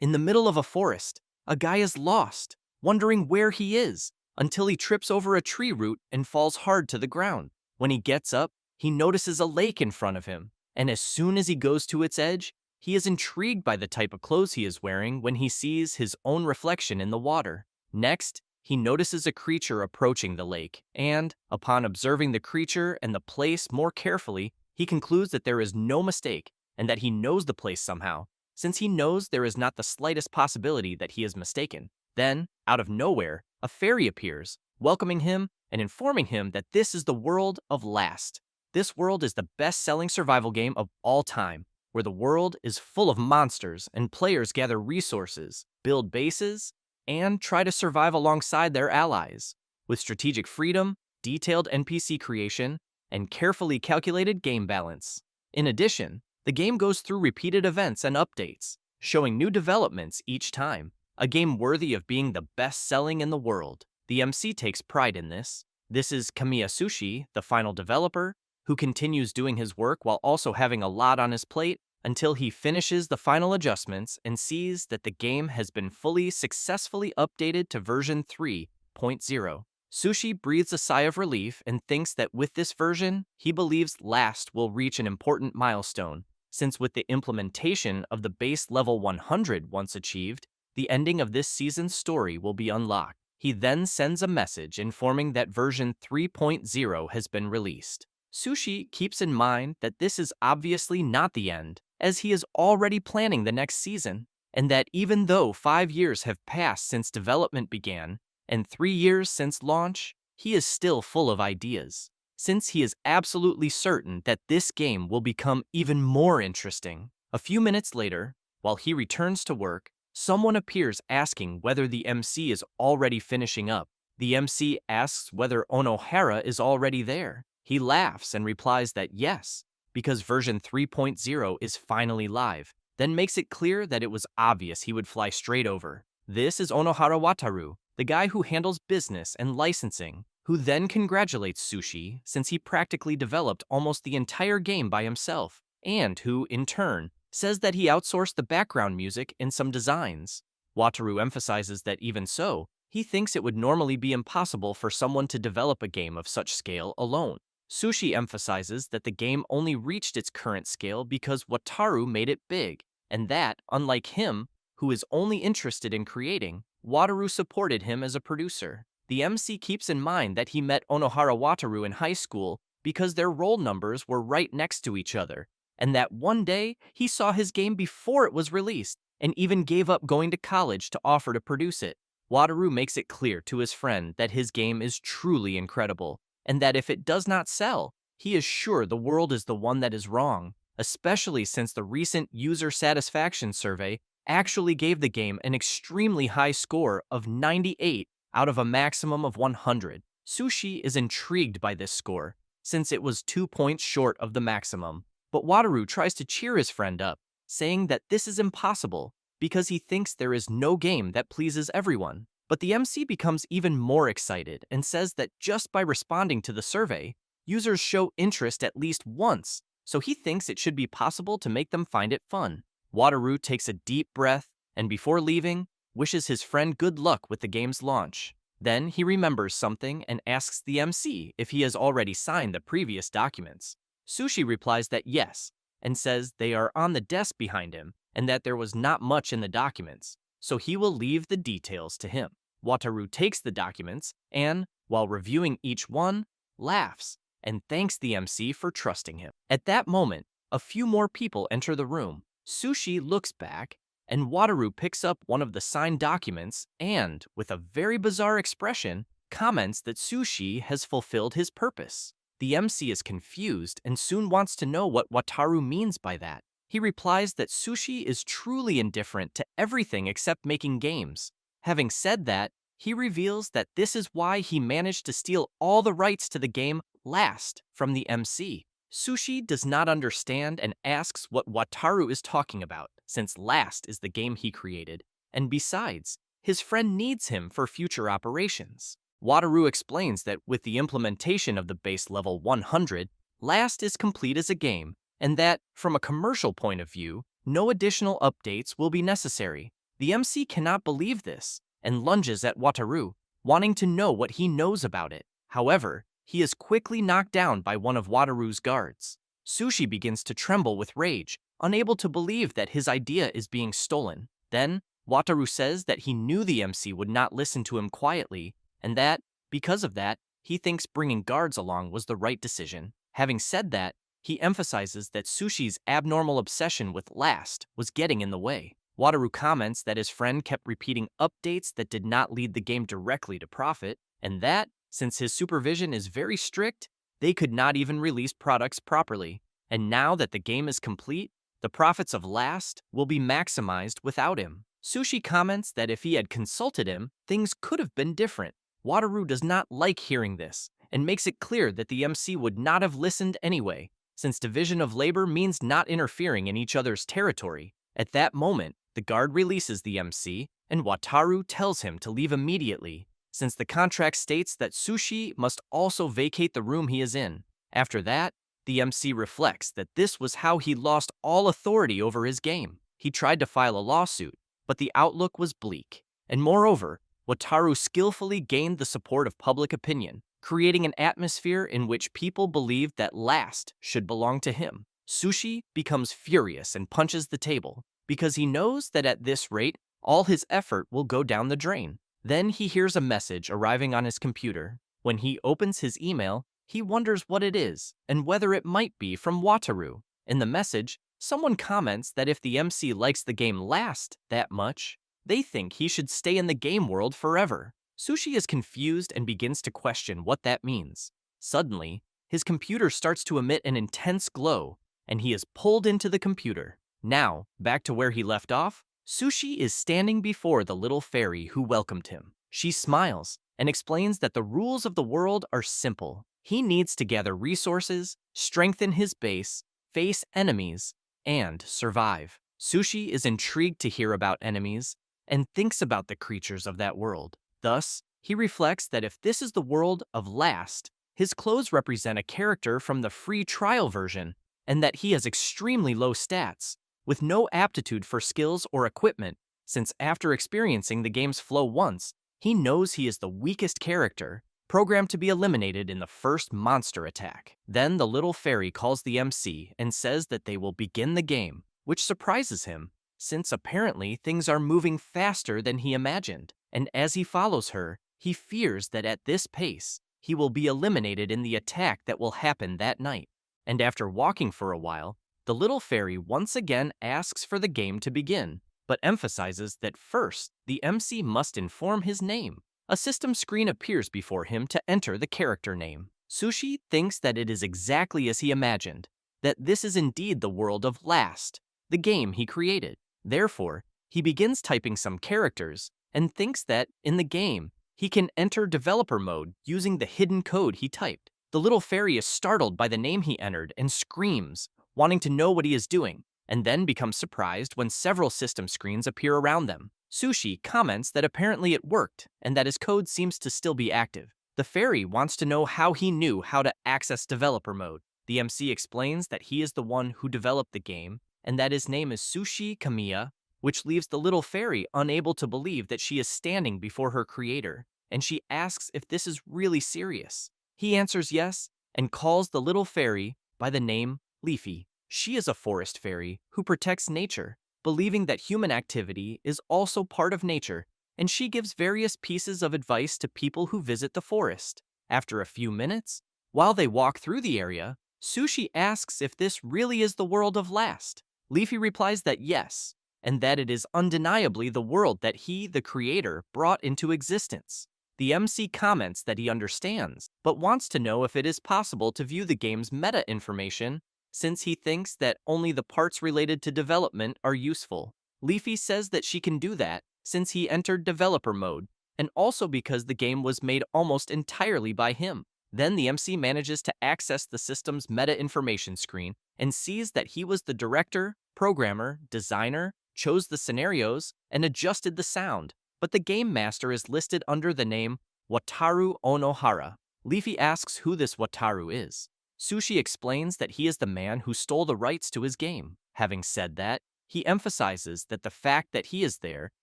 In the middle of a forest, a guy is lost, wondering where he is, until he trips over a tree root and falls hard to the ground. When he gets up, he notices a lake in front of him, and as soon as he goes to its edge, he is intrigued by the type of clothes he is wearing when he sees his own reflection in the water. Next, he notices a creature approaching the lake, and, upon observing the creature and the place more carefully, he concludes that there is no mistake, and that he knows the place somehow, since he knows there is not the slightest possibility that he is mistaken. Then, out of nowhere, a fairy appears, welcoming him and informing him that this is the world of Last. This world is the best-selling survival game of all time, where the world is full of monsters and players gather resources, build bases, and try to survive alongside their allies. With strategic freedom, detailed NPC creation, and carefully calculated game balance. In addition, the game goes through repeated events and updates, showing new developments each time. A game worthy of being the best-selling in the world. The MC takes pride in this. This is Kamiya Sushi, the final developer, who continues doing his work while also having a lot on his plate until he finishes the final adjustments and sees that the game has been fully successfully updated to version 3.0. Sushi breathes a sigh of relief and thinks that with this version, he believes Last will reach an important milestone, since with the implementation of the base level 100 once achieved, the ending of this season's story will be unlocked. He then sends a message informing that version 3.0 has been released. Sushi keeps in mind that this is obviously not the end, as he is already planning the next season, and that even though 5 years have passed since development began, and 3 years since launch, he is still full of ideas, since he is absolutely certain that this game will become even more interesting. A few minutes later, while he returns to work, someone appears asking whether the MC is already finishing up. The MC asks whether Onohara is already there. He laughs and replies that yes, because version 3.0 is finally live, then makes it clear that it was obvious he would fly straight over. This is Onohara Wataru, the guy who handles business and licensing, who then congratulates Sushi since he practically developed almost the entire game by himself, and who, in turn, says that he outsourced the background music and some designs. Wataru emphasizes that even so, he thinks it would normally be impossible for someone to develop a game of such scale alone. Sushi emphasizes that the game only reached its current scale because Wataru made it big, and that, unlike him, who is only interested in creating, Wataru supported him as a producer. The MC keeps in mind that he met Onohara Wataru in high school because their roll numbers were right next to each other, and that one day he saw his game before it was released and even gave up going to college to offer to produce it. Wataru makes it clear to his friend that his game is truly incredible, and that if it does not sell, he is sure the world is the one that is wrong, especially since the recent user satisfaction survey actually gave the game an extremely high score of 98 out of a maximum of 100. Sushi is intrigued by this score, since it was 2 points short of the maximum. But Wataru tries to cheer his friend up, saying that this is impossible because he thinks there is no game that pleases everyone. But the MC becomes even more excited and says that just by responding to the survey, users show interest at least once, so he thinks it should be possible to make them find it fun. Wataru takes a deep breath and before leaving, wishes his friend good luck with the game's launch. Then he remembers something and asks the MC if he has already signed the previous documents. Sushi replies that yes, and says they are on the desk behind him and that there was not much in the documents, so he will leave the details to him. Wataru takes the documents and, while reviewing each one, laughs and thanks the MC for trusting him. At that moment, a few more people enter the room. Sushi looks back, and Wataru picks up one of the signed documents and, with a very bizarre expression, comments that Sushi has fulfilled his purpose. The MC is confused and soon wants to know what Wataru means by that. He replies that Sushi is truly indifferent to everything except making games. Having said that, he reveals that this is why he managed to steal all the rights to the game Last from the MC. Sushi does not understand and asks what Wataru is talking about, since Last is the game he created, and besides, his friend needs him for future operations. Wataru explains that with the implementation of the base level 100, Last is complete as a game, and that, from a commercial point of view, no additional updates will be necessary. The MC cannot believe this and lunges at Wataru, wanting to know what he knows about it. However, he is quickly knocked down by one of Wataru's guards. Sushi begins to tremble with rage, unable to believe that his idea is being stolen. Then, Wataru says that he knew the MC would not listen to him quietly, and that, because of that, he thinks bringing guards along was the right decision. Having said that, he emphasizes that Sushi's abnormal obsession with last was getting in the way. Wataru comments that his friend kept repeating updates that did not lead the game directly to profit, and that, since his supervision is very strict, they could not even release products properly. And now that the game is complete, the profits of last will be maximized without him. Sushi comments that if he had consulted him, things could have been different. Wataru does not like hearing this, and makes it clear that the MC would not have listened anyway, since division of labor means not interfering in each other's territory. At that moment, the guard releases the MC, and Wataru tells him to leave immediately, since the contract states that Sushi must also vacate the room he is in. After that, the MC reflects that this was how he lost all authority over his game. He tried to file a lawsuit, but the outlook was bleak. And moreover, Wataru skillfully gained the support of public opinion, creating an atmosphere in which people believed that last should belong to him. Sushi becomes furious and punches the table, because he knows that at this rate, all his effort will go down the drain. Then he hears a message arriving on his computer. When he opens his email, he wonders what it is and whether it might be from Wataru. In the message, someone comments that if the MC likes the game last that much, they think he should stay in the game world forever. Sushi is confused and begins to question what that means. Suddenly, his computer starts to emit an intense glow, and he is pulled into the computer. Now, back to where he left off, Sushi is standing before the little fairy who welcomed him. She smiles and explains that the rules of the world are simple. He needs to gather resources, strengthen his base, face enemies, and survive. Sushi is intrigued to hear about enemies and thinks about the creatures of that world. Thus, he reflects that if this is the world of last, his clothes represent a character from the free trial version, and that he has extremely low stats, with no aptitude for skills or equipment, since after experiencing the game's flow once, he knows he is the weakest character, programmed to be eliminated in the first monster attack. Then the little fairy calls the MC and says that they will begin the game, which surprises him, since apparently things are moving faster than he imagined. And as he follows her, he fears that at this pace, he will be eliminated in the attack that will happen that night. And after walking for a while, the little fairy once again asks for the game to begin, but emphasizes that first, the MC must inform his name. A system screen appears before him to enter the character name. Sushi thinks that it is exactly as he imagined, that this is indeed the world of Last, the game he created. Therefore, he begins typing some characters and thinks that, in the game, he can enter developer mode using the hidden code he typed. The little fairy is startled by the name he entered and screams, wanting to know what he is doing, and then becomes surprised when several system screens appear around them. Sushi comments that apparently it worked and that his code seems to still be active. The fairy wants to know how he knew how to access developer mode. The MC explains that he is the one who developed the game and that his name is Sushi Kamiya, which leaves the little fairy unable to believe that she is standing before her creator, and she asks if this is really serious. He answers yes and calls the little fairy by the name Leafy. She is a forest fairy who protects nature, believing that human activity is also part of nature, and she gives various pieces of advice to people who visit the forest. After a few minutes, while they walk through the area, Sushi asks if this really is the world of Last. Leafy replies that yes, and that it is undeniably the world that he, the creator, brought into existence. The MC comments that he understands, but wants to know if it is possible to view the game's meta information, since he thinks that only the parts related to development are useful. Leafy says that she can do that, since he entered developer mode, and also because the game was made almost entirely by him. Then the MC manages to access the system's meta information screen and sees that he was the director, programmer, designer, chose the scenarios, and adjusted the sound, but the game master is listed under the name Wataru Onohara. Leafy asks who this Wataru is. Sushi explains that he is the man who stole the rights to his game. Having said that, He emphasizes that the fact that he is there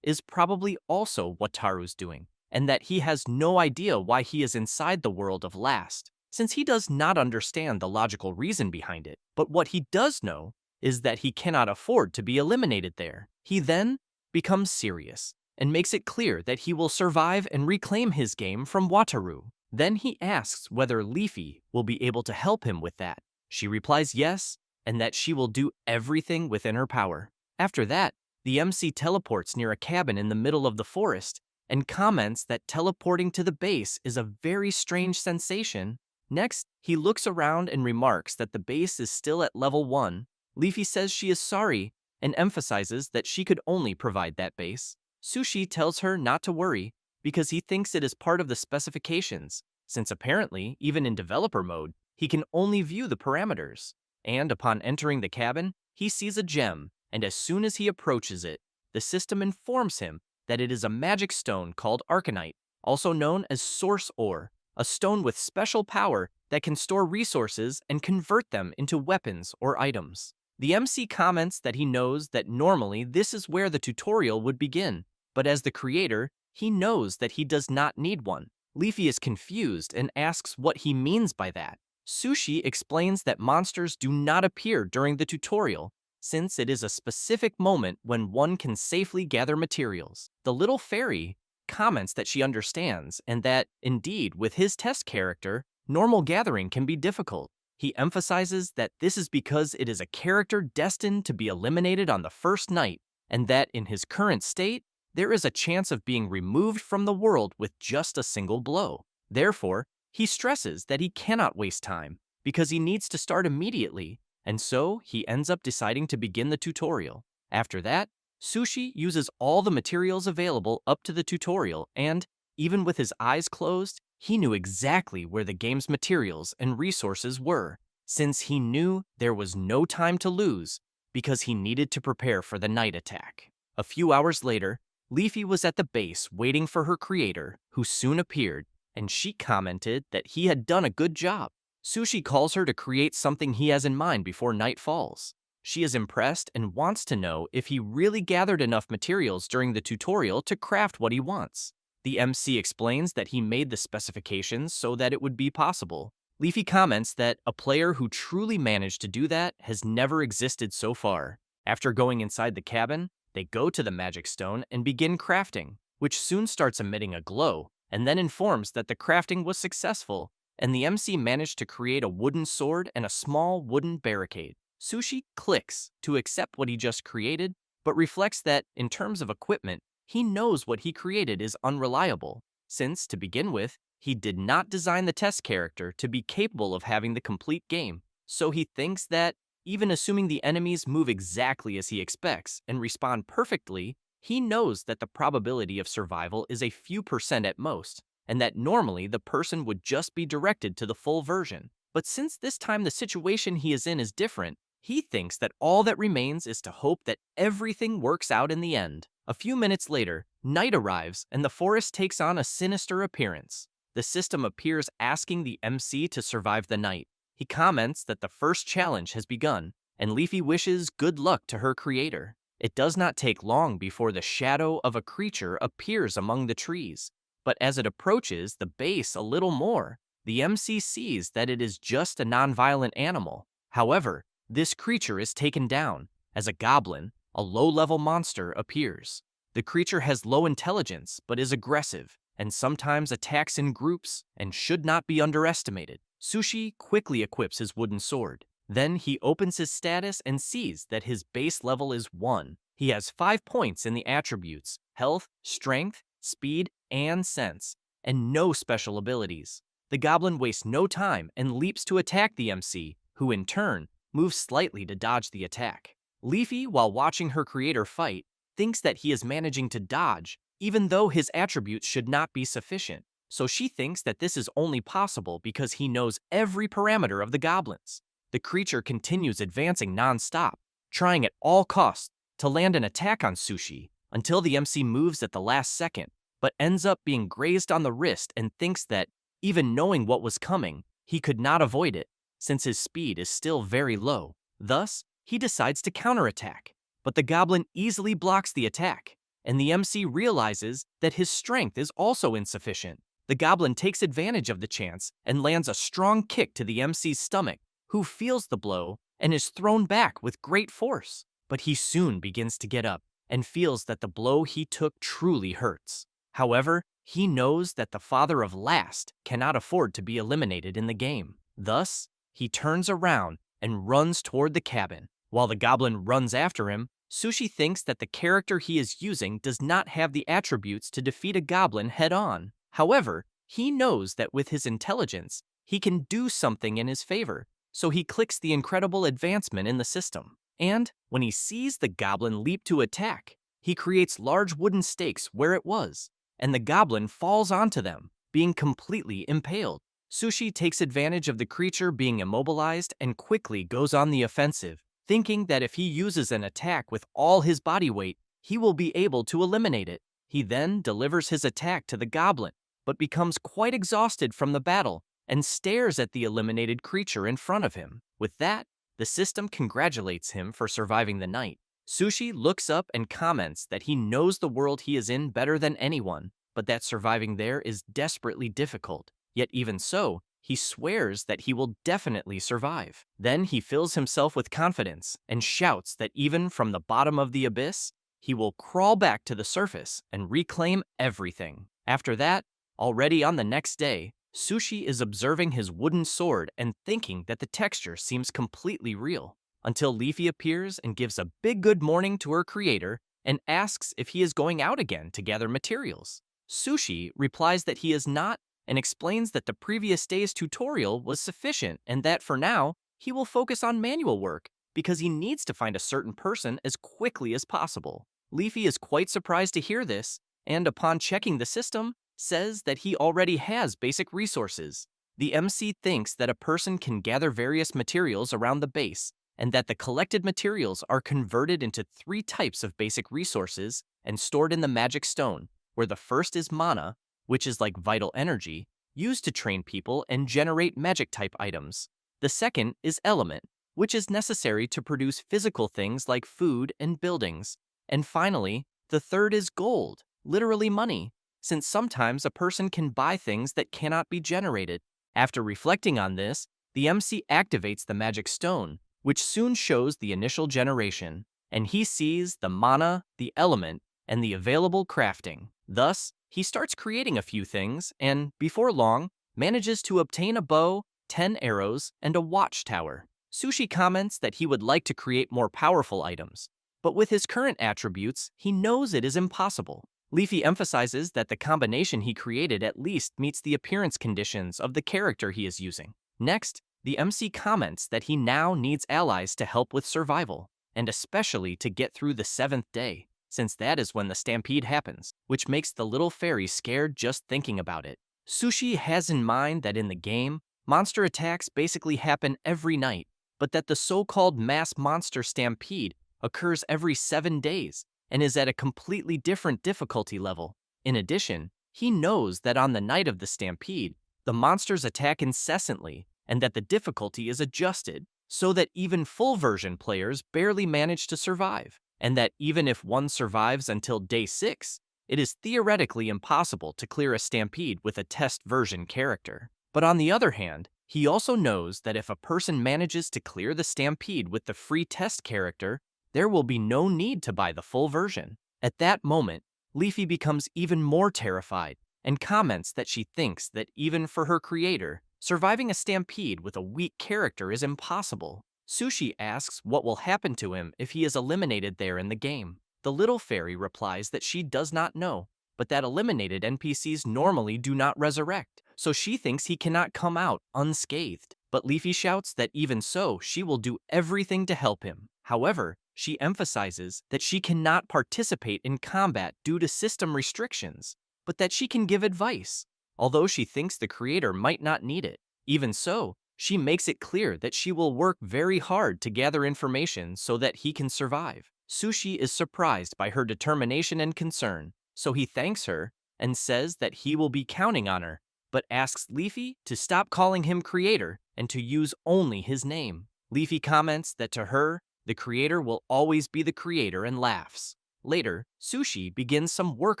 is probably also what Taru's doing, and that he has no idea why he is inside the world of Last, since he does not understand the logical reason behind it. But what he does know is that he cannot afford to be eliminated there. He then becomes serious and makes it clear that he will survive and reclaim his game from Wataru. Then he asks whether Leafy will be able to help him with that. She replies yes, and that she will do everything within her power. After that, the MC teleports near a cabin in the middle of the forest and comments that teleporting to the base is a very strange sensation. Next, he looks around and remarks that the base is still at level 1. Leafy says she is sorry and emphasizes that she could only provide that base. Sushi tells her not to worry because he thinks it is part of the specifications, since apparently, even in developer mode, he can only view the parameters. And upon entering the cabin, he sees a gem, and as soon as he approaches it, the system informs him that it is a magic stone called Arcanite, also known as Source Ore, a stone with special power that can store resources and convert them into weapons or items. The MC comments that he knows that normally this is where the tutorial would begin, but as the creator, he knows that he does not need one. Leafy is confused and asks what he means by that. Sushi explains that monsters do not appear during the tutorial, since it is a specific moment when one can safely gather materials. The little fairy comments that she understands and that, indeed, with his test character, normal gathering can be difficult. He emphasizes that this is because it is a character destined to be eliminated on the first night, and that in his current state, there is a chance of being removed from the world with just a single blow. Therefore, he stresses that he cannot waste time because he needs to start immediately, and so he ends up deciding to begin the tutorial. After that, Sushi uses all the materials available up to the tutorial, and even with his eyes closed, he knew exactly where the game's materials and resources were, since he knew there was no time to lose because he needed to prepare for the night attack. A few hours later, Leafy was at the base waiting for her creator, who soon appeared, and she commented that he had done a good job. Sushi calls her to create something he has in mind before night falls. She is impressed and wants to know if he really gathered enough materials during the tutorial to craft what he wants. The MC explains that he made the specifications so that it would be possible. Leafy comments that a player who truly managed to do that has never existed so far. After going inside the cabin, they go to the magic stone and begin crafting, which soon starts emitting a glow, and then informs that the crafting was successful, and the MC managed to create a wooden sword and a small wooden barricade. Sushi clicks to accept what he just created, but reflects that, in terms of equipment, he knows what he created is unreliable, since, to begin with, he did not design the test character to be capable of having the complete game, so he thinks that, even assuming the enemies move exactly as he expects and respond perfectly, he knows that the probability of survival is a few % at most, and that normally the person would just be directed to the full version. But since this time the situation he is in is different, he thinks that all that remains is to hope that everything works out in the end. A few minutes later, night arrives and the forest takes on a sinister appearance. The system appears asking the MC to survive the night. He comments that the first challenge has begun, and Leafy wishes good luck to her creator. It does not take long before the shadow of a creature appears among the trees, but as it approaches the base a little more, the MC sees that it is just a non-violent animal. However, this creature is taken down as a goblin, a low-level monster, appears. The creature has low intelligence but is aggressive and sometimes attacks in groups and should not be underestimated. Sushi quickly equips his wooden sword. Then he opens his status and sees that his base level is 1. He has 5 points in the attributes: health, strength, speed, and sense, and no special abilities. The goblin wastes no time and leaps to attack the MC, who in turn moves slightly to dodge the attack. Leafy, while watching her creator fight, thinks that he is managing to dodge, even though his attributes should not be sufficient. So she thinks that this is only possible because he knows every parameter of the goblins. The creature continues advancing non-stop, trying at all costs to land an attack on Sushi until the MC moves at the last second, but ends up being grazed on the wrist and thinks that, even knowing what was coming, he could not avoid it, since his speed is still very low. Thus, he decides to counterattack. but the goblin easily blocks the attack, and the MC realizes that his strength is also insufficient. The goblin takes advantage of the chance and lands a strong kick to the MC's stomach, who feels the blow and is thrown back with great force. But he soon begins to get up and feels that the blow he took truly hurts. However, he knows that the father of Last cannot afford to be eliminated in the game. Thus, he turns around and runs toward the cabin. While the goblin runs after him, Sushi thinks that the character he is using does not have the attributes to defeat a goblin head-on. However, he knows that with his intelligence, he can do something in his favor, so he clicks the incredible advancement in the system. And when he sees the goblin leap to attack, he creates large wooden stakes where it was, and the goblin falls onto them, being completely impaled. Sushi takes advantage of the creature being immobilized and quickly goes on the offensive, thinking that if he uses an attack with all his body weight, he will be able to eliminate it. He then delivers his attack to the goblin, but becomes quite exhausted from the battle and stares at the eliminated creature in front of him. With that, the system congratulates him for surviving the night. Sushi looks up and comments that he knows the world he is in better than anyone, but that surviving there is desperately difficult. Yet even so, he swears that he will definitely survive. Then he fills himself with confidence and shouts that even from the bottom of the abyss, he will crawl back to the surface and reclaim everything. After that, already on the next day, Sushi is observing his wooden sword and thinking that the texture seems completely real, until Leafy appears and gives a big good morning to her creator and asks if he is going out again to gather materials. Sushi replies that he is not and explains that the previous day's tutorial was sufficient and that for now, he will focus on manual work because he needs to find a certain person as quickly as possible. Leafy is quite surprised to hear this, and upon checking the system, says that he already has basic resources. The MC thinks that a person can gather various materials around the base, and that the collected materials are converted into 3 types of basic resources and stored in the magic stone, where the first is mana, which is like vital energy, used to train people and generate magic-type items. The second is element, which is necessary to produce physical things like food and buildings. And finally, the third is gold, literally money, since sometimes a person can buy things that cannot be generated. After reflecting on this, the MC activates the magic stone, which soon shows the initial generation, and he sees the mana, the element, and the available crafting. Thus, he starts creating a few things and, before long, manages to obtain a bow, 10 arrows, and a watchtower. Sushi comments that he would like to create more powerful items, but with his current attributes, he knows it is impossible. Leafy emphasizes that the combination he created at least meets the appearance conditions of the character he is using. Next, the MC comments that he now needs allies to help with survival, and especially to get through the 7th day, since that is when the Stampede happens, which makes the little fairy scared just thinking about it. Sushi has in mind that in the game, monster attacks basically happen every night, but that the so-called mass monster Stampede occurs every 7 days and is at a completely different difficulty level. In addition, he knows that on the night of the Stampede, the monsters attack incessantly and that the difficulty is adjusted so that even full version players barely manage to survive, and that even if one survives until day 6, it is theoretically impossible to clear a Stampede with a test version character. But on the other hand, he also knows that if a person manages to clear the Stampede with the free test character, there will be no need to buy the full version. At that moment, Leafy becomes even more terrified and comments that she thinks that even for her creator, surviving a Stampede with a weak character is impossible. Sushi asks what will happen to him if he is eliminated there in the game. The little fairy replies that she does not know, but that eliminated NPCs normally do not resurrect, so she thinks he cannot come out unscathed. But Leafy shouts that even so, she will do everything to help him. However, she emphasizes that she cannot participate in combat due to system restrictions, but that she can give advice, although she thinks the creator might not need it. Even so, she makes it clear that she will work very hard to gather information so that he can survive. Sushi is surprised by her determination and concern, so he thanks her and says that he will be counting on her, but asks Leafy to stop calling him creator and to use only his name. Leafy comments that to her, The creator will always be the creator and laughs. Later, Sushi begins some work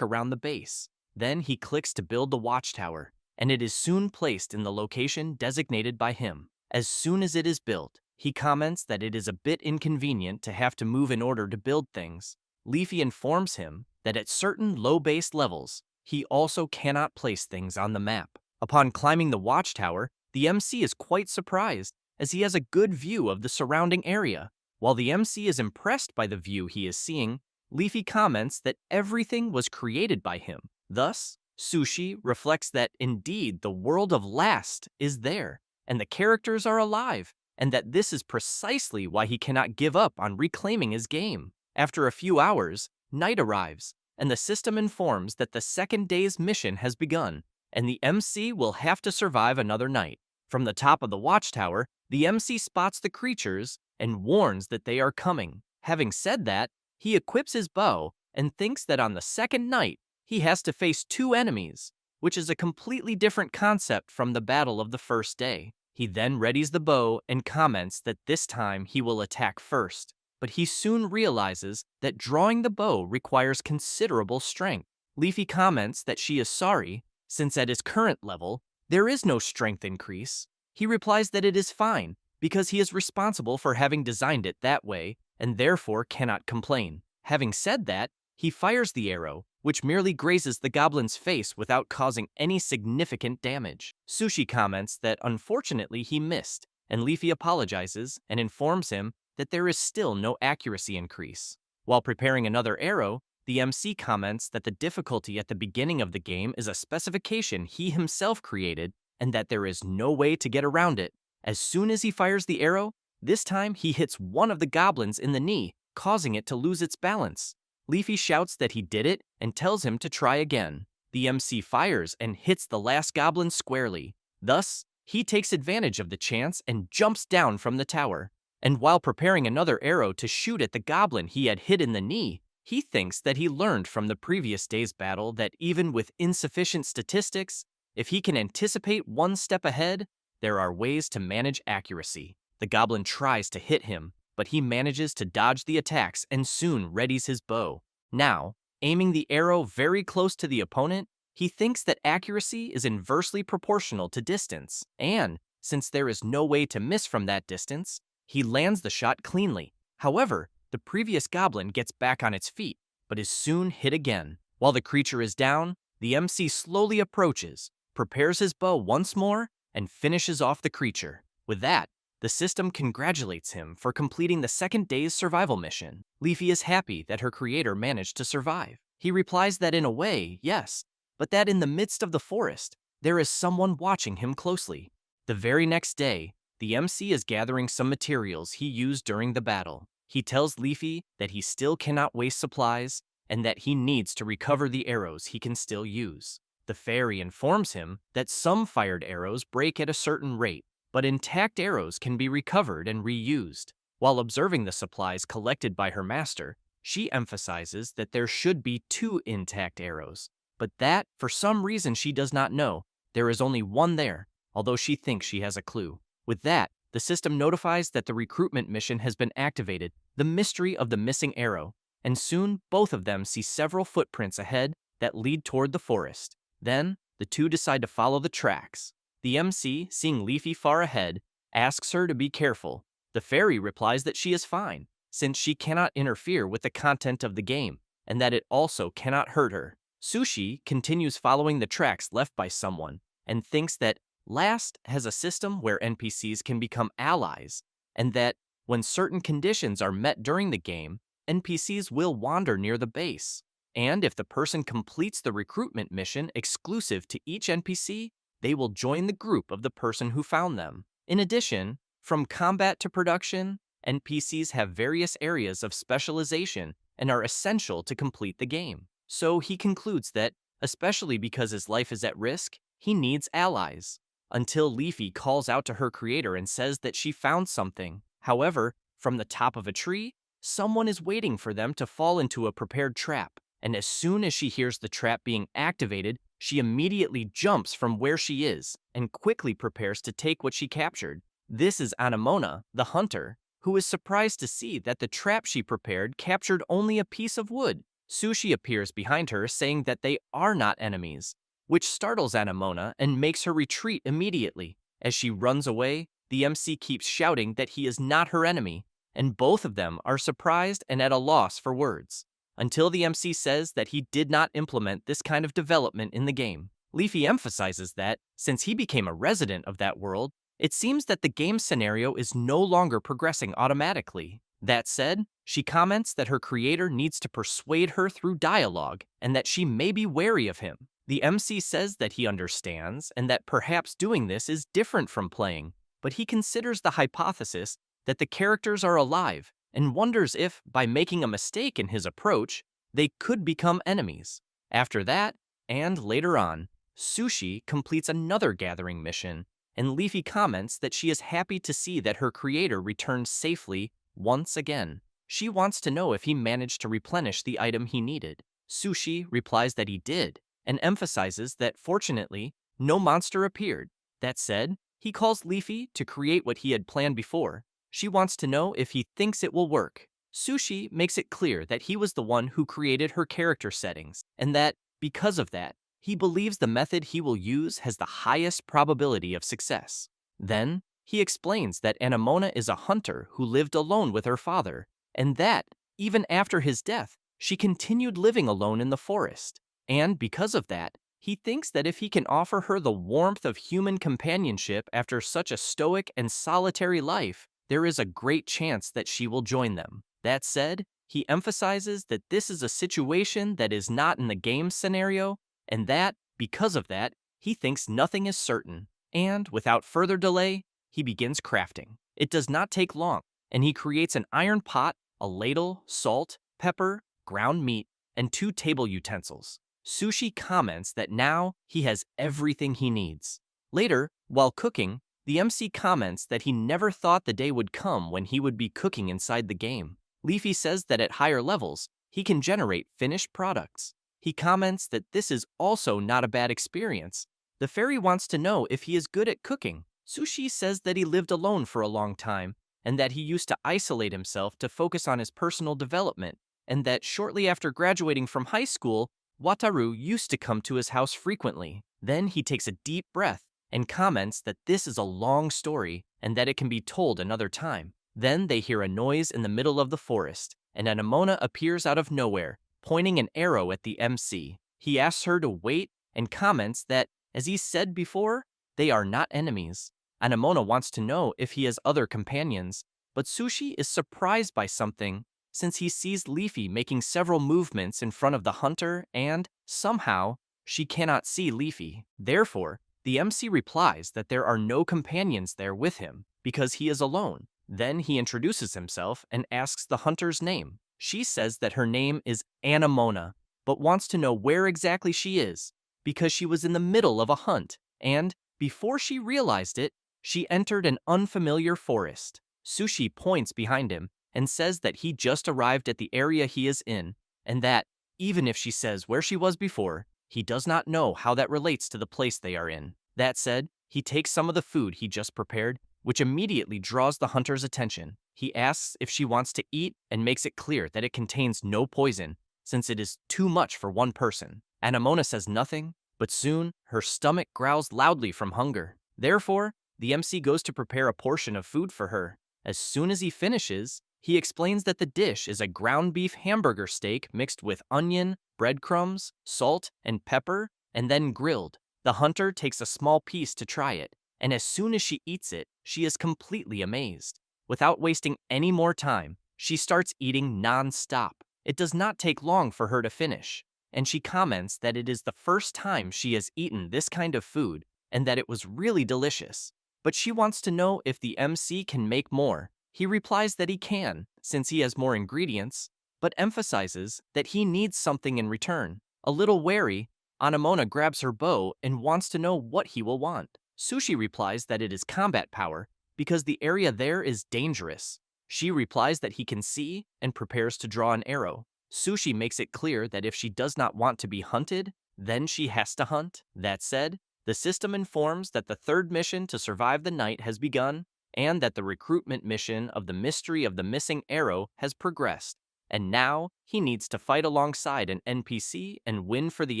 around the base. Then he clicks to build the watchtower, and it is soon placed in the location designated by him. As soon as it is built, he comments that it is a bit inconvenient to have to move in order to build things. Leafy informs him that at certain low-base levels, he also cannot place things on the map. Upon climbing the watchtower, the MC is quite surprised, as he has a good view of the surrounding area. While the MC is impressed by the view he is seeing, Leafy comments that everything was created by him. Thus, Sushi reflects that indeed the world of Last is there, and the characters are alive, and that this is precisely why he cannot give up on reclaiming his game. After a few hours, night arrives, and the system informs that the second day's mission has begun, and the MC will have to survive another night. From the top of the watchtower, the MC spots the creatures and warns that they are coming. Having said that, he equips his bow and thinks that on the second night, he has to face two enemies, which is a completely different concept from the battle of the first day. He then readies the bow and comments that this time he will attack first, but he soon realizes that drawing the bow requires considerable strength. Leafy comments that she is sorry, since at his current level, there is no strength increase. He replies that it is fine, because he is responsible for having designed it that way, and therefore cannot complain. Having said that, he fires the arrow, which merely grazes the goblin's face without causing any significant damage. Sushi comments that unfortunately he missed, and Leafy apologizes and informs him that there is still no accuracy increase. While preparing another arrow, the MC comments that the difficulty at the beginning of the game is a specification he himself created and that there is no way to get around it. As soon as he fires the arrow, this time he hits one of the goblins in the knee, causing it to lose its balance. Leafy shouts that he did it and tells him to try again. The MC fires and hits the last goblin squarely. Thus, he takes advantage of the chance and jumps down from the tower. And while preparing another arrow to shoot at the goblin he had hit in the knee, he thinks that he learned from the previous day's battle that even with insufficient statistics, if he can anticipate one step ahead, there are ways to manage accuracy. The goblin tries to hit him, but he manages to dodge the attacks and soon readies his bow. Now, aiming the arrow very close to the opponent, he thinks that accuracy is inversely proportional to distance, and, since there is no way to miss from that distance, he lands the shot cleanly. However, the previous goblin gets back on its feet, but is soon hit again. While the creature is down, the MC slowly approaches, prepares his bow once more, and finishes off the creature. With that, the system congratulates him for completing the second day's survival mission. Leafy is happy that her creator managed to survive. He replies that in a way, yes, but that in the midst of the forest, there is someone watching him closely. The very next day, the MC is gathering some materials he used during the battle. He tells Leafy that he still cannot waste supplies and that he needs to recover the arrows he can still use. The fairy informs him that some fired arrows break at a certain rate, but intact arrows can be recovered and reused. While observing the supplies collected by her master, she emphasizes that there should be 2 intact arrows, but that, for some reason she does not know, there is only one there, although she thinks she has a clue. With that, the system notifies that the recruitment mission has been activated, the mystery of the missing arrow, and soon both of them see several footprints ahead that lead toward the forest. Then, the two decide to follow the tracks. The MC, seeing Leafy far ahead, asks her to be careful. The fairy replies that she is fine, since she cannot interfere with the content of the game, and that it also cannot hurt her. Sushi continues following the tracks left by someone, and thinks that Last has a system where NPCs can become allies, and that, when certain conditions are met during the game, NPCs will wander near the base. And if the person completes the recruitment mission exclusive to each NPC, they will join the group of the person who found them. In addition, from combat to production, NPCs have various areas of specialization and are essential to complete the game. So he concludes that, especially because his life is at risk, he needs allies. Until Leafy calls out to her creator and says that she found something. However, from the top of a tree, someone is waiting for them to fall into a prepared trap, and as soon as she hears the trap being activated, she immediately jumps from where she is and quickly prepares to take what she captured. This is Anamona, the hunter, who is surprised to see that the trap she prepared captured only a piece of wood. Sushi appears behind her saying that they are not enemies, which startles Anamona and makes her retreat immediately. As she runs away, the MC keeps shouting that he is not her enemy, and both of them are surprised and at a loss for words, until the MC says that he did not implement this kind of development in the game. Leafy emphasizes that, since he became a resident of that world, it seems that the game scenario is no longer progressing automatically. That said, she comments that her creator needs to persuade her through dialogue and that she may be wary of him. The MC says that he understands and that perhaps doing this is different from playing, but he considers the hypothesis that the characters are alive and wonders if, by making a mistake in his approach, they could become enemies. After that, and later on, Sushi completes another gathering mission, and Leafy comments that she is happy to see that her creator returned safely once again. She wants to know if he managed to replenish the item he needed. Sushi replies that he did, and emphasizes that fortunately, no monster appeared. That said, he calls Leafy to create what he had planned before. She wants to know if he thinks it will work. Sushi makes it clear that he was the one who created her character settings, and that, because of that, he believes the method he will use has the highest probability of success. Then, he explains that Anamona is a hunter who lived alone with her father, and that, even after his death, she continued living alone in the forest. And because of that, he thinks that if he can offer her the warmth of human companionship after such a stoic and solitary life, there is a great chance that she will join them. That said, he emphasizes that this is a situation that is not in the game scenario, and that, because of that, he thinks nothing is certain. And, without further delay, he begins crafting. It does not take long, and he creates an iron pot, a ladle, salt, pepper, ground meat, and 2 table utensils. Sushi comments that now he has everything he needs. Later, while cooking, the MC comments that he never thought the day would come when he would be cooking inside the game. Leafy says that at higher levels, he can generate finished products. He comments that this is also not a bad experience. The fairy wants to know if he is good at cooking. Sushi says that he lived alone for a long time, and that he used to isolate himself to focus on his personal development, and that shortly after graduating from high school, Wataru used to come to his house frequently. Then he takes a deep breath and comments that this is a long story and that it can be told another time. Then they hear a noise in the middle of the forest, and Anamona appears out of nowhere, pointing an arrow at the MC. He asks her to wait and comments that, as he said before, they are not enemies. Anamona wants to know if he has other companions, but Sushi is surprised by something since he sees Leafy making several movements in front of the hunter and, somehow, she cannot see Leafy. Therefore, the MC replies that there are no companions there with him because he is alone. Then he introduces himself and asks the hunter's name. She says that her name is Anamona, but wants to know where exactly she is because she was in the middle of a hunt, and, before she realized it, she entered an unfamiliar forest. Sushi points behind him and says that he just arrived at the area he is in, and that, even if she says where she was before, he does not know how that relates to the place they are in. That said, he takes some of the food he just prepared, which immediately draws the hunter's attention. He asks if she wants to eat and makes it clear that it contains no poison, since it is too much for one person. Anamona says nothing, but soon her stomach growls loudly from hunger. Therefore, the MC goes to prepare a portion of food for her. As soon as he finishes, he explains that the dish is a ground beef hamburger steak mixed with onion, breadcrumbs, salt, and pepper, and then grilled. The hunter takes a small piece to try it, and as soon as she eats it, she is completely amazed. Without wasting any more time, she starts eating non-stop. It does not take long for her to finish, and she comments that it is the first time she has eaten this kind of food, and that it was really delicious. But she wants to know if the MC can make more. He replies that he can, since he has more ingredients, but emphasizes that he needs something in return. A little wary, Anamona grabs her bow and wants to know what he will want. Sushi replies that it is combat power, because the area there is dangerous. She replies that he can see and prepares to draw an arrow. Sushi makes it clear that if she does not want to be hunted, then she has to hunt. That said, the system informs that the third mission to survive the night has begun, and that the recruitment mission of the mystery of the missing arrow has progressed, and now he needs to fight alongside an NPC and win for the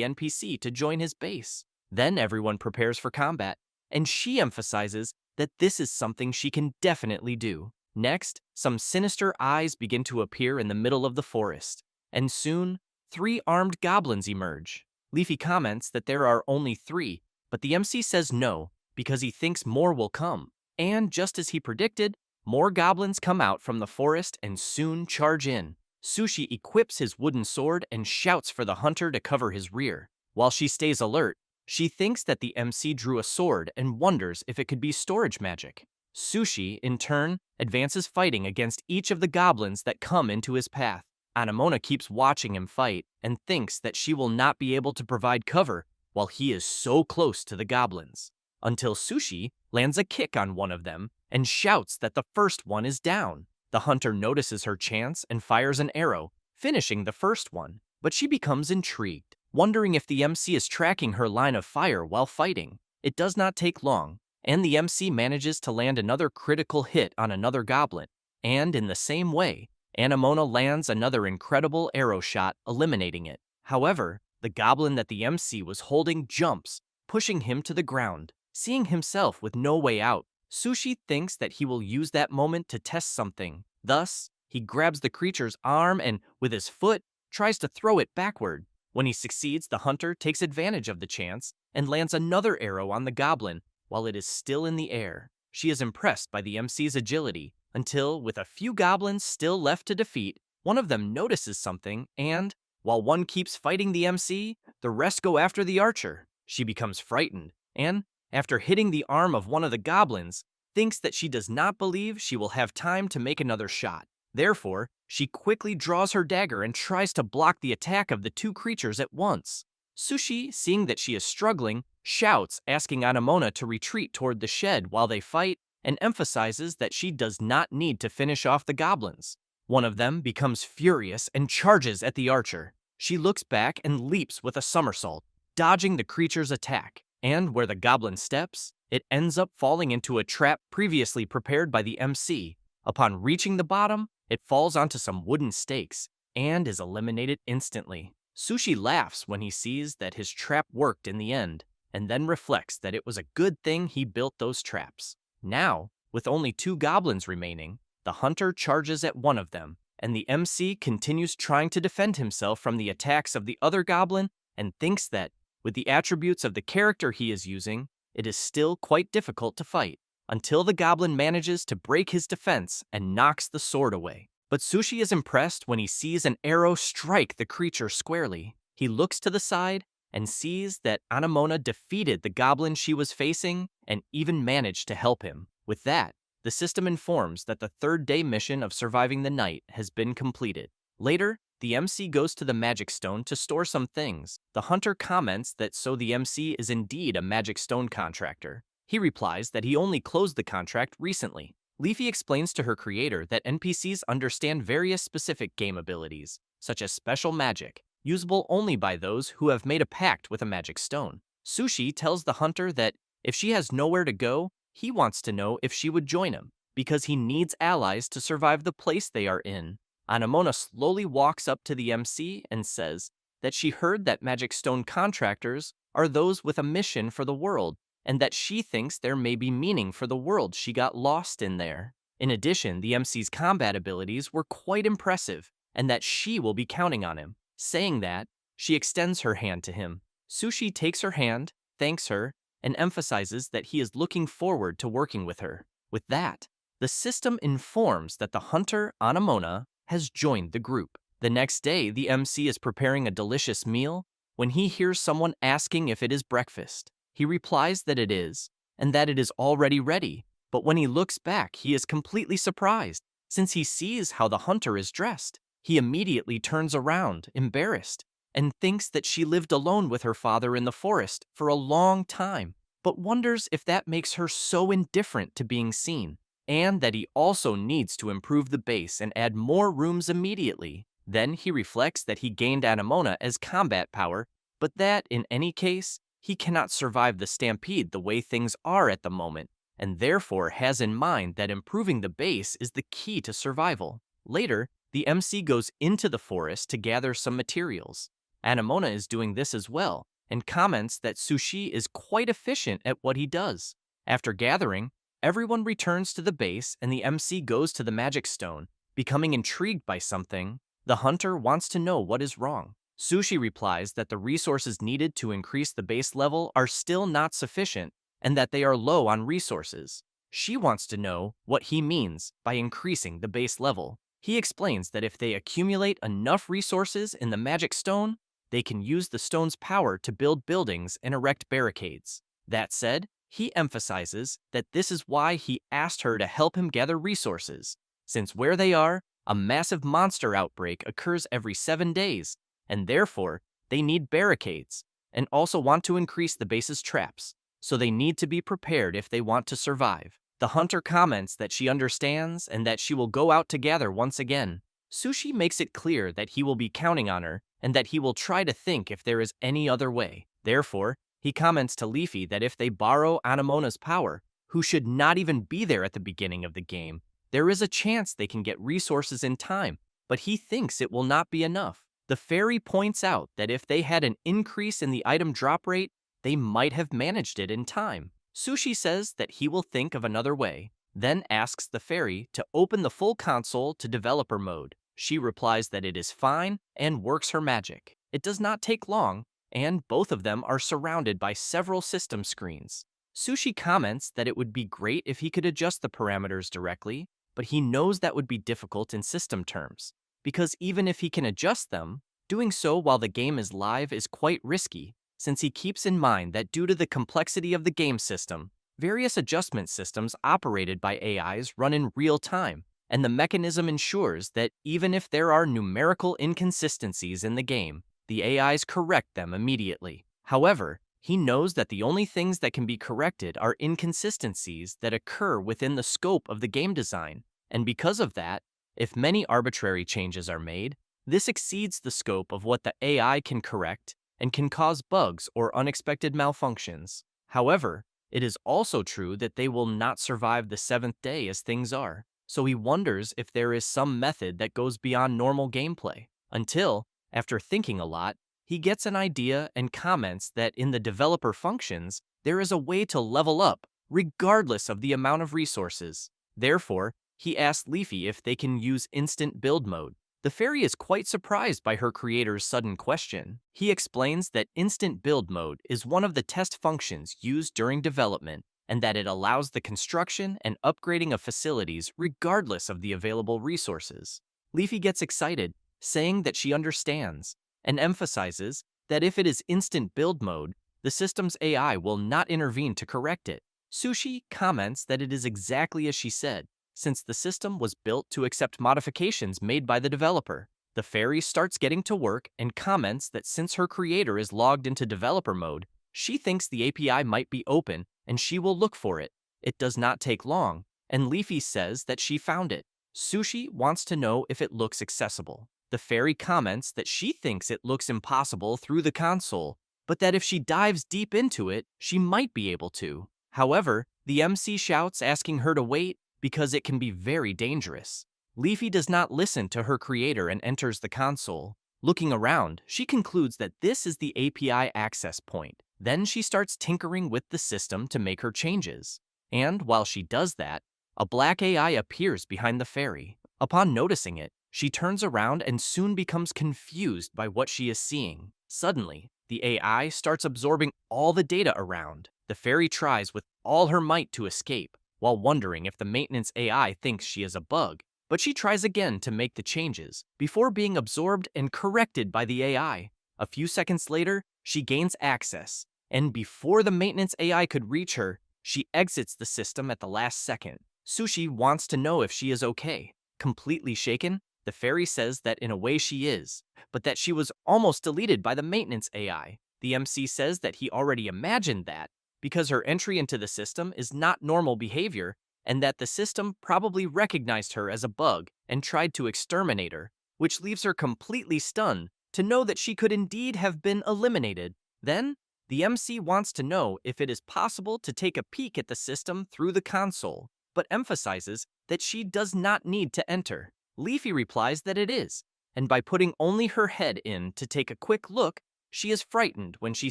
NPC to join his base. Then everyone prepares for combat, and she emphasizes that this is something she can definitely do. Next, some sinister eyes begin to appear in the middle of the forest, and soon, 3 armed goblins emerge. Leafy comments that there are only 3, but the MC says no, because he thinks more will come. And just as he predicted, more goblins come out from the forest and soon charge in. Sushi equips his wooden sword and shouts for the hunter to cover his rear. While she stays alert, she thinks that the MC drew a sword and wonders if it could be storage magic. Sushi, in turn, advances fighting against each of the goblins that come into his path. Anamona keeps watching him fight and thinks that she will not be able to provide cover while he is so close to the goblins, until Sushi lands a kick on one of them and shouts that the first one is down. The hunter notices her chance and fires an arrow, finishing the first one, but she becomes intrigued, wondering if the MC is tracking her line of fire while fighting. It does not take long, and the MC manages to land another critical hit on another goblin, and in the same way, Anamona lands another incredible arrow shot, eliminating it. However, the goblin that the MC was holding jumps, pushing him to the ground. Seeing himself with no way out, Sushi thinks that he will use that moment to test something. Thus, he grabs the creature's arm and, with his foot, tries to throw it backward. When he succeeds, the hunter takes advantage of the chance and lands another arrow on the goblin while it is still in the air. She is impressed by the MC's agility, until, with a few goblins still left to defeat, one of them notices something and, while one keeps fighting the MC, the rest go after the archer. She becomes frightened and, after hitting the arm of one of the goblins, thinks that she does not believe she will have time to make another shot. Therefore, she quickly draws her dagger and tries to block the attack of the 2 creatures at once. Sushi, seeing that she is struggling, shouts, asking Anamona to retreat toward the shed while they fight, and emphasizes that she does not need to finish off the goblins. One of them becomes furious and charges at the archer. She looks back and leaps with a somersault, dodging the creature's attack. And where the goblin steps, it ends up falling into a trap previously prepared by the MC. Upon reaching the bottom, it falls onto some wooden stakes and is eliminated instantly. Sushi laughs when he sees that his trap worked in the end, and then reflects that it was a good thing he built those traps. Now, with only 2 goblins remaining, the hunter charges at one of them, and the MC continues trying to defend himself from the attacks of the other goblin and thinks that, with the attributes of the character he is using, it is still quite difficult to fight, until the goblin manages to break his defense and knocks the sword away. But Sushi is impressed when he sees an arrow strike the creature squarely. He looks to the side and sees that Anamona defeated the goblin she was facing and even managed to help him. With that, the system informs that the 3rd day mission of surviving the night has been completed. Later, the MC goes to the magic stone to store some things. The hunter comments that so the MC is indeed a magic stone contractor. He replies that he only closed the contract recently. Leafy explains to her creator that NPCs understand various specific game abilities, such as special magic, usable only by those who have made a pact with a magic stone. Sushi tells the hunter that if she has nowhere to go, he wants to know if she would join him, because he needs allies to survive the place they are in. Anamona slowly walks up to the MC and says that she heard that magic stone contractors are those with a mission for the world, and that she thinks there may be meaning for the world she got lost in there. In addition, the MC's combat abilities were quite impressive, and that she will be counting on him. Saying that, she extends her hand to him. Sushi takes her hand, thanks her, and emphasizes that he is looking forward to working with her. With that, the system informs that the hunter, Anamona, has joined the group. The next day, the MC is preparing a delicious meal when he hears someone asking if it is breakfast. He replies that it is, and that it is already ready, but when he looks back, he is completely surprised, since he sees how the hunter is dressed. He immediately turns around, embarrassed, and thinks that she lived alone with her father in the forest for a long time, but wonders if that makes her so indifferent to being seen, and that he also needs to improve the base and add more rooms immediately. Then he reflects that he gained Anamona as combat power, but that, in any case, he cannot survive the Stampede the way things are at the moment, and therefore has in mind that improving the base is the key to survival. Later, the MC goes into the forest to gather some materials. Anamona is doing this as well, and comments that Sushi is quite efficient at what he does. After gathering, everyone returns to the base and the MC goes to the magic stone, becoming intrigued by something. The hunter wants to know what is wrong. Sushi replies that the resources needed to increase the base level are still not sufficient and that they are low on resources. She wants to know what he means by increasing the base level. He explains that if they accumulate enough resources in the magic stone, they can use the stone's power to build buildings and erect barricades. That said, he emphasizes that this is why he asked her to help him gather resources, since where they are, a massive monster outbreak occurs every 7 days, and therefore they need barricades, and also want to increase the base's traps, so they need to be prepared if they want to survive. The hunter comments that she understands and that she will go out to gather once again. Sushi makes it clear that he will be counting on her and that he will try to think if there is any other way. Therefore, he comments to Leafy that if they borrow Anamona's power, who should not even be there at the beginning of the game, there is a chance they can get resources in time, but he thinks it will not be enough. The fairy points out that if they had an increase in the item drop rate, they might have managed it in time. Sushi says that he will think of another way, then asks the fairy to open the full console to developer mode. She replies that it is fine and works her magic. It does not take long, and both of them are surrounded by several system screens. Sushi comments that it would be great if he could adjust the parameters directly, but he knows that would be difficult in system terms, because even if he can adjust them, doing so while the game is live is quite risky, since he keeps in mind that due to the complexity of the game system, various adjustment systems operated by AIs run in real time, and the mechanism ensures that even if there are numerical inconsistencies in the game, the AIs correct them immediately. However, he knows that the only things that can be corrected are inconsistencies that occur within the scope of the game design, and because of that, if many arbitrary changes are made, this exceeds the scope of what the AI can correct and can cause bugs or unexpected malfunctions. However, it is also true that they will not survive the 7th day as things are, so he wonders if there is some method that goes beyond normal gameplay. Until, after thinking a lot, he gets an idea and comments that in the developer functions, there is a way to level up, regardless of the amount of resources. Therefore, he asks Leafy if they can use instant build mode. The fairy is quite surprised by her creator's sudden question. He explains that instant build mode is one of the test functions used during development, and that it allows the construction and upgrading of facilities regardless of the available resources. Leafy gets excited, saying that she understands, and emphasizes that if it is instant build mode, the system's AI will not intervene to correct it. Sushi comments that it is exactly as she said, since the system was built to accept modifications made by the developer. The fairy starts getting to work and comments that since her creator is logged into developer mode, she thinks the API might be open and she will look for it. It does not take long, and Leafy says that she found it. Sushi wants to know if it looks accessible. The fairy comments that she thinks it looks impossible through the console, but that if she dives deep into it, she might be able to. However, the MC shouts asking her to wait because it can be very dangerous. Leafy does not listen to her creator and enters the console. Looking around, she concludes that this is the API access point. Then she starts tinkering with the system to make her changes. And while she does that, a black AI appears behind the fairy. Upon noticing it, she turns around and soon becomes confused by what she is seeing. Suddenly, the AI starts absorbing all the data around. The fairy tries with all her might to escape, while wondering if the maintenance AI thinks she is a bug. But she tries again to make the changes, before being absorbed and corrected by the AI. A few seconds later, she gains access, and before the maintenance AI could reach her, she exits the system at the last second. Sushi wants to know if she is okay. Completely shaken, the fairy says that in a way she is, but that she was almost deleted by the maintenance AI. The MC says that he already imagined that, because her entry into the system is not normal behavior, and that the system probably recognized her as a bug and tried to exterminate her, which leaves her completely stunned to know that she could indeed have been eliminated. Then, The MC wants to know if it is possible to take a peek at the system through the console, but emphasizes that she does not need to enter. Leafy replies that it is, and by putting only her head in to take a quick look, she is frightened when she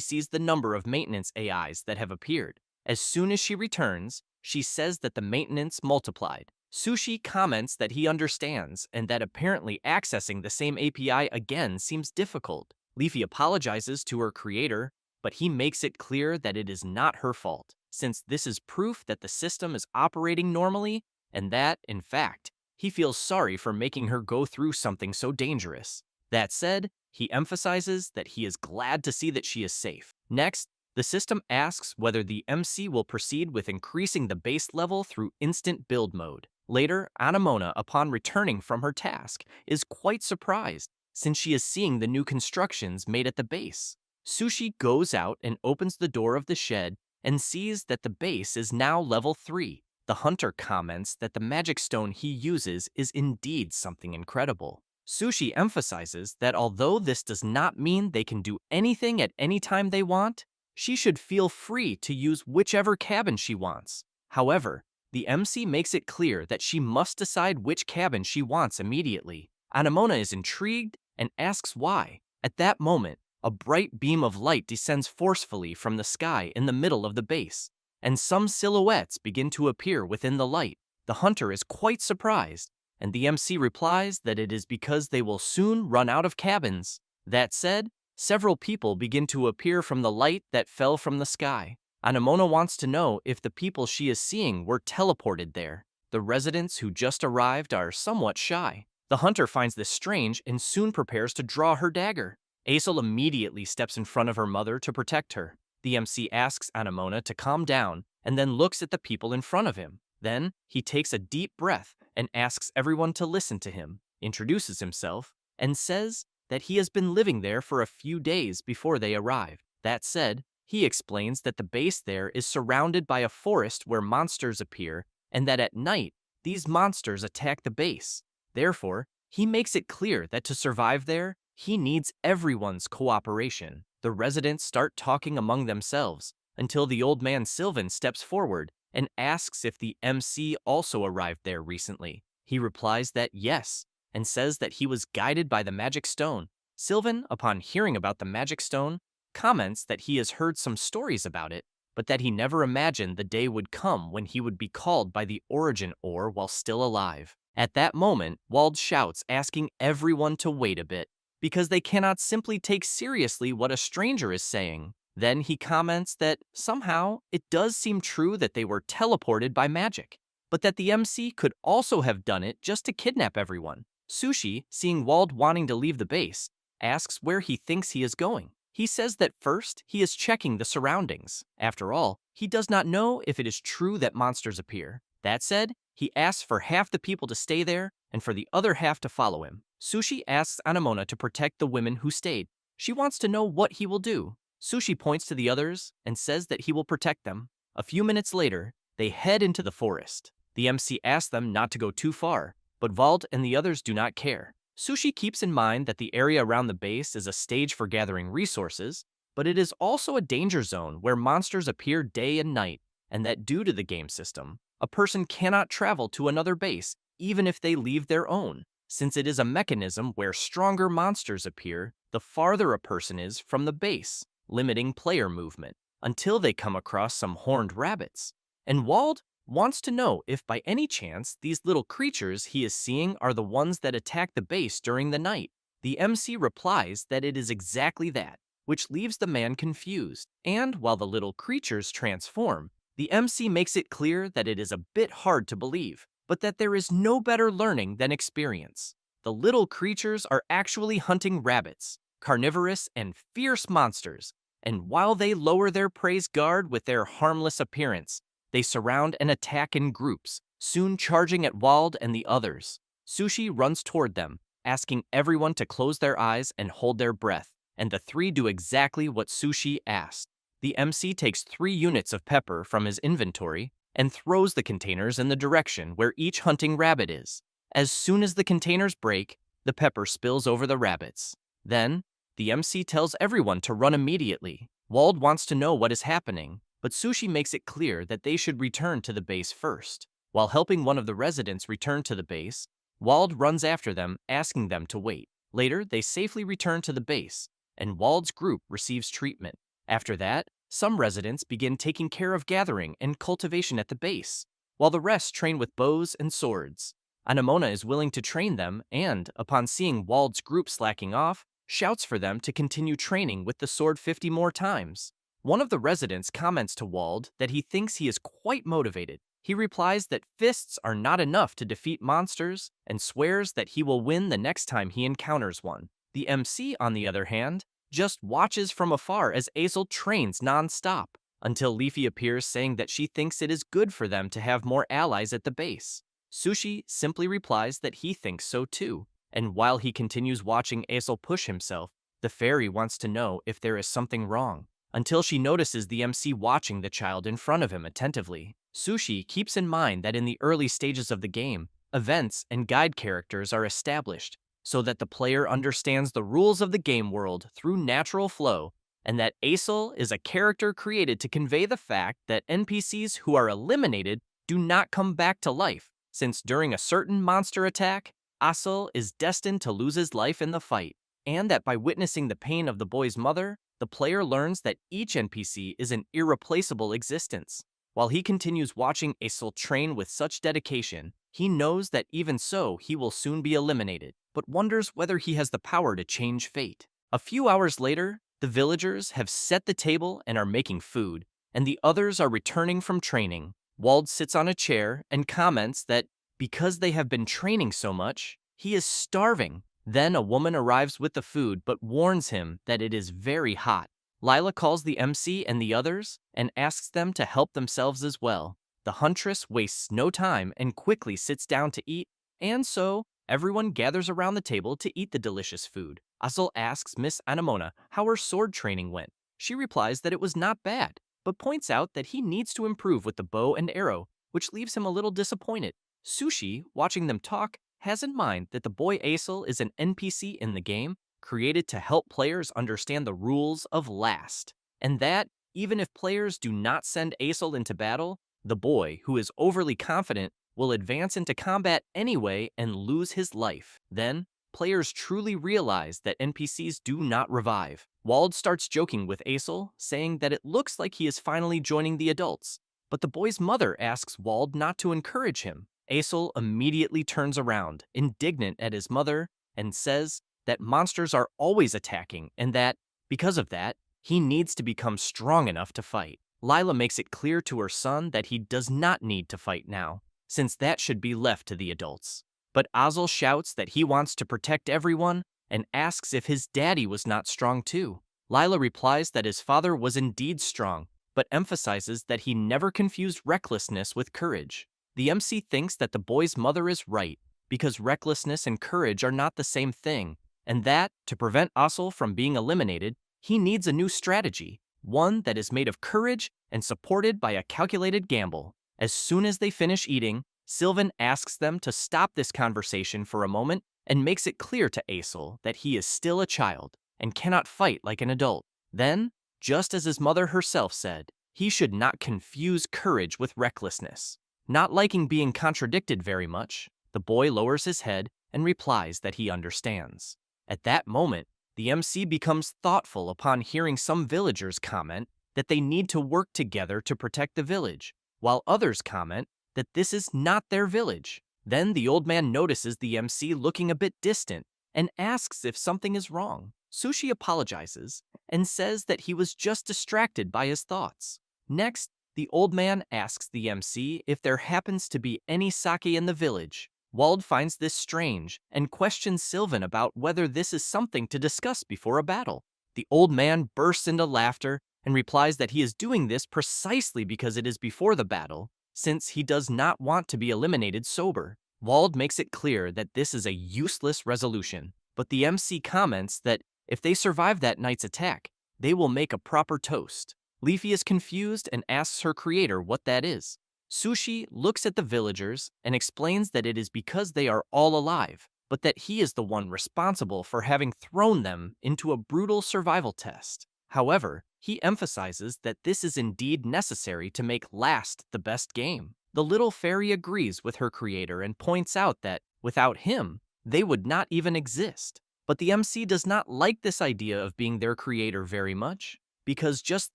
sees the number of maintenance AIs that have appeared. As soon as she returns, she says that the maintenance multiplied. Sushi comments that he understands and that apparently accessing the same API again seems difficult. Leafy apologizes to her creator, but he makes it clear that it is not her fault, since this is proof that the system is operating normally and that, in fact, he feels sorry for making her go through something so dangerous. That said, he emphasizes that he is glad to see that she is safe. Next, the system asks whether the MC will proceed with increasing the base level through instant build mode. Later, Anamona, upon returning from her task, is quite surprised since she is seeing the new constructions made at the base. Sushi goes out and opens the door of the shed and sees that the base is now level 3. The hunter comments that the magic stone he uses is indeed something incredible. Sushi emphasizes that although this does not mean they can do anything at any time they want, she should feel free to use whichever cabin she wants. However, the MC makes it clear that she must decide which cabin she wants immediately. Anamona is intrigued and asks why. At that moment, a bright beam of light descends forcefully from the sky in the middle of the base, and some silhouettes begin to appear within the light. The hunter is quite surprised, and the MC replies that it is because they will soon run out of cabins. That said, several people begin to appear from the light that fell from the sky. Anamona wants to know if the people she is seeing were teleported there. The residents who just arrived are somewhat shy. The hunter finds this strange and soon prepares to draw her dagger. Asil immediately steps in front of her mother to protect her. The MC asks Anamona to calm down and then looks at the people in front of him. Then, he takes a deep breath and asks everyone to listen to him, introduces himself, and says that he has been living there for a few days before they arrived. That said, he explains that the base there is surrounded by a forest where monsters appear and that at night, these monsters attack the base. Therefore, he makes it clear that to survive there, he needs everyone's cooperation. The residents start talking among themselves until the old man Sylvan steps forward and asks if the MC also arrived there recently. He replies that yes, and says that he was guided by the magic stone. Sylvan, upon hearing about the magic stone, comments that he has heard some stories about it, but that he never imagined the day would come when he would be called by the origin ore while still alive. At that moment, Wald shouts, asking everyone to wait a bit, because they cannot simply take seriously what a stranger is saying. Then he comments that somehow it does seem true that they were teleported by magic, but that the MC could also have done it just to kidnap everyone. Sushi, seeing Wald wanting to leave the base, asks where he thinks he is going. He says that first, he is checking the surroundings. After all, he does not know if it is true that monsters appear. That said, he asks for half the people to stay there and for the other half to follow him. Sushi asks Anamona to protect the women who stayed. She wants to know what he will do. Sushi points to the others and says that he will protect them. A few minutes later, they head into the forest. The MC asks them not to go too far, but Wald and the others do not care. Sushi keeps in mind that the area around the base is a stage for gathering resources, but it is also a danger zone where monsters appear day and night, and that due to the game system, a person cannot travel to another base even if they leave their own, since it is a mechanism where stronger monsters appear the farther a person is from the base, limiting player movement, until they come across some horned rabbits. And Wald wants to know if by any chance these little creatures he is seeing are the ones that attack the base during the night. The MC replies that it is exactly that, which leaves the man confused. And while the little creatures transform, the MC makes it clear that it is a bit hard to believe, but that there is no better learning than experience. The little creatures are actually hunting rabbits, carnivorous and fierce monsters, and while they lower their prey's guard with their harmless appearance, they surround and attack in groups, soon charging at Wald and the others. Sushi runs toward them, asking everyone to close their eyes and hold their breath, and the three do exactly what Sushi asked. The MC takes 3 units of pepper from his inventory and throws the containers in the direction where each hunting rabbit is. As soon as the containers break, the pepper spills over the rabbits. Then, the MC tells everyone to run immediately. Wald wants to know what is happening, but Sushi makes it clear that they should return to the base first. While helping one of the residents return to the base, Wald runs after them, asking them to wait. Later, they safely return to the base, and Wald's group receives treatment. After that, some residents begin taking care of gathering and cultivation at the base, while the rest train with bows and swords. Anamona is willing to train them and, upon seeing Wald's group slacking off, shouts for them to continue training with the sword 50 more times. One of the residents comments to Wald that he thinks he is quite motivated. He replies that fists are not enough to defeat monsters and swears that he will win the next time he encounters one. The MC, on the other hand, just watches from afar as Asil trains non-stop, until Leafy appears saying that she thinks it is good for them to have more allies at the base. Sushi simply replies that he thinks so too, and while he continues watching Asil push himself, the fairy wants to know if there is something wrong, until she notices the MC watching the child in front of him attentively. Sushi keeps in mind that in the early stages of the game, events and guide characters are established, so that the player understands the rules of the game world through natural flow, and that Asil is a character created to convey the fact that NPCs who are eliminated do not come back to life, since during a certain monster attack, Asil is destined to lose his life in the fight, and that by witnessing the pain of the boy's mother, the player learns that each NPC is an irreplaceable existence. While he continues watching Asil train with such dedication, he knows that even so he will soon be eliminated, but wonders whether he has the power to change fate. A few hours later, the villagers have set the table and are making food, and the others are returning from training. Wald sits on a chair and comments that because they have been training so much, he is starving. Then a woman arrives with the food but warns him that it is very hot. Lila calls the MC and the others and asks them to help themselves as well. The huntress wastes no time and quickly sits down to eat, and so everyone gathers around the table to eat the delicious food. Asil asks Miss Anamona how her sword training went. She replies that it was not bad, but points out that he needs to improve with the bow and arrow, which leaves him a little disappointed. Sushi, watching them talk, has in mind that the boy Asil is an NPC in the game, created to help players understand the rules of last, and that, even if players do not send Asil into battle, the boy, who is overly confident, will advance into combat anyway and lose his life. Then, players truly realize that NPCs do not revive. Wald starts joking with Asil, saying that it looks like he is finally joining the adults, but the boy's mother asks Wald not to encourage him. Asil immediately turns around, indignant at his mother, and says that monsters are always attacking and that, because of that, he needs to become strong enough to fight. Lila makes it clear to her son that he does not need to fight now, since that should be left to the adults. But Asil shouts that he wants to protect everyone and asks if his daddy was not strong too. Lila replies that his father was indeed strong, but emphasizes that he never confused recklessness with courage. The MC thinks that the boy's mother is right, because recklessness and courage are not the same thing, and that, to prevent Asil from being eliminated, he needs a new strategy, one that is made of courage and supported by a calculated gamble. As soon as they finish eating, Sylvan asks them to stop this conversation for a moment and makes it clear to Asil that he is still a child and cannot fight like an adult. Then, just as his mother herself said, he should not confuse courage with recklessness. Not liking being contradicted very much, the boy lowers his head and replies that he understands. At that moment, the MC becomes thoughtful upon hearing some villagers comment that they need to work together to protect the village, while others comment that this is not their village. Then the old man notices the MC looking a bit distant and asks if something is wrong. Sushi apologizes and says that he was just distracted by his thoughts. Next, the old man asks the MC if there happens to be any sake in the village. Wald finds this strange and questions Sylvan about whether this is something to discuss before a battle. The old man bursts into laughter and replies that he is doing this precisely because it is before the battle, since he does not want to be eliminated sober. Wald makes it clear that this is a useless resolution, but the MC comments that if they survive that night's attack, they will make a proper toast. Leafy is confused and asks her creator what that is. Sushi looks at the villagers and explains that it is because they are all alive, but that he is the one responsible for having thrown them into a brutal survival test. However, he emphasizes that this is indeed necessary to make Last the best game. The little fairy agrees with her creator and points out that, without him, they would not even exist. But the MC does not like this idea of being their creator very much, because just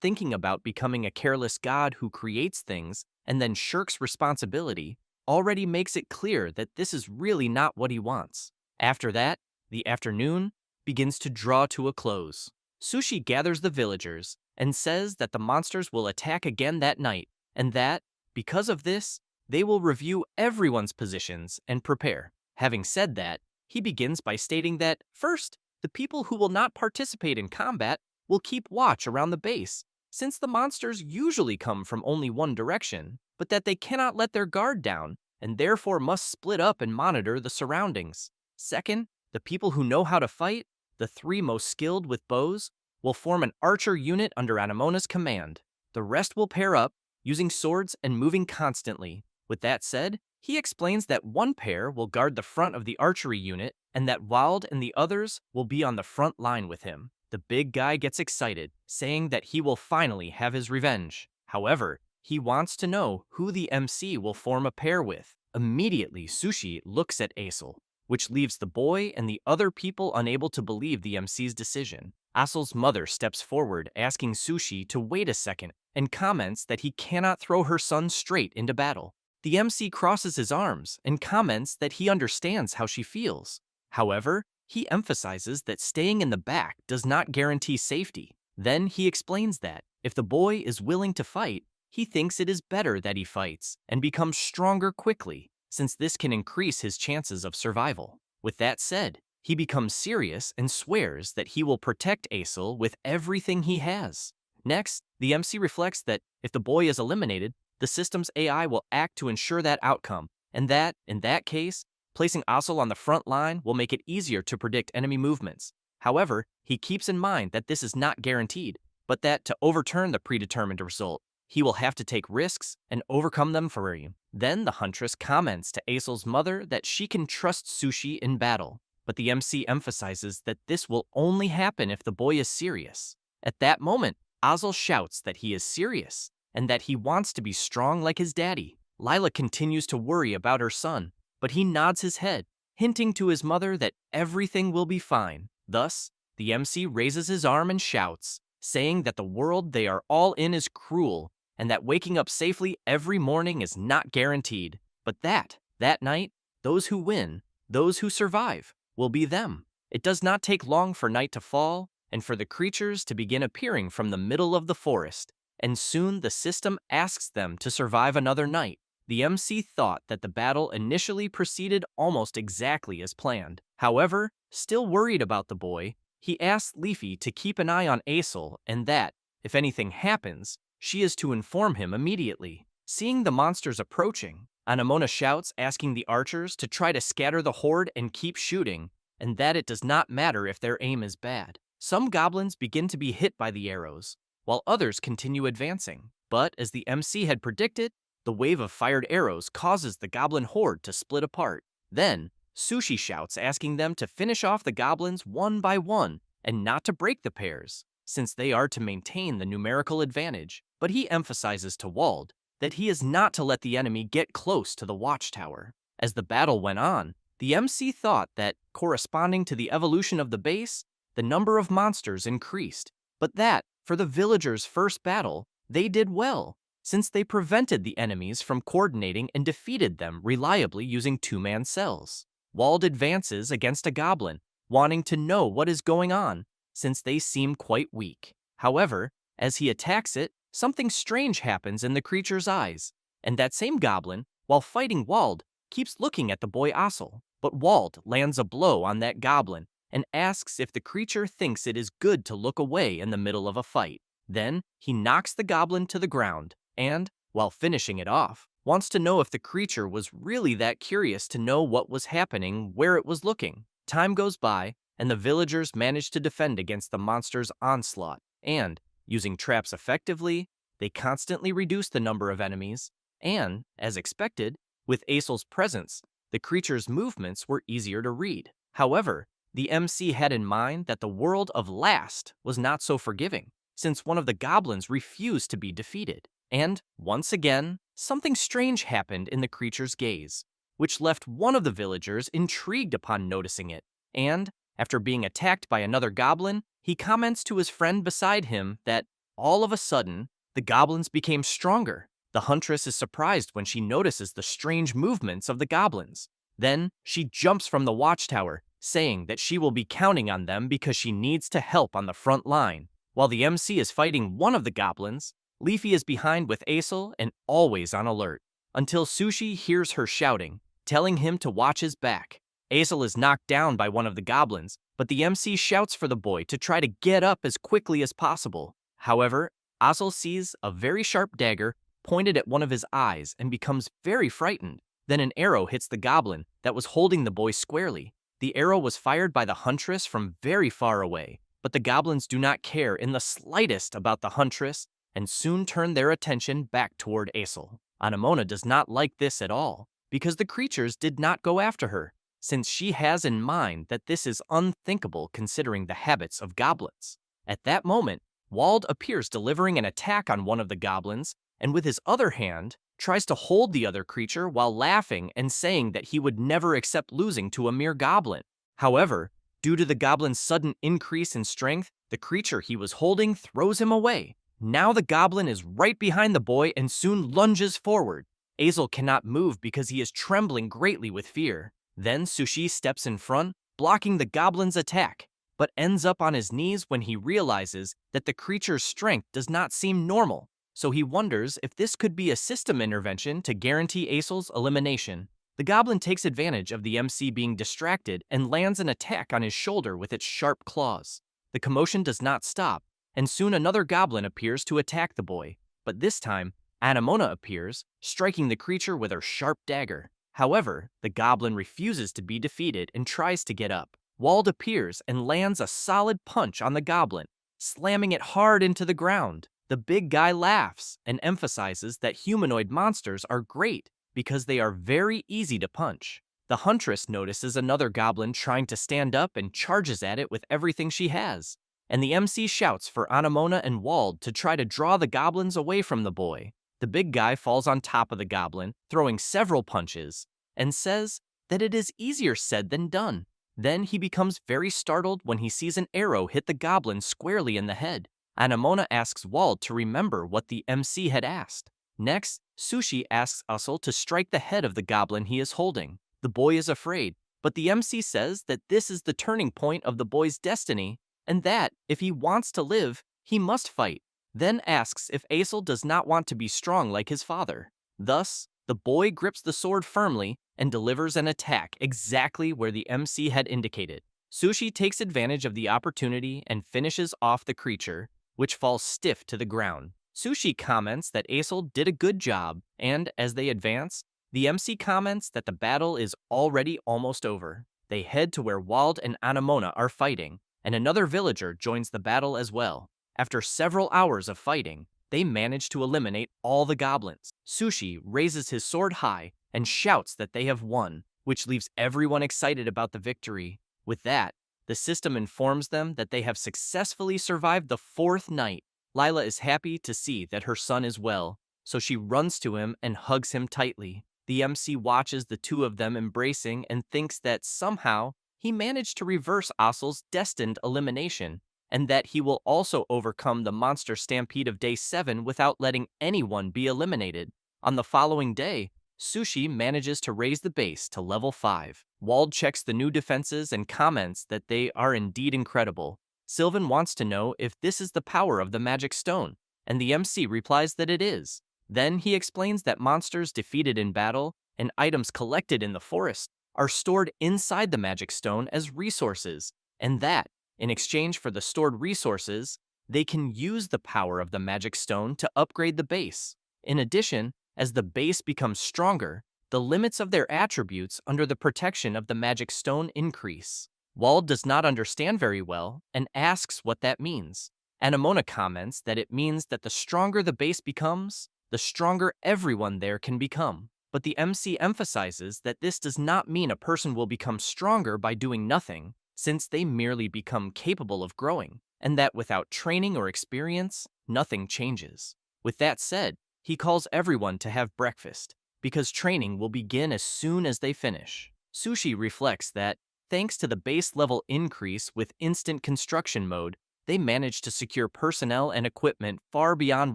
thinking about becoming a careless god who creates things and then shirks responsibility already makes it clear that this is really not what he wants. After that, the afternoon begins to draw to a close. Sushi gathers the villagers and says that the monsters will attack again that night, and that, because of this, they will review everyone's positions and prepare. Having said that, he begins by stating that, first, the people who will not participate in combat will keep watch around the base, since the monsters usually come from only one direction, but that they cannot let their guard down, and therefore must split up and monitor the surroundings. Second, the people who know how to fight, the 3 most skilled with bows, will form an archer unit under Anamona's command. The rest will pair up, using swords and moving constantly. With that said, he explains that one pair will guard the front of the archery unit, and that Wild and the others will be on the front line with him. The big guy gets excited, saying that he will finally have his revenge. However, he wants to know who the MC will form a pair with. Immediately, Sushi looks at Asil, which leaves the boy and the other people unable to believe the MC's decision. Asil's mother steps forward, asking Sushi to wait a second, and comments that he cannot throw her son straight into battle. The MC crosses his arms and comments that he understands how she feels. However, he emphasizes that staying in the back does not guarantee safety. Then he explains that, if the boy is willing to fight, he thinks it is better that he fights and becomes stronger quickly, since this can increase his chances of survival. With that said, he becomes serious and swears that he will protect Asil with everything he has. Next, the MC reflects that if the boy is eliminated, the system's AI will act to ensure that outcome, and that, in that case, placing Asil on the front line will make it easier to predict enemy movements. However, he keeps in mind that this is not guaranteed, but that to overturn the predetermined result, he will have to take risks and overcome them for him. Then the huntress comments to Asil's mother that she can trust Sushi in battle, but the MC emphasizes that this will only happen if the boy is serious. At that moment, Asil shouts that he is serious and that he wants to be strong like his daddy. Lila continues to worry about her son, but he nods his head, hinting to his mother that everything will be fine. Thus, the MC raises his arm and shouts, saying that the world they are all in is cruel, and that waking up safely every morning is not guaranteed, but that night, those who win, those who survive, will be them. It does not take long for night to fall, and for the creatures to begin appearing from the middle of the forest, and soon the system asks them to survive another night. The MC thought that the battle initially proceeded almost exactly as planned. However, still worried about the boy, he asks Leafy to keep an eye on Asil and that, if anything happens, she is to inform him immediately. Seeing the monsters approaching, Anamona shouts, asking the archers to try to scatter the horde and keep shooting, and that it does not matter if their aim is bad. Some goblins begin to be hit by the arrows, while others continue advancing. But as the MC had predicted, the wave of fired arrows causes the goblin horde to split apart. Then, Sushi shouts, asking them to finish off the goblins one by one and not to break the pairs, since they are to maintain the numerical advantage. But he emphasizes to Wald that he is not to let the enemy get close to the watchtower. As the battle went on, the MC thought that, corresponding to the evolution of the base, the number of monsters increased, but that, for the villagers' first battle, they did well, since they prevented the enemies from coordinating and defeated them reliably using two-man cells. Wald advances against a goblin, wanting to know what is going on, since they seem quite weak. However, as he attacks it, something strange happens in the creature's eyes, and that same goblin, while fighting Wald, keeps looking at the boy Asil. But Wald lands a blow on that goblin and asks if the creature thinks it is good to look away in the middle of a fight. Then, he knocks the goblin to the ground, and, while finishing it off, wants to know if the creature was really that curious to know what was happening where it was looking. Time goes by, and the villagers manage to defend against the monster's onslaught, and, using traps effectively, they constantly reduce the number of enemies, and, as expected, with Asil's presence, the creature's movements were easier to read. However, the MC had in mind that the world of Last was not so forgiving, since one of the goblins refused to be defeated. And, once again, something strange happened in the creature's gaze, which left one of the villagers intrigued upon noticing it. And, after being attacked by another goblin, he comments to his friend beside him that, all of a sudden, the goblins became stronger. The huntress is surprised when she notices the strange movements of the goblins. Then, she jumps from the watchtower, saying that she will be counting on them because she needs to help on the front line. While the MC is fighting one of the goblins, Leafy is behind with Asil and always on alert, until Sushi hears her shouting, telling him to watch his back. Asil is knocked down by one of the goblins, but the MC shouts for the boy to try to get up as quickly as possible. However, Asil sees a very sharp dagger pointed at one of his eyes and becomes very frightened. Then an arrow hits the goblin that was holding the boy squarely. The arrow was fired by the huntress from very far away, but the goblins do not care in the slightest about the huntress and soon turn their attention back toward Asil. Anamona does not like this at all, because the creatures did not go after her, since she has in mind that this is unthinkable considering the habits of goblins. At that moment, Wald appears delivering an attack on one of the goblins, and with his other hand, tries to hold the other creature while laughing and saying that he would never accept losing to a mere goblin. However, due to the goblin's sudden increase in strength, the creature he was holding throws him away. Now the goblin is right behind the boy and soon lunges forward. Asil cannot move because he is trembling greatly with fear. Then Sushi steps in front, blocking the goblin's attack, but ends up on his knees when he realizes that the creature's strength does not seem normal. So he wonders if this could be a system intervention to guarantee Asil's elimination. The goblin takes advantage of the MC being distracted and lands an attack on his shoulder with its sharp claws. The commotion does not stop, and soon another goblin appears to attack the boy. But this time, Anamona appears, striking the creature with her sharp dagger. However, the goblin refuses to be defeated and tries to get up. Wald appears and lands a solid punch on the goblin, slamming it hard into the ground. The big guy laughs and emphasizes that humanoid monsters are great because they are very easy to punch. The huntress notices another goblin trying to stand up and charges at it with everything she has. And the MC shouts for Anamona and Wald to try to draw the goblins away from the boy. The big guy falls on top of the goblin, throwing several punches, and says that it is easier said than done. Then he becomes very startled when he sees an arrow hit the goblin squarely in the head. Anamona asks Wald to remember what the MC had asked. Next, Sushi asks Asil to strike the head of the goblin he is holding. The boy is afraid, but the MC says that this is the turning point of the boy's destiny, and that, if he wants to live, he must fight. Then asks if Asil does not want to be strong like his father. Thus, the boy grips the sword firmly and delivers an attack exactly where the MC had indicated. Sushi takes advantage of the opportunity and finishes off the creature, which falls stiff to the ground. Sushi comments that Asil did a good job, and as they advance, the MC comments that the battle is already almost over. They head to where Wald and Anamona are fighting, and another villager joins the battle as well. After several hours of fighting, they manage to eliminate all the goblins. Sushi raises his sword high and shouts that they have won, which leaves everyone excited about the victory. With that, the system informs them that they have successfully survived the 4th night. Lila is happy to see that her son is well, so she runs to him and hugs him tightly. The MC watches the two of them embracing and thinks that somehow he managed to reverse Asil's destined elimination, and that he will also overcome the monster stampede of day 7 without letting anyone be eliminated. On the following day, Sushi manages to raise the base to level 5. Wald checks the new defenses and comments that they are indeed incredible. Sylvan wants to know if this is the power of the magic stone, and the MC replies that it is. Then he explains that monsters defeated in battle and items collected in the forest are stored inside the magic stone as resources, and that, in exchange for the stored resources, they can use the power of the magic stone to upgrade the base. In addition, as the base becomes stronger, the limits of their attributes under the protection of the magic stone increase. Wald does not understand very well and asks what that means. Anamona comments that it means that the stronger the base becomes, the stronger everyone there can become. But the MC emphasizes that this does not mean a person will become stronger by doing nothing, since they merely become capable of growing. and that without training or experience, nothing changes. With that said, he calls everyone to have breakfast, because training will begin as soon as they finish. Sushi reflects that, thanks to the base level increase with instant construction mode, they managed to secure personnel and equipment far beyond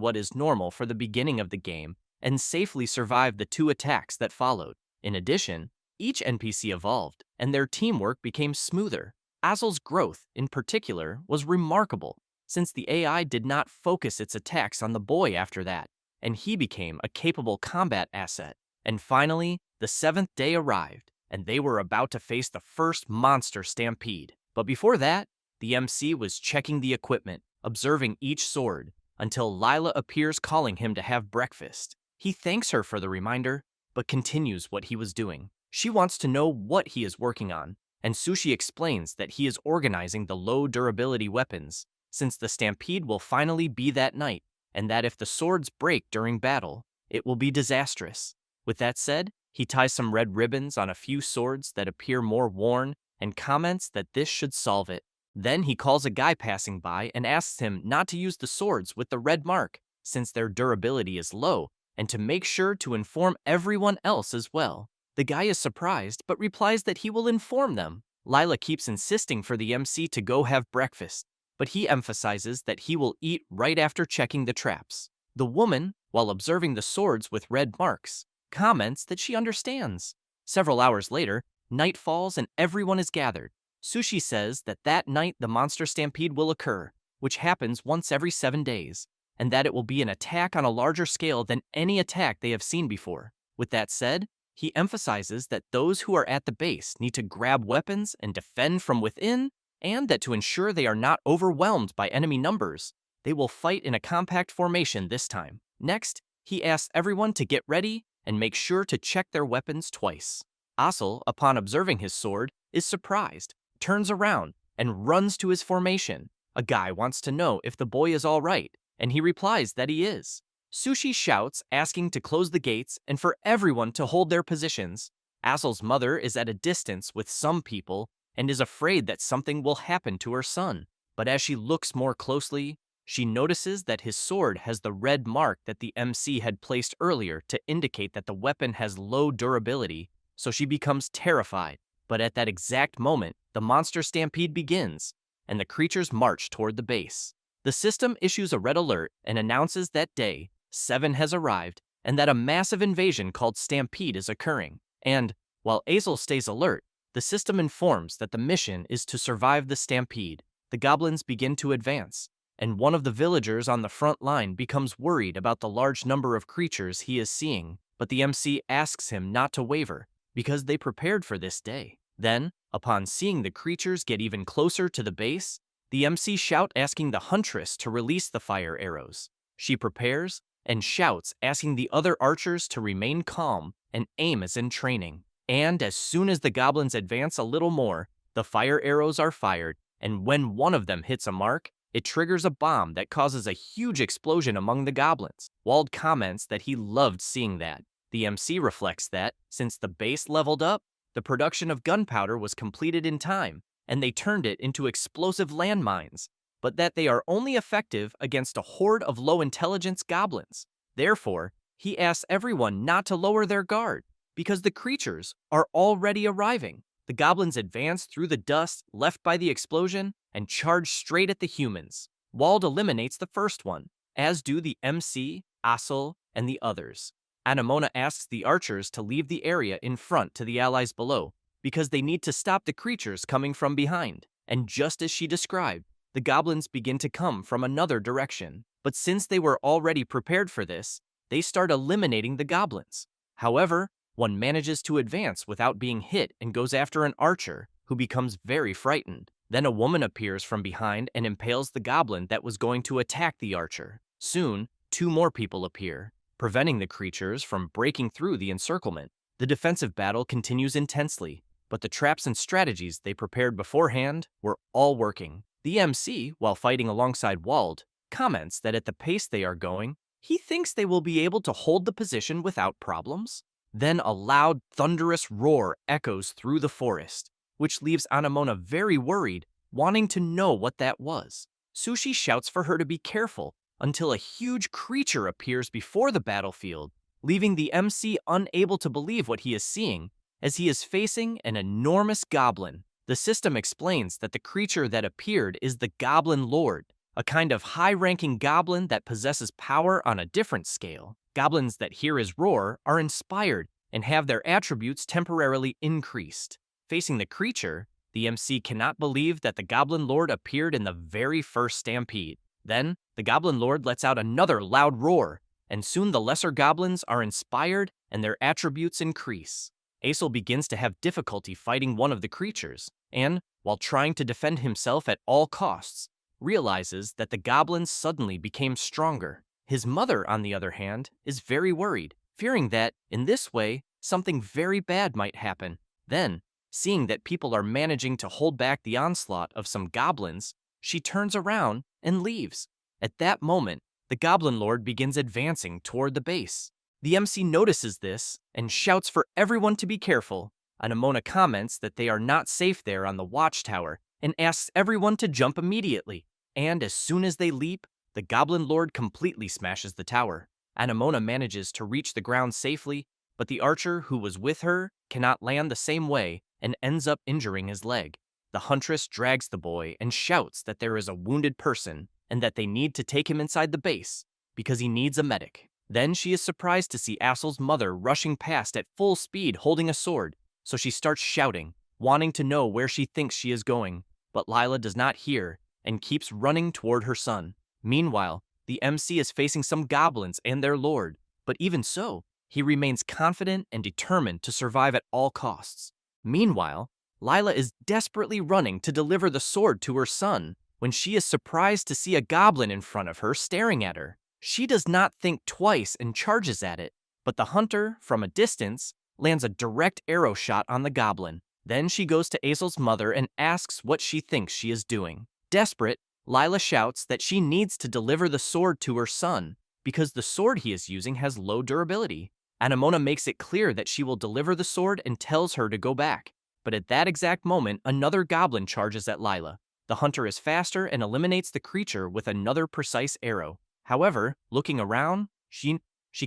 what is normal for the beginning of the game, and safely survived the 2 attacks that followed. In addition, each NPC evolved, and their teamwork became smoother. Asil's growth, in particular, was remarkable, since the AI did not focus its attacks on the boy after that, and he became a capable combat asset. And finally, the 7th day arrived, and they were about to face the first monster Stampede. But before that, the MC was checking the equipment, observing each sword, until Lila appears calling him to have breakfast. He thanks her for the reminder, but continues what he was doing. She wants to know what he is working on, and Sushi explains that he is organizing the low-durability weapons, since the Stampede will finally be that night, and that if the swords break during battle, it will be disastrous. With that said, he ties some red ribbons on a few swords that appear more worn and comments that this should solve it. Then he calls a guy passing by and asks him not to use the swords with the red mark, since their durability is low, and to make sure to inform everyone else as well. The guy is surprised, but replies that he will inform them. Lila keeps insisting for the MC to go have breakfast, but he emphasizes that he will eat right after checking the traps. The woman, while observing the swords with red marks, comments that she understands. Several hours later, night falls and everyone is gathered. Sushi says that that night the monster stampede will occur, which happens once every 7 days, and that it will be an attack on a larger scale than any attack they have seen before. With that said, he emphasizes that those who are at the base need to grab weapons and defend from within, and that to ensure they are not overwhelmed by enemy numbers, they will fight in a compact formation this time. Next, he asks everyone to get ready and make sure to check their weapons twice. Asil, upon observing his sword, is surprised, turns around, and runs to his formation. A guy wants to know if the boy is all right, and he replies that he is. Sushi shouts, asking to close the gates and for everyone to hold their positions. Asil's mother is at a distance with some people and is afraid that something will happen to her son. But as she looks more closely, she notices that his sword has the red mark that the MC had placed earlier to indicate that the weapon has low durability, so she becomes terrified. But at that exact moment, the monster stampede begins, and the creatures march toward the base. The system issues a red alert and announces that day 7 has arrived, and that a massive invasion called Stampede is occurring. And, while Asil stays alert, the system informs that the mission is to survive the Stampede. The goblins begin to advance, and one of the villagers on the front line becomes worried about the large number of creatures he is seeing, but the MC asks him not to waver, because they prepared for this day. Then, upon seeing the creatures get even closer to the base, the MC shouts asking the huntress to release the fire arrows. She prepares and shouts asking the other archers to remain calm and aim as in training. And as soon as the goblins advance a little more, the fire arrows are fired, and when one of them hits a mark, it triggers a bomb that causes a huge explosion among the goblins. Wald comments that he loved seeing that. The MC reflects that, since the base leveled up, the production of gunpowder was completed in time, and they turned it into explosive landmines, but that they are only effective against a horde of low-intelligence goblins. Therefore, he asks everyone not to lower their guard, because the creatures are already arriving. The goblins advance through the dust left by the explosion and charge straight at the humans. Wald eliminates the first one, as do the MC, Asil, and the others. Anamona asks the archers to leave the area in front to the allies below, because they need to stop the creatures coming from behind. And just as she described, the goblins begin to come from another direction. But since they were already prepared for this, they start eliminating the goblins. However, one manages to advance without being hit and goes after an archer, who becomes very frightened. Then a woman appears from behind and impales the goblin that was going to attack the archer. Soon, 2 more people appear, preventing the creatures from breaking through the encirclement. The defensive battle continues intensely, but the traps and strategies they prepared beforehand were all working. The MC, while fighting alongside Wald, comments that at the pace they are going, he thinks they will be able to hold the position without problems. Then a loud, thunderous roar echoes through the forest, which leaves Anamona very worried, wanting to know what that was. Sushi shouts for her to be careful until a huge creature appears before the battlefield, leaving the MC unable to believe what he is seeing, as he is facing an enormous goblin. The system explains that the creature that appeared is the Goblin Lord, a kind of high-ranking goblin that possesses power on a different scale. Goblins that hear his roar are inspired and have their attributes temporarily increased. Facing the creature, the MC cannot believe that the Goblin Lord appeared in the very first Stampede. Then, the Goblin Lord lets out another loud roar, and soon the lesser goblins are inspired and their attributes increase. Asil begins to have difficulty fighting one of the creatures, and, while trying to defend himself at all costs, realizes that the goblins suddenly became stronger. His mother, on the other hand, is very worried, fearing that, in this way, something very bad might happen. Then, seeing that people are managing to hold back the onslaught of some goblins, she turns around and leaves. At that moment, the Goblin Lord begins advancing toward the base. The MC notices this and shouts for everyone to be careful. Anamona comments that they are not safe there on the watchtower and asks everyone to jump immediately. And as soon as they leap, the Goblin Lord completely smashes the tower. Anamona manages to reach the ground safely, but the archer who was with her cannot land the same way and ends up injuring his leg. The huntress drags the boy and shouts that there is a wounded person and that they need to take him inside the base because he needs a medic. Then she is surprised to see Asil's mother rushing past at full speed holding a sword, so she starts shouting, wanting to know where she thinks she is going, but Lila does not hear and keeps running toward her son. Meanwhile, the MC is facing some goblins and their lord, but even so, he remains confident and determined to survive at all costs. Meanwhile, Lila is desperately running to deliver the sword to her son when she is surprised to see a goblin in front of her staring at her. She does not think twice and charges at it, but the hunter, from a distance, lands a direct arrow shot on the goblin. Then she goes to Asil's mother and asks what she thinks she is doing. Desperate, Lila shouts that she needs to deliver the sword to her son because the sword he is using has low durability. Anamona makes it clear that she will deliver the sword and tells her to go back. But at that exact moment, another goblin charges at Lila. The hunter is faster and eliminates the creature with another precise arrow. However, looking around, she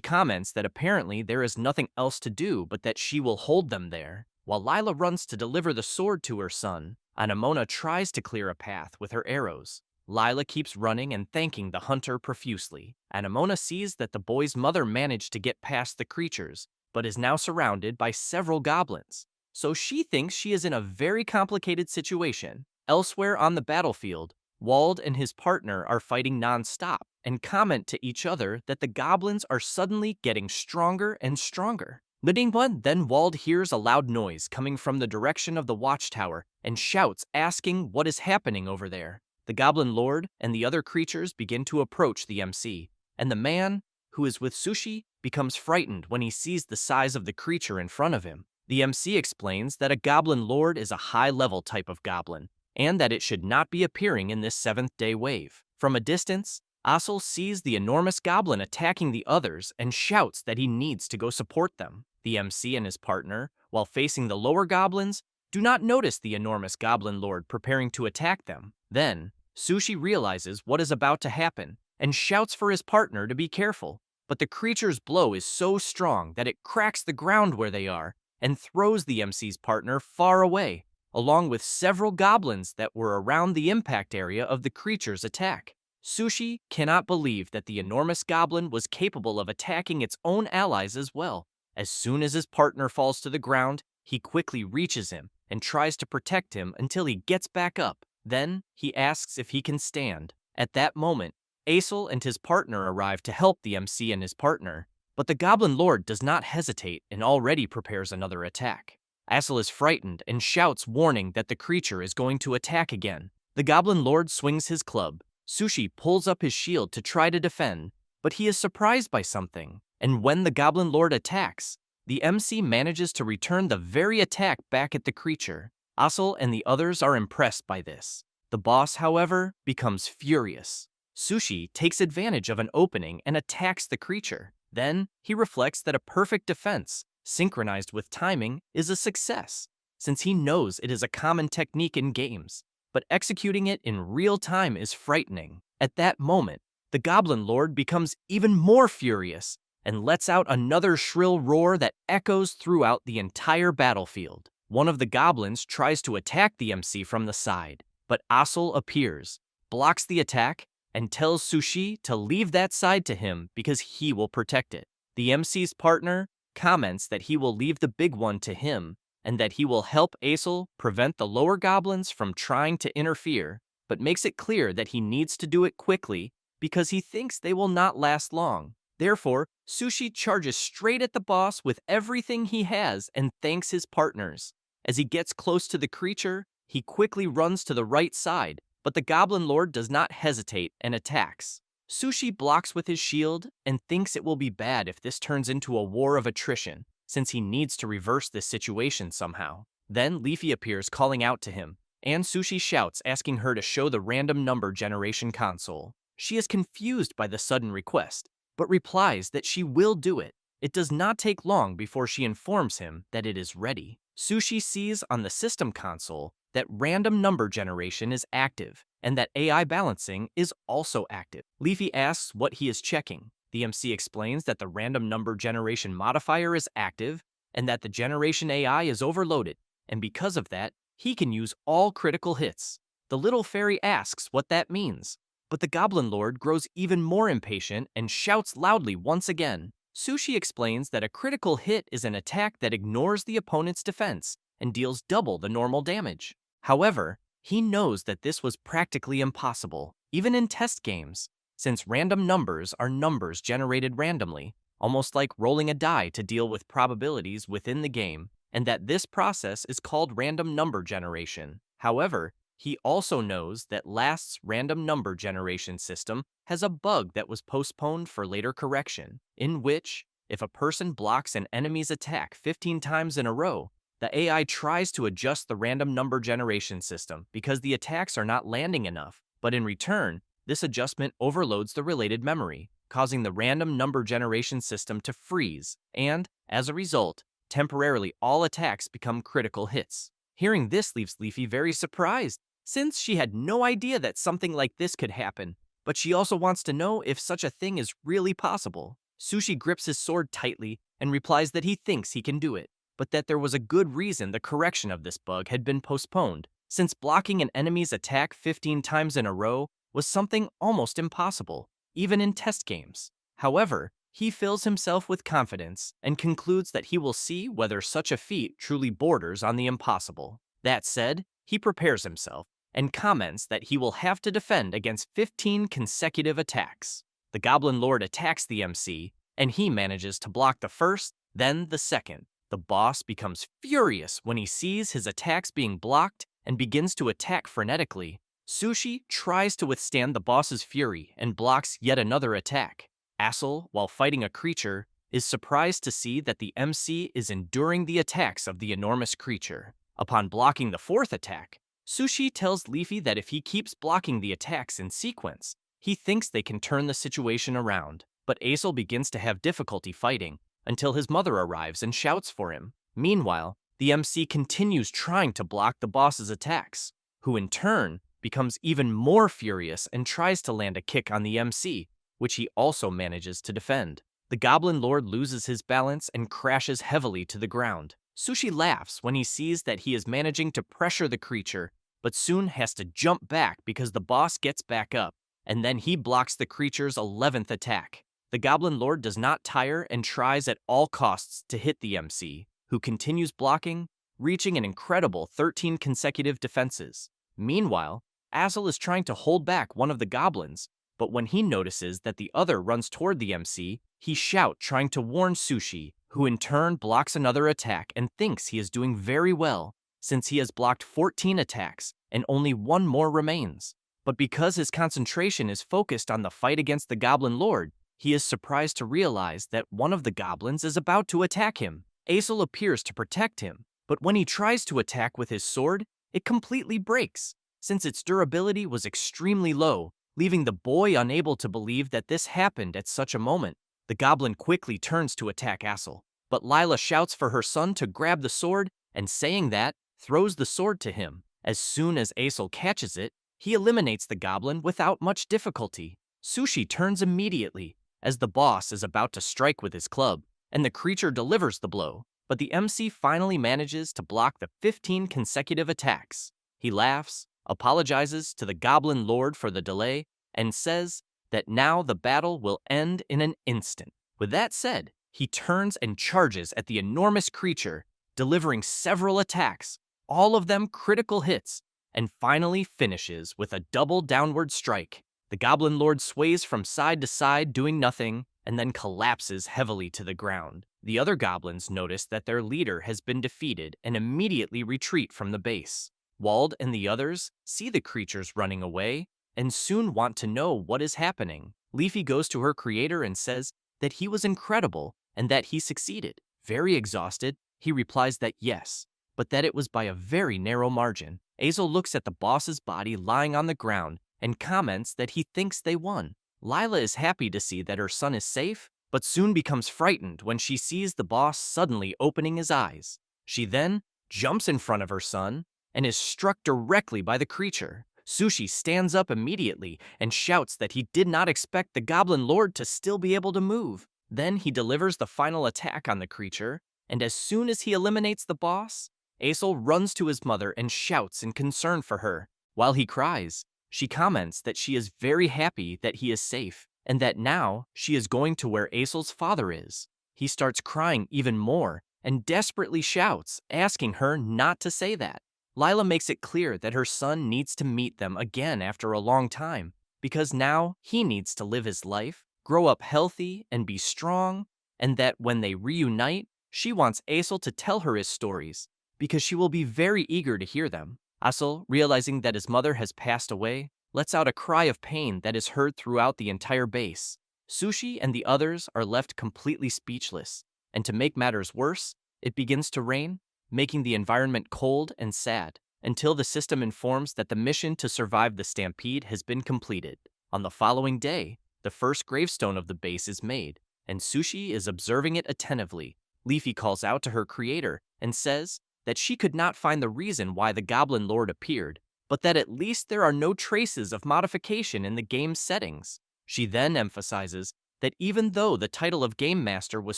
comments that apparently there is nothing else to do but that she will hold them there. While Lila runs to deliver the sword to her son, Anamona tries to clear a path with her arrows. Lila keeps running and thanking the hunter profusely. Anamona sees that the boy's mother managed to get past the creatures, but is now surrounded by several goblins. So she thinks she is in a very complicated situation. Elsewhere on the battlefield, Wald and his partner are fighting non-stop and comment to each other that the goblins are suddenly getting stronger and stronger. Then Wald hears a loud noise coming from the direction of the watchtower and shouts, asking what is happening over there. The Goblin Lord and the other creatures begin to approach the MC, and the man, who is with Sushi, becomes frightened when he sees the size of the creature in front of him. The MC explains that a Goblin Lord is a high-level type of goblin, and that it should not be appearing in this seventh-day wave. From a distance, Asil sees the enormous goblin attacking the others and shouts that he needs to go support them. The MC and his partner, while facing the lower goblins, do not notice the enormous Goblin Lord preparing to attack them. Then, Sushi realizes what is about to happen and shouts for his partner to be careful. But the creature's blow is so strong that it cracks the ground where they are and throws the MC's partner far away, along with several goblins that were around the impact area of the creature's attack. Sushi cannot believe that the enormous goblin was capable of attacking its own allies as well. As soon as his partner falls to the ground, he quickly reaches him and tries to protect him until he gets back up. Then, he asks if he can stand. At that moment, Asil and his partner arrive to help the MC and his partner, but the Goblin Lord does not hesitate and already prepares another attack. Asil is frightened and shouts, warning that the creature is going to attack again. The Goblin Lord swings his club. Sushi pulls up his shield to try to defend, but he is surprised by something, and when the Goblin Lord attacks, the MC manages to return the very attack back at the creature. Asil and the others are impressed by this. The boss, however, becomes furious. Sushi takes advantage of an opening and attacks the creature. Then, he reflects that a perfect defense, synchronized with timing, is a success, since he knows it is a common technique in games. but executing it in real time is frightening. At that moment, the Goblin Lord becomes even more furious and lets out another shrill roar that echoes throughout the entire battlefield. One of the goblins tries to attack the MC from the side, but Asil appears, blocks the attack, and tells Sushi to leave that side to him because he will protect it. The MC's partner comments that he will leave the big one to him and that he will help Asil prevent the lower goblins from trying to interfere, but makes it clear that he needs to do it quickly because he thinks they will not last long. Therefore, Sushi charges straight at the boss with everything he has and thanks his partners. As he gets close to the creature, he quickly runs to the right side, but the Goblin Lord does not hesitate and attacks. Sushi blocks with his shield and thinks it will be bad if this turns into a war of attrition, since he needs to reverse this situation somehow. Then Leafy appears calling out to him, and Sushi shouts asking her to show the random number generation console. She is confused by the sudden request, but replies that she will do it. It does not take long before she informs him that it is ready. Sushi sees on the system console that random number generation is active, and that AI balancing is also active. Leafy asks what he is checking. The MC explains that the random number generation modifier is active, and that the generation AI is overloaded, and because of that, he can use all critical hits. The little fairy asks what that means, but the Goblin Lord grows even more impatient and shouts loudly once again. Sushi explains that a critical hit is an attack that ignores the opponent's defense and deals double the normal damage. However, he knows that this was practically impossible, even in test games, since random numbers are numbers generated randomly, almost like rolling a die to deal with probabilities within the game, and that this process is called random number generation. However, he also knows that last's random number generation system has a bug that was postponed for later correction, in which, if a person blocks an enemy's attack 15 times in a row, the AI tries to adjust the random number generation system because the attacks are not landing enough, but in return, this adjustment overloads the related memory, causing the random number generation system to freeze, and, as a result, temporarily all attacks become critical hits. Hearing this leaves Leafy very surprised, since she had no idea that something like this could happen, but she also wants to know if such a thing is really possible. Sushi grips his sword tightly and replies that he thinks he can do it, but that there was a good reason the correction of this bug had been postponed, since blocking an enemy's attack 15 times in a row was something almost impossible, even in test games. However, he fills himself with confidence and concludes that he will see whether such a feat truly borders on the impossible. That said, he prepares himself and comments that he will have to defend against 15 consecutive attacks. The Goblin Lord attacks the MC, and he manages to block the first, then the second. The boss becomes furious when he sees his attacks being blocked and begins to attack frenetically. Sushi tries to withstand the boss's fury and blocks yet another attack. Asil, while fighting a creature, is surprised to see that the MC is enduring the attacks of the enormous creature. Upon blocking the fourth attack, Sushi tells Leafy that if he keeps blocking the attacks in sequence, he thinks they can turn the situation around. But Asil begins to have difficulty fighting until his mother arrives and shouts for him. Meanwhile, the MC continues trying to block the boss's attacks, who in turn becomes even more furious and tries to land a kick on the MC, which he also manages to defend. The Goblin Lord loses his balance and crashes heavily to the ground. Sushi laughs when he sees that he is managing to pressure the creature, but soon has to jump back because the boss gets back up, and then he blocks the creature's 11th attack. The Goblin Lord does not tire and tries at all costs to hit the MC, who continues blocking, reaching an incredible 13 consecutive defenses. Meanwhile, Asil is trying to hold back one of the goblins, but when he notices that the other runs toward the MC, he shouts trying to warn Sushi, who in turn blocks another attack and thinks he is doing very well, since he has blocked 14 attacks and only one more remains. But because his concentration is focused on the fight against the Goblin Lord, he is surprised to realize that one of the goblins is about to attack him. Asil appears to protect him, but when he tries to attack with his sword, it completely breaks, since its durability was extremely low, leaving the boy unable to believe that this happened at such a moment. The goblin quickly turns to attack Asil, but Lila shouts for her son to grab the sword, and saying that, throws the sword to him. As soon as Asil catches it, he eliminates the goblin without much difficulty. Sushi turns immediately, as the boss is about to strike with his club, and the creature delivers the blow, but the MC finally manages to block the 15 consecutive attacks. He laughs, apologizes to the Goblin Lord for the delay, and says that now the battle will end in an instant. With that said, he turns and charges at the enormous creature, delivering several attacks, all of them critical hits, and finally finishes with a double downward strike. The Goblin Lord sways from side to side doing nothing, and then collapses heavily to the ground. The other goblins notice that their leader has been defeated and immediately retreat from the base. Wald and the others see the creatures running away and soon want to know what is happening. Leafy goes to her creator and says that he was incredible and that he succeeded. Very exhausted, he replies that yes, but that it was by a very narrow margin. Asil looks at the boss's body lying on the ground and comments that he thinks they won. Lila is happy to see that her son is safe, but soon becomes frightened when she sees the boss suddenly opening his eyes. She then jumps in front of her son and is struck directly by the creature. Sushi stands up immediately and shouts that he did not expect the Goblin Lord to still be able to move. Then he delivers the final attack on the creature, and as soon as he eliminates the boss, Asil runs to his mother and shouts in concern for her. While he cries, she comments that she is very happy that he is safe, and that now she is going to where Asil's father is. He starts crying even more and desperately shouts, asking her not to say that. Lila makes it clear that her son needs to meet them again after a long time, because now he needs to live his life, grow up healthy, and be strong, and that when they reunite, she wants Asil to tell her his stories, because she will be very eager to hear them. Asil, realizing that his mother has passed away, lets out a cry of pain that is heard throughout the entire base. Sushi and the others are left completely speechless, and to make matters worse, it begins to rain, making the environment cold and sad, until the system informs that the mission to survive the Stampede has been completed. On the following day, the first gravestone of the base is made, and Sushi is observing it attentively. Leafy calls out to her creator and says that she could not find the reason why the Goblin Lord appeared, but that at least there are no traces of modification in the game's settings. She then emphasizes that even though the title of Game Master was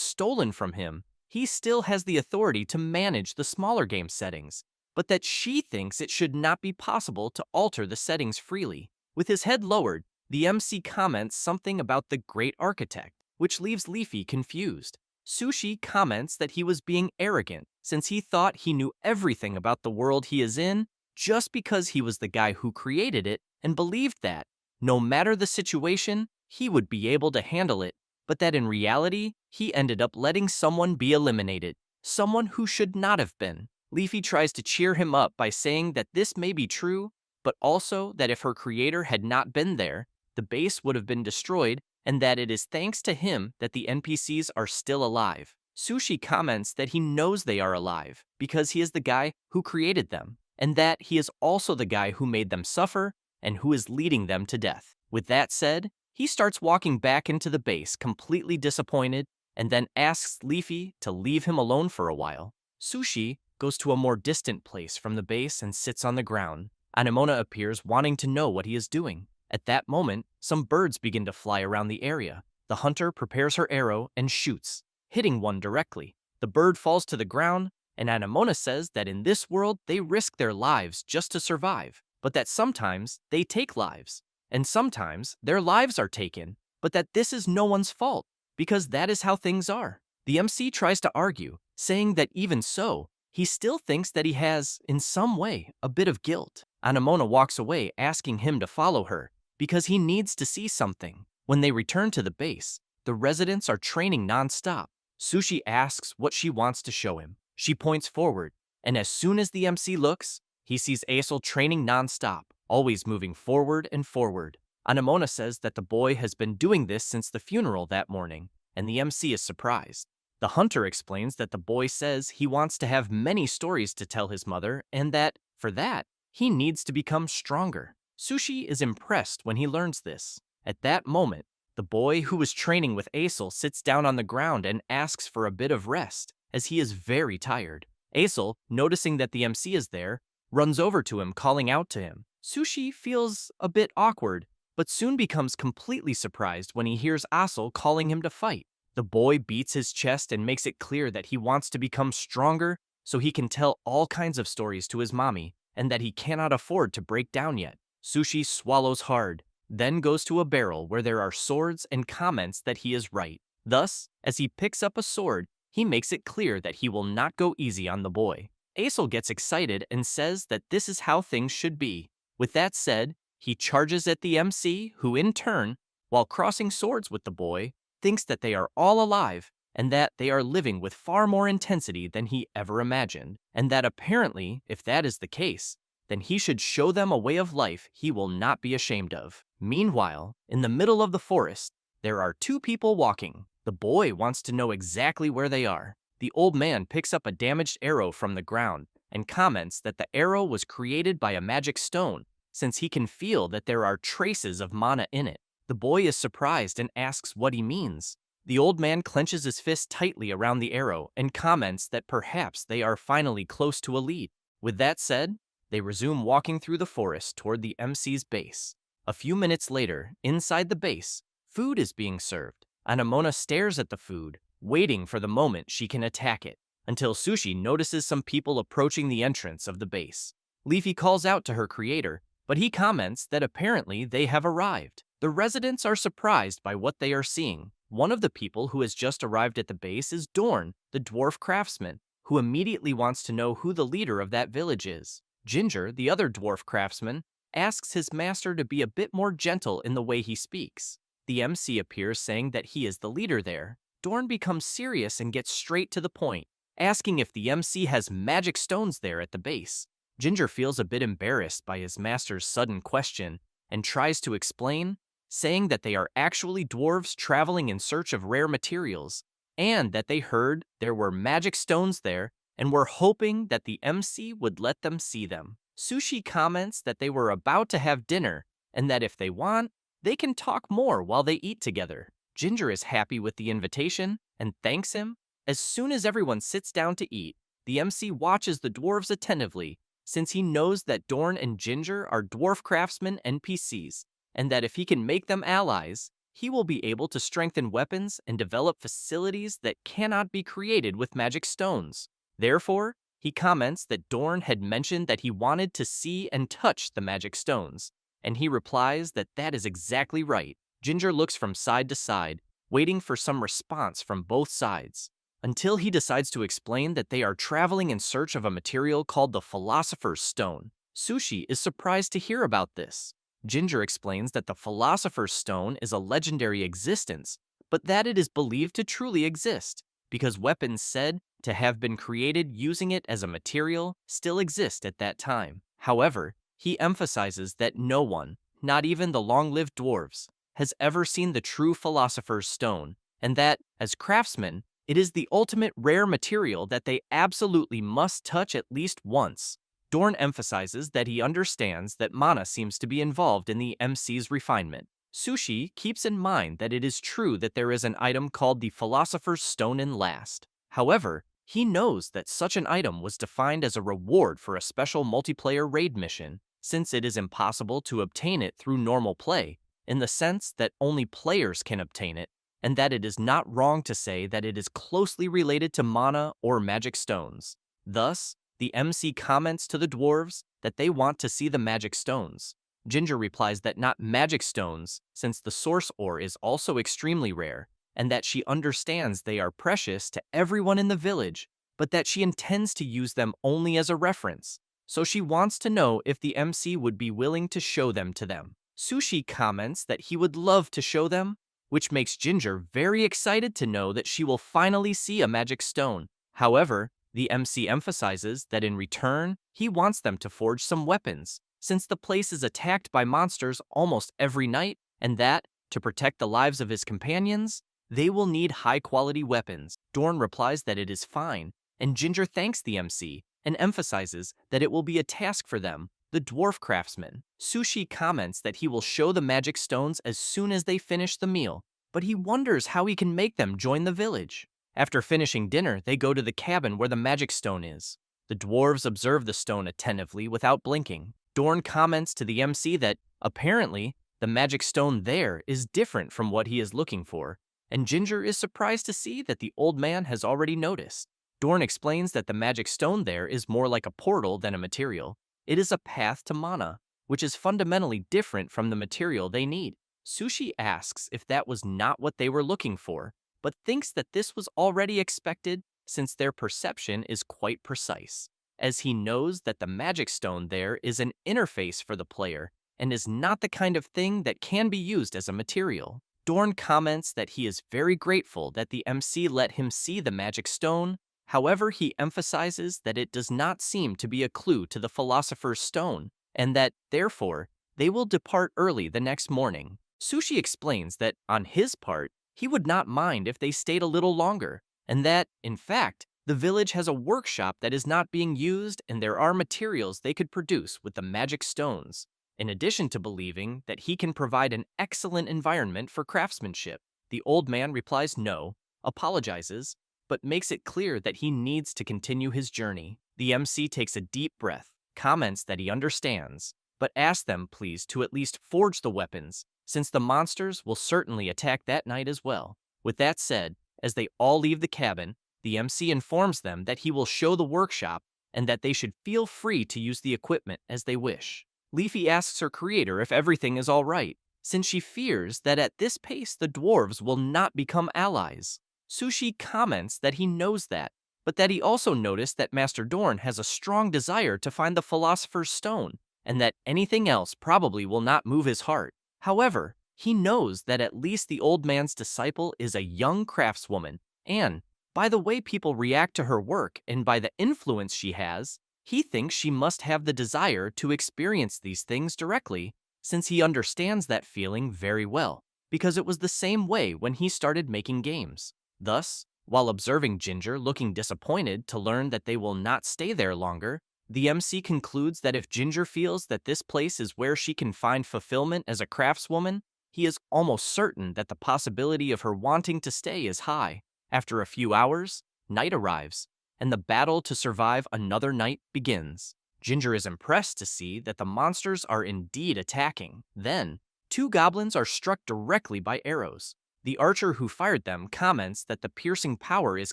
stolen from him, he still has the authority to manage the smaller game settings, but that she thinks it should not be possible to alter the settings freely. With his head lowered, the MC comments something about the Great Architect, which leaves Leafy confused. Sushi comments that he was being arrogant since he thought he knew everything about the world he is in just because he was the guy who created it and believed that, no matter the situation, he would be able to handle it, but that in reality, he ended up letting someone be eliminated, someone who should not have been. Leafy tries to cheer him up by saying that this may be true, but also that if her creator had not been there, the base would have been destroyed, and that it is thanks to him that the NPCs are still alive. Sushi comments that he knows they are alive because he is the guy who created them, and that he is also the guy who made them suffer and who is leading them to death. With that said, he starts walking back into the base completely disappointed and then asks Leafy to leave him alone for a while. Sushi goes to a more distant place from the base and sits on the ground. Anamona appears wanting to know what he is doing. At that moment, some birds begin to fly around the area. The hunter prepares her arrow and shoots, hitting one directly. The bird falls to the ground, and Anamona says that in this world they risk their lives just to survive, but that sometimes they take lives, and sometimes their lives are taken, but that this is no one's fault, because that is how things are. The MC tries to argue, saying that even so, he still thinks that he has, in some way, a bit of guilt. Anamona walks away asking him to follow her, because he needs to see something. When they return to the base, the residents are training non-stop. Sushi asks what she wants to show him. She points forward, and as soon as the MC looks, he sees Asil training non-stop, always moving forward and forward. Anamona says that the boy has been doing this since the funeral that morning, and the MC is surprised. The hunter explains that the boy says he wants to have many stories to tell his mother, and that, for that, he needs to become stronger. Sushi is impressed when he learns this. At that moment, the boy who was training with Asil sits down on the ground and asks for a bit of rest, as he is very tired. Asil, noticing that the MC is there, runs over to him calling out to him. Sushi feels a bit awkward, but soon becomes completely surprised when he hears Asil calling him to fight. The boy beats his chest and makes it clear that he wants to become stronger so he can tell all kinds of stories to his mommy, and that he cannot afford to break down yet. Sushi swallows hard, then goes to a barrel where there are swords and comments that he is right. Thus, as he picks up a sword, he makes it clear that he will not go easy on the boy. Asil gets excited and says that this is how things should be. With that said, he charges at the MC, who in turn, while crossing swords with the boy, thinks that they are all alive and that they are living with far more intensity than he ever imagined, and that apparently, if that is the case, then he should show them a way of life he will not be ashamed of. Meanwhile, in the middle of the forest, there are two people walking. The boy wants to know exactly where they are. The old man picks up a damaged arrow from the ground and comments that the arrow was created by a magic stone, since he can feel that there are traces of mana in it. The boy is surprised and asks what he means. The old man clenches his fist tightly around the arrow and comments that perhaps they are finally close to a lead. With that said, they resume walking through the forest toward the MC's base. A few minutes later, inside the base, food is being served. Anamona stares at the food, waiting for the moment she can attack it, until Sushi notices some people approaching the entrance of the base. Leafy calls out to her creator, but he comments that apparently they have arrived. The residents are surprised by what they are seeing. One of the people who has just arrived at the base is Dorn, the dwarf craftsman, who immediately wants to know who the leader of that village is. Ginger, the other dwarf craftsman, asks his master to be a bit more gentle in the way he speaks. The MC appears saying that he is the leader there. Dorn becomes serious and gets straight to the point, asking if the MC has magic stones there at the base. Ginger feels a bit embarrassed by his master's sudden question and tries to explain, saying that they are actually dwarves traveling in search of rare materials, and that they heard there were magic stones there and were hoping that the MC would let them see them. Sushi comments that they were about to have dinner and that if they want, they can talk more while they eat together. Ginger is happy with the invitation and thanks him. As soon as everyone sits down to eat, the MC watches the dwarves attentively, since he knows that Dorn and Ginger are dwarf craftsmen NPCs, and that if he can make them allies, he will be able to strengthen weapons and develop facilities that cannot be created with magic stones. Therefore, he comments that Dorn had mentioned that he wanted to see and touch the magic stones, and he replies that that is exactly right. Ginger looks from side to side, waiting for some response from both sides, until he decides to explain that they are traveling in search of a material called the Philosopher's Stone. Sushi is surprised to hear about this. Ginger explains that the Philosopher's Stone is a legendary existence, but that it is believed to truly exist, because weapons said to have been created using it as a material still exist at that time. However, he emphasizes that no one, not even the long-lived dwarves, has ever seen the true Philosopher's Stone, and that, as craftsmen, it is the ultimate rare material that they absolutely must touch at least once. Dorn emphasizes that he understands that mana seems to be involved in the MC's refinement. Sushi keeps in mind that it is true that there is an item called the Philosopher's Stone in Last. However, he knows that such an item was defined as a reward for a special multiplayer raid mission, since it is impossible to obtain it through normal play, in the sense that only players can obtain it, and that it is not wrong to say that it is closely related to mana or magic stones. Thus, the MC comments to the dwarves that they want to see the magic stones. Ginger replies that not magic stones, since the source ore is also extremely rare, and that she understands they are precious to everyone in the village, but that she intends to use them only as a reference. So she wants to know if the MC would be willing to show them to them. Sushi comments that he would love to show them, which makes Ginger very excited to know that she will finally see a magic stone. However, the MC emphasizes that in return, he wants them to forge some weapons, since the place is attacked by monsters almost every night, and that, to protect the lives of his companions, they will need high-quality weapons. Dorn replies that it is fine, and Ginger thanks the MC and emphasizes that it will be a task for them, the dwarf craftsmen. Sushi comments that he will show the magic stones as soon as they finish the meal, but he wonders how he can make them join the village. After finishing dinner, they go to the cabin where the magic stone is. The dwarves observe the stone attentively without blinking. Dorn comments to the MC that, apparently, the magic stone there is different from what he is looking for, and Ginger is surprised to see that the old man has already noticed. Dorn explains that the magic stone there is more like a portal than a material. It is a path to mana, which is fundamentally different from the material they need. Sushi asks if that was not what they were looking for, but thinks that this was already expected since their perception is quite precise, as he knows that the magic stone there is an interface for the player and is not the kind of thing that can be used as a material. Dorn comments that he is very grateful that the MC let him see the magic stone. However, he emphasizes that it does not seem to be a clue to the philosopher's stone, and that, therefore, they will depart early the next morning. Sushi explains that, on his part, he would not mind if they stayed a little longer, and that, in fact, the village has a workshop that is not being used and there are materials they could produce with the magic stones, in addition to believing that he can provide an excellent environment for craftsmanship. The old man replies no, apologizes, but makes it clear that he needs to continue his journey. The MC takes a deep breath, comments that he understands, but asks them please to at least forge the weapons, since the monsters will certainly attack that night as well. With that said, as they all leave the cabin, the MC informs them that he will show the workshop and that they should feel free to use the equipment as they wish. Leafy asks her creator if everything is all right, since she fears that at this pace the dwarves will not become allies. Sushi comments that he knows that, but that he also noticed that Master Dorn has a strong desire to find the Philosopher's Stone, and that anything else probably will not move his heart. However, he knows that at least the old man's disciple is a young craftswoman, and, by the way people react to her work and by the influence she has, he thinks she must have the desire to experience these things directly, since he understands that feeling very well, because it was the same way when he started making games. Thus, while observing Ginger looking disappointed to learn that they will not stay there longer, the MC concludes that if Ginger feels that this place is where she can find fulfillment as a craftswoman, he is almost certain that the possibility of her wanting to stay is high. After a few hours, night arrives, and the battle to survive another night begins. Ginger is impressed to see that the monsters are indeed attacking. Then, two goblins are struck directly by arrows. The archer who fired them comments that the piercing power is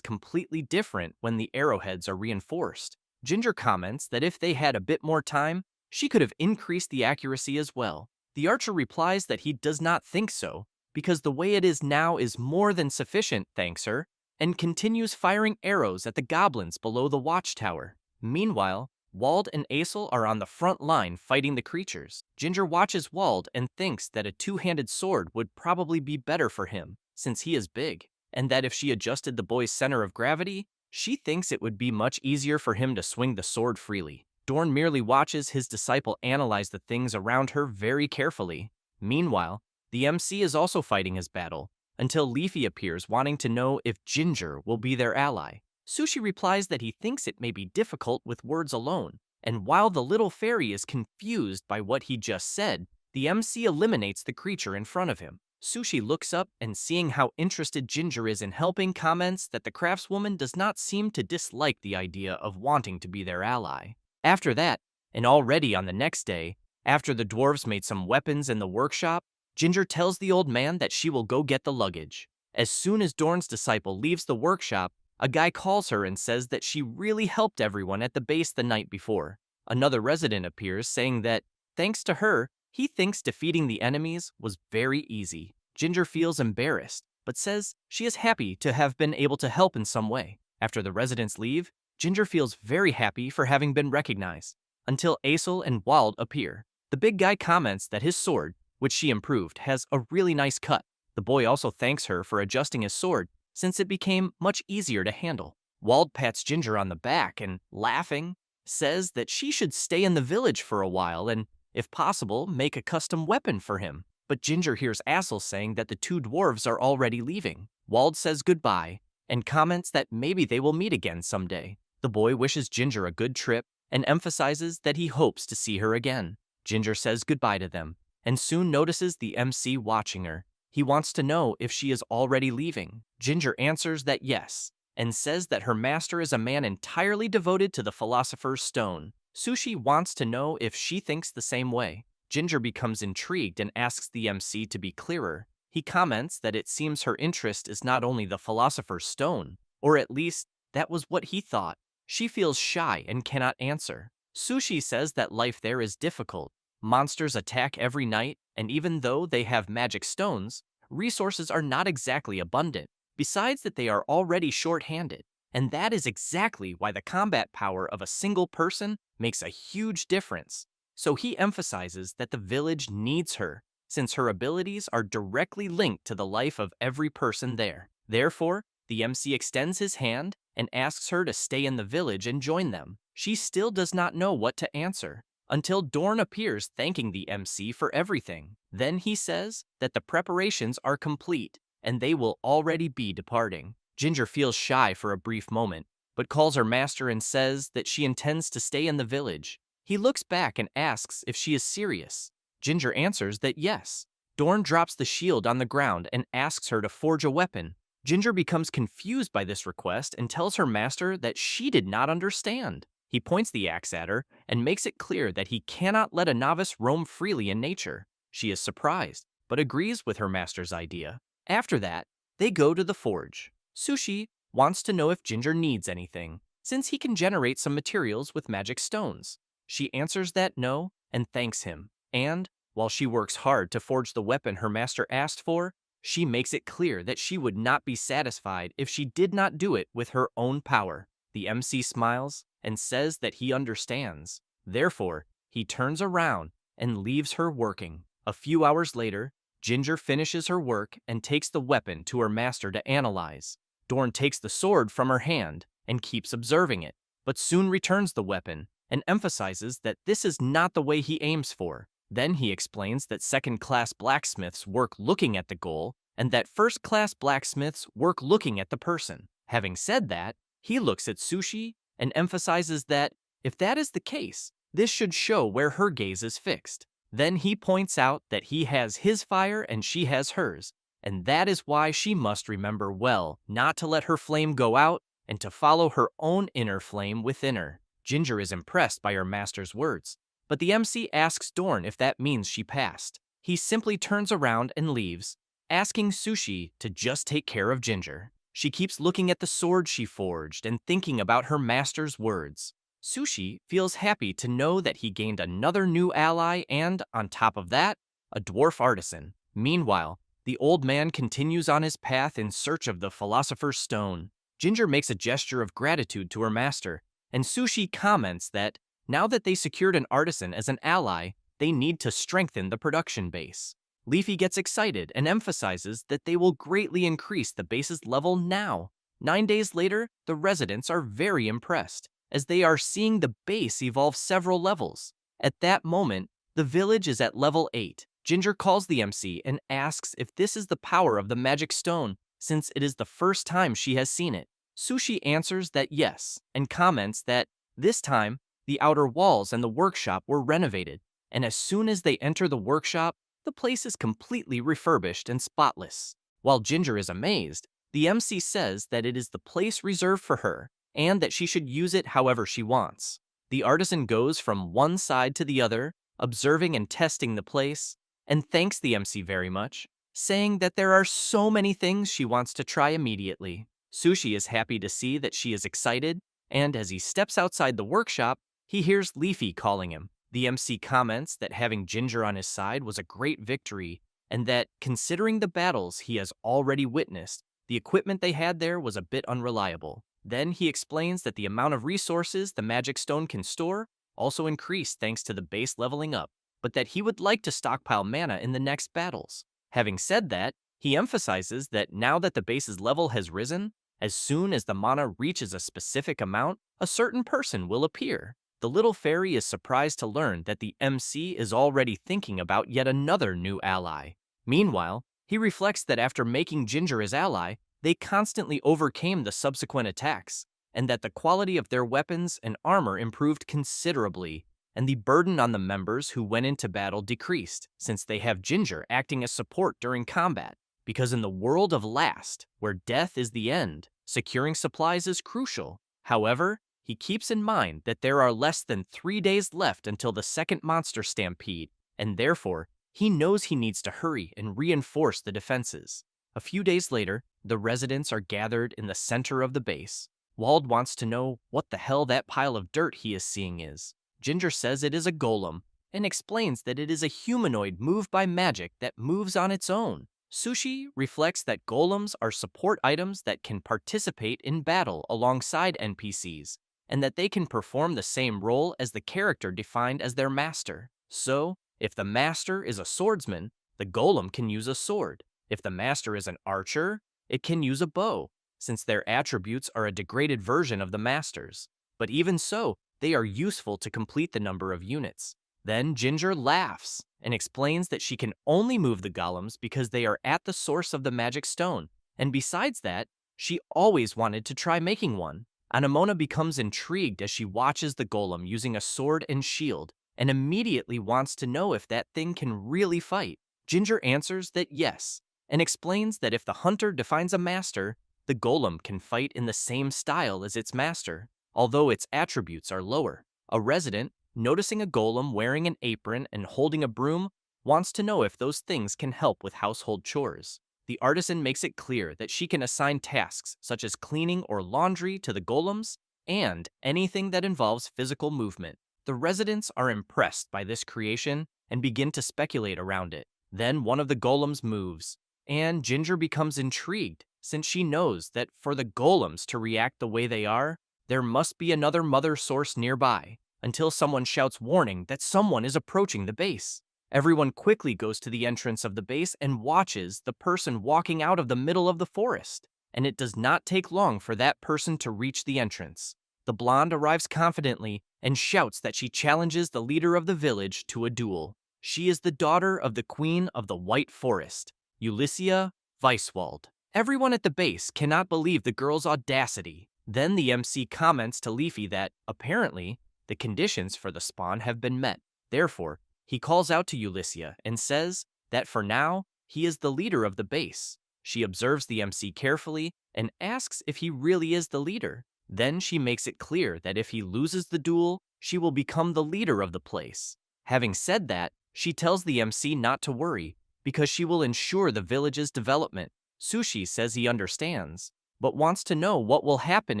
completely different when the arrowheads are reinforced. Ginger comments that if they had a bit more time, she could have increased the accuracy as well. The archer replies that he does not think so, because the way it is now is more than sufficient, thanks her, and continues firing arrows at the goblins below the watchtower. Meanwhile, Wald and Asil are on the front line fighting the creatures. Ginger watches Wald and thinks that a two-handed sword would probably be better for him, since he is big, and that if she adjusted the boy's center of gravity, she thinks it would be much easier for him to swing the sword freely. Dorn merely watches his disciple analyze the things around her very carefully. Meanwhile, the MC is also fighting his battle, until Leafy appears wanting to know if Ginger will be their ally. Sushi replies that he thinks it may be difficult with words alone, and while the little fairy is confused by what he just said, the MC eliminates the creature in front of him. Sushi looks up and seeing how interested Ginger is in helping comments that the craftswoman does not seem to dislike the idea of wanting to be their ally. After that, and already on the next day, after the dwarves made some weapons in the workshop, Ginger tells the old man that she will go get the luggage. As soon as Dorn's disciple leaves the workshop, a guy calls her and says that she really helped everyone at the base the night before. Another resident appears saying that, thanks to her, he thinks defeating the enemies was very easy. Ginger feels embarrassed, but says she is happy to have been able to help in some way. After the residents leave, Ginger feels very happy for having been recognized, until Asil and Wald appear. The big guy comments that his sword, which she improved, has a really nice cut. The boy also thanks her for adjusting his sword, since it became much easier to handle. Wald pats Ginger on the back and, laughing, says that she should stay in the village for a while and, if possible, make a custom weapon for him. But Ginger hears Asil saying that the two dwarves are already leaving. Wald says goodbye and comments that maybe they will meet again someday. The boy wishes Ginger a good trip and emphasizes that he hopes to see her again. Ginger says goodbye to them and soon notices the MC watching her. He wants to know if she is already leaving. Ginger answers that yes, and says that her master is a man entirely devoted to the Philosopher's Stone. Sushi wants to know if she thinks the same way. Ginger becomes intrigued and asks the MC to be clearer. He comments that it seems her interest is not only the Philosopher's Stone, or at least that was what he thought. She feels shy and cannot answer. Sushi says that life there is difficult. Monsters attack every night, and even though they have magic stones, resources are not exactly abundant. Besides that, they are already short-handed, and that is exactly why the combat power of a single person makes a huge difference. So he emphasizes that the village needs her, since her abilities are directly linked to the life of every person there. Therefore, the MC extends his hand and asks her to stay in the village and join them. She still does not know what to answer, until Dorn appears thanking the MC for everything. Then he says that the preparations are complete, and they will already be departing. Ginger feels shy for a brief moment, but calls her master and says that she intends to stay in the village. He looks back and asks if she is serious. Ginger answers that yes. Dorn drops the shield on the ground and asks her to forge a weapon. Ginger becomes confused by this request and tells her master that she did not understand. He points the axe at her and makes it clear that he cannot let a novice roam freely in nature. She is surprised, but agrees with her master's idea. After that, they go to the forge. Sushi wants to know if Ginger needs anything, since he can generate some materials with magic stones. She answers that no, and thanks him. And, while she works hard to forge the weapon her master asked for, she makes it clear that she would not be satisfied if she did not do it with her own power. The MC smiles and says that he understands. Therefore, he turns around and leaves her working. A few hours later, Ginger finishes her work and takes the weapon to her master to analyze. Dorn takes the sword from her hand and keeps observing it, but soon returns the weapon and emphasizes that this is not the way he aims for. Then he explains that second-class blacksmiths work looking at the goal and that first-class blacksmiths work looking at the person. Having said that, he looks at Sushi and emphasizes that, if that is the case, this should show where her gaze is fixed. Then he points out that he has his fire and she has hers, and that is why she must remember well not to let her flame go out and to follow her own inner flame within her. Ginger is impressed by her master's words, but the MC asks Dorn if that means she passed. He simply turns around and leaves, asking Sushi to just take care of Ginger. She keeps looking at the sword she forged and thinking about her master's words. Sushi feels happy to know that he gained another new ally and, on top of that, a dwarf artisan. Meanwhile, the old man continues on his path in search of the Philosopher's Stone. Ginger makes a gesture of gratitude to her master, and Sushi comments that, now that they secured an artisan as an ally, they need to strengthen the production base. Leafy gets excited and emphasizes that they will greatly increase the base's level now. 9 days later, the residents are very impressed, as they are seeing the base evolve several levels. At that moment, the village is at level 8. Ginger calls the MC and asks if this is the power of the magic stone, since it is the first time she has seen it. Sushi answers that yes, and comments that, this time, the outer walls and the workshop were renovated, and as soon as they enter the workshop, the place is completely refurbished and spotless. While Ginger is amazed, the MC says that it is the place reserved for her, and that she should use it however she wants. The artisan goes from one side to the other, observing and testing the place, and thanks the MC very much, saying that there are so many things she wants to try immediately. Sushi is happy to see that she is excited, and as he steps outside the workshop, he hears Leafy calling him. The MC comments that having Ginger on his side was a great victory, and that, considering the battles he has already witnessed, the equipment they had there was a bit unreliable. Then he explains that the amount of resources the magic stone can store also increased thanks to the base leveling up, but that he would like to stockpile mana in the next battles. Having said that, he emphasizes that now that the base's level has risen, as soon as the mana reaches a specific amount, a certain person will appear. The little fairy is surprised to learn that the MC is already thinking about yet another new ally. Meanwhile, he reflects that after making Ginger his ally, they constantly overcame the subsequent attacks, and that the quality of their weapons and armor improved considerably, and the burden on the members who went into battle decreased, since they have Ginger acting as support during combat. Because in the world of Last, where death is the end, Securing supplies is crucial. However, he keeps in mind that there are less than 3 days left until the second monster stampede, and therefore, he knows he needs to hurry and reinforce the defenses. A few days later, the residents are gathered in the center of the base. Wald wants to know what the hell that pile of dirt he is seeing is. Ginger says it is a golem, and explains that it is a humanoid moved by magic that moves on its own. Sushi reflects that golems are support items that can participate in battle alongside NPCs, and that they can perform the same role as the character defined as their master. So, if the master is a swordsman, the golem can use a sword. If the master is an archer, it can use a bow, since their attributes are a degraded version of the master's. But even so, they are useful to complete the number of units. Then Ginger laughs and explains that she can only move the golems because they are at the source of the magic stone, and besides that, she always wanted to try making one. Anamona becomes intrigued as she watches the golem using a sword and shield, and immediately wants to know if that thing can really fight. Ginger answers that yes, and explains that if the hunter defines a master, the golem can fight in the same style as its master, although its attributes are lower. A resident, noticing a golem wearing an apron and holding a broom, wants to know if those things can help with household chores. The artisan makes it clear that she can assign tasks such as cleaning or laundry to the golems, and anything that involves physical movement. The residents are impressed by this creation and begin to speculate around it. Then one of the golems moves, and Ginger becomes intrigued since she knows that for the golems to react the way they are, there must be another mother source nearby, until someone shouts warning that someone is approaching the base. Everyone quickly goes to the entrance of the base and watches the person walking out of the middle of the forest, and it does not take long for that person to reach the entrance. The blonde arrives confidently and shouts that she challenges the leader of the village to a duel. She is the daughter of the queen of the White Forest, Ulissia Weiswald. Everyone at the base cannot believe the girl's audacity. Then the MC comments to Leafy that, apparently, the conditions for the spawn have been met. Therefore, he calls out to Ulissia and says that for now, he is the leader of the base. She observes the MC carefully and asks if he really is the leader. Then she makes it clear that if he loses the duel, she will become the leader of the place. Having said that, she tells the MC not to worry, because she will ensure the village's development. Sushi says he understands, but wants to know what will happen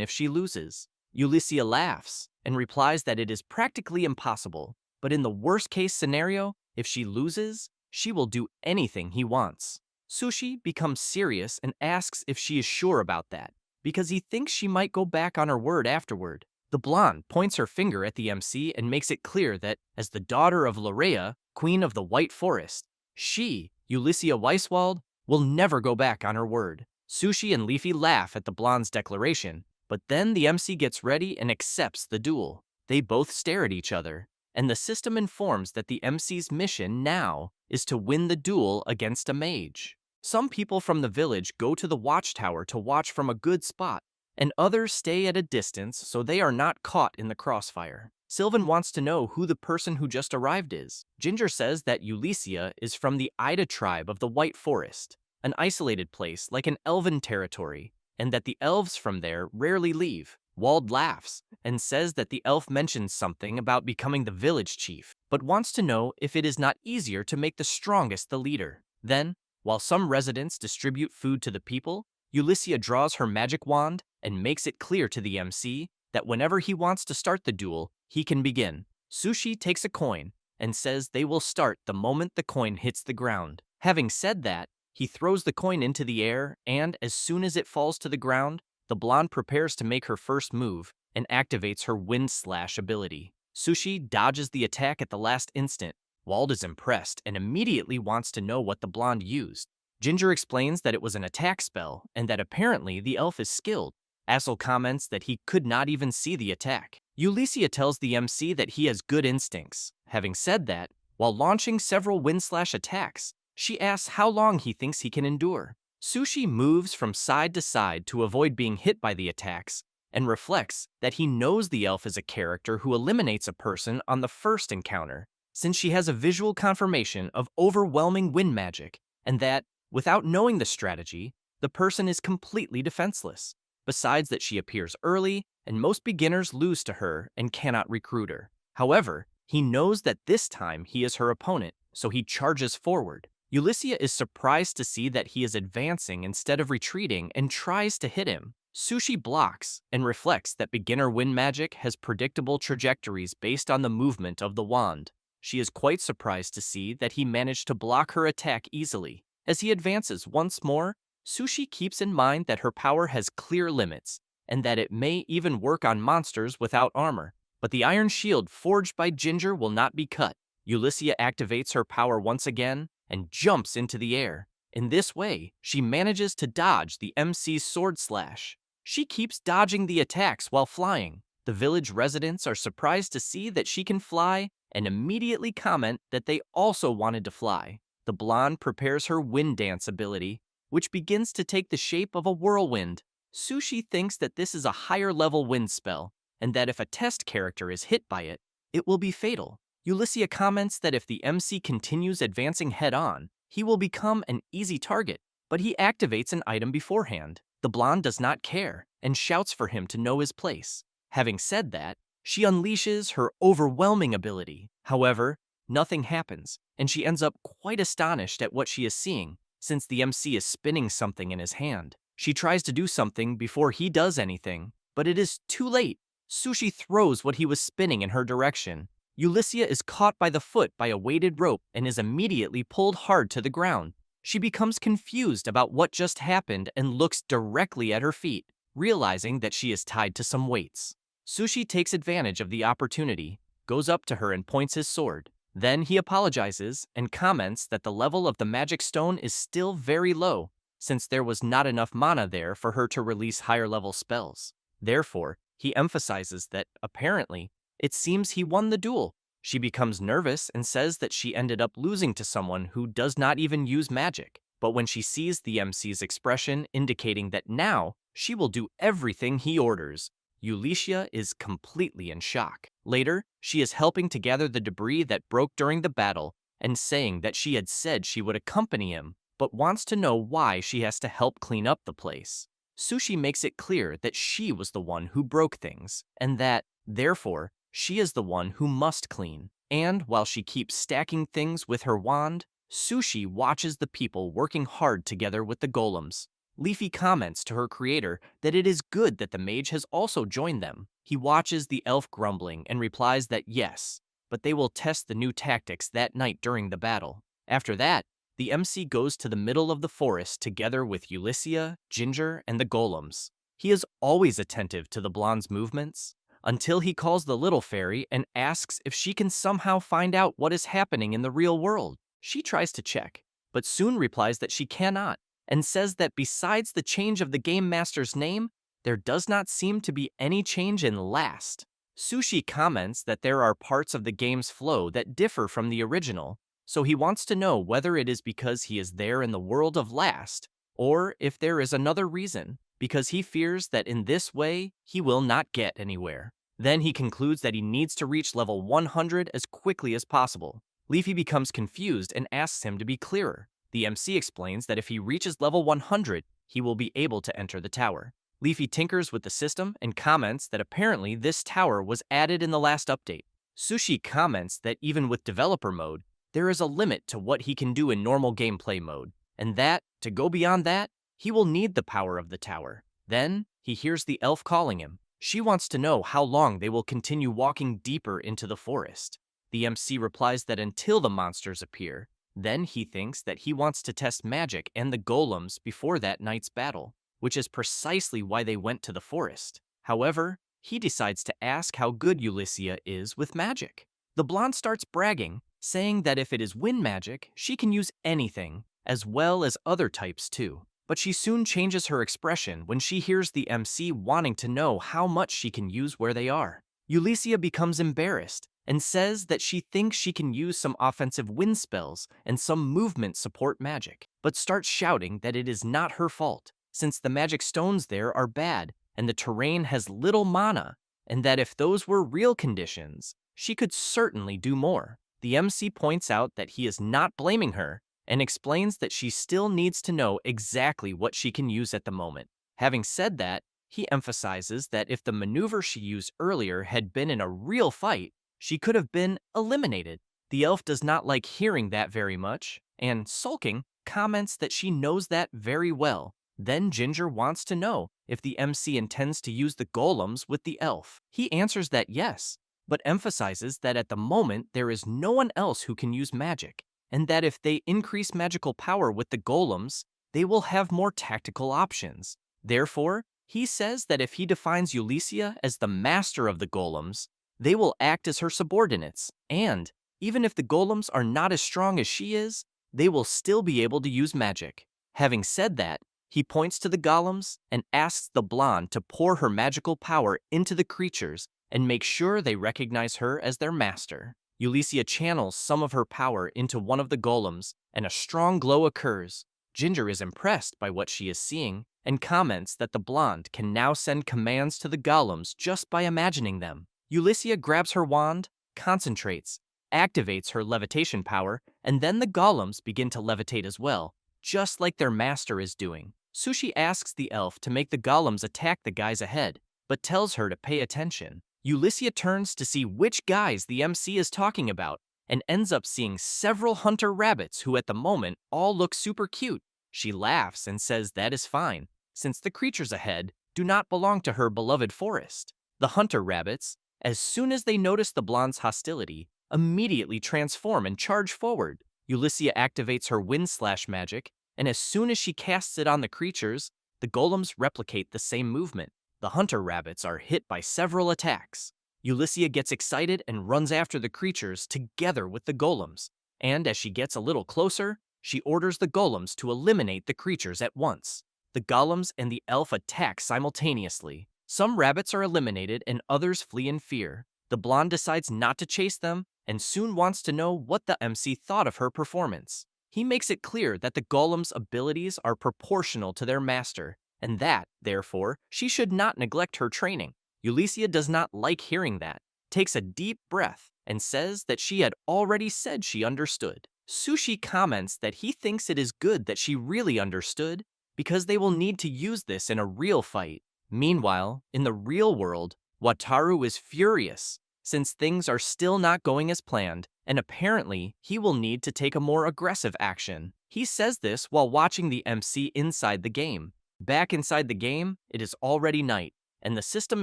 if she loses. Ulissia laughs and replies that it is practically impossible, but in the worst-case scenario, if she loses, she will do anything he wants. Sushi becomes serious and asks if she is sure about that, because he thinks she might go back on her word afterward. The blonde points her finger at the MC and makes it clear that, as the daughter of Lorea, queen of the White Forest, she, Ulissia Weiswald, will never go back on her word. Sushi and Leafy laugh at the blonde's declaration, but then the MC gets ready and accepts the duel. They both stare at each other, and the system informs that the MC's mission now is to win the duel against a mage. Some people from the village go to the watchtower to watch from a good spot, and others stay at a distance so they are not caught in the crossfire. Sylvan wants to know who the person who just arrived is. Ginger says that Ulissia is from the Ida tribe of the White Forest, an isolated place like an elven territory, and that the elves from there rarely leave. Wald laughs and says that the elf mentions something about becoming the village chief, but wants to know if it is not easier to make the strongest the leader. Then, while some residents distribute food to the people, Ulissia draws her magic wand and makes it clear to the MC that whenever he wants to start the duel, he can begin. Sushi takes a coin and says they will start the moment the coin hits the ground. Having said that, he throws the coin into the air, and as soon as it falls to the ground, the blonde prepares to make her first move and activates her Wind Slash ability. Sushi dodges the attack at the last instant. Wald is impressed and immediately wants to know what the blonde used. Ginger explains that it was an attack spell and that apparently the elf is skilled. Asil comments that he could not even see the attack. Ulissia tells the MC that he has good instincts. Having said that, while launching several Wind Slash attacks, she asks how long he thinks he can endure. Sushi moves from side to side to avoid being hit by the attacks, and reflects that he knows the elf is a character who eliminates a person on the first encounter, since she has a visual confirmation of overwhelming wind magic, and that, without knowing the strategy, the person is completely defenseless. besides that she appears early, and most beginners lose to her and cannot recruit her. However, he knows that this time he is her opponent, so he charges forward. Ulissia is surprised to see that he is advancing instead of retreating and tries to hit him. Sushi blocks and reflects that beginner wind magic has predictable trajectories based on the movement of the wand. She is quite surprised to see that he managed to block her attack easily. As he advances once more, Sushi keeps in mind that her power has clear limits, and that it may even work on monsters without armor. But the iron shield forged by Ginger will not be cut. Ulissia activates her power once again and jumps into the air. In this way, she manages to dodge the MC's sword slash. She keeps dodging the attacks while flying. The village residents are surprised to see that she can fly and immediately comment that they also wanted to fly. The blonde prepares her wind dance ability, which begins to take the shape of a whirlwind. Sushi thinks that this is a higher level wind spell, and that if a test character is hit by it, it will be fatal. Ulissia comments that if the MC continues advancing head-on, he will become an easy target, but he activates an item beforehand. The blonde does not care and shouts for him to know his place. Having said that, she unleashes her overwhelming ability. However, nothing happens, and she ends up quite astonished at what she is seeing, since the MC is spinning something in his hand. She tries to do something before he does anything, but it is too late. Sushi throws what he was spinning in her direction. Ulissia is caught by the foot by a weighted rope and is immediately pulled hard to the ground. She becomes confused about what just happened and looks directly at her feet, realizing that she is tied to some weights. Sushi takes advantage of the opportunity, goes up to her and points his sword. Then he apologizes and comments that the level of the magic stone is still very low, since there was not enough mana there for her to release higher level spells. Therefore, he emphasizes that, apparently, it seems he won the duel. She becomes nervous and says that she ended up losing to someone who does not even use magic. But when she sees the MC's expression indicating that now she will do everything he orders, Ulissia is completely in shock. Later, she is helping to gather the debris that broke during the battle and saying that she had said she would accompany him, but wants to know why she has to help clean up the place. Sushi makes it clear that she was the one who broke things, and that, therefore, she is the one who must clean. And while she keeps stacking things with her wand, Sushi watches the people working hard together with the golems. Leafy comments to her creator that it is good that the mage has also joined them. He watches the elf grumbling and replies that yes, but they will test the new tactics that night during the battle. After that, the MC goes to the middle of the forest together with Ulissia, Ginger, and the golems. He is always attentive to the blonde's movements, until he calls the little fairy and asks if she can somehow find out what is happening in the real world. She tries to check, but soon replies that she cannot, and says that besides the change of the game master's name, there does not seem to be any change in last. Sushi comments that there are parts of the game's flow that differ from the original, so he wants to know whether it is because he is there in the world of last, or if there is another reason, because he fears that in this way, he will not get anywhere. Then he concludes that he needs to reach level 100 as quickly as possible. Leafy becomes confused and asks him to be clearer. The MC explains that if he reaches level 100, he will be able to enter the tower. Leafy tinkers with the system and comments that apparently this tower was added in the last update. Sushi comments that even with developer mode, there is a limit to what he can do in normal gameplay mode, and that, to go beyond that, he will need the power of the tower. Then, he hears the elf calling him. She wants to know how long they will continue walking deeper into the forest. The MC replies that until the monsters appear. Then he thinks that he wants to test magic and the golems before that night's battle, which is precisely why they went to the forest. However, he decides to ask how good Ulissia is with magic. The blonde starts bragging, saying that if it is wind magic, she can use anything, as well as other types too. But she soon changes her expression when she hears the MC wanting to know how much she can use where they are. Ulissia becomes embarrassed and says that she thinks she can use some offensive wind spells and some movement support magic, but starts shouting that it is not her fault, since the magic stones there are bad and the terrain has little mana, and that if those were real conditions, she could certainly do more. The MC points out that he is not blaming her and explains that she still needs to know exactly what she can use at the moment. Having said that, He emphasizes that if the maneuver she used earlier had been in a real fight, she could have been eliminated. The elf does not like hearing that very much, and sulking, comments that she knows that very well. Then Ginger wants to know if the MC intends to use the golems with the elf. He answers that yes, but emphasizes that at the moment there is no one else who can use magic, and that if they increase magical power with the golems, they will have more tactical options. Therefore, he says that if he defines Ulissia as the master of the golems, they will act as her subordinates, and even if the golems are not as strong as she is, they will still be able to use magic. Having said that, he points to the golems and asks the blonde to pour her magical power into the creatures and make sure they recognize her as their master. Ulissia channels some of her power into one of the golems, and a strong glow occurs. Ginger is impressed by what she is seeing and comments that the blonde can now send commands to the golems just by imagining them. Ulissia grabs her wand, concentrates, activates her levitation power, and then the golems begin to levitate as well, just like their master is doing. Sushi asks the elf to make the golems attack the guys ahead, but tells her to pay attention. Ulissia turns to see which guys the MC is talking about, and ends up seeing several hunter rabbits who at the moment all look super cute. She laughs and says that is fine, since the creatures ahead do not belong to her beloved forest. The hunter rabbits, as soon as they notice the blonde's hostility, immediately transform and charge forward. Ulissia activates her wind slash magic, and as soon as she casts it on the creatures, the golems replicate the same movement. The hunter rabbits are hit by several attacks. Ulissia gets excited and runs after the creatures together with the golems, and as she gets a little closer, she orders the golems to eliminate the creatures at once. The golems and the elf attack simultaneously. Some rabbits are eliminated and others flee in fear. The blonde decides not to chase them and soon wants to know what the MC thought of her performance. He makes it clear that the golem's abilities are proportional to their master, and that, therefore, she should not neglect her training. Ulissia does not like hearing that, takes a deep breath, and says that she had already said she understood. Sushi comments that he thinks it is good that she really understood, because they will need to use this in a real fight. Meanwhile, in the real world, Wataru is furious, since things are still not going as planned, and apparently he will need to take a more aggressive action. He says this while watching the MC inside the game. Back inside the game, it is already night, and the system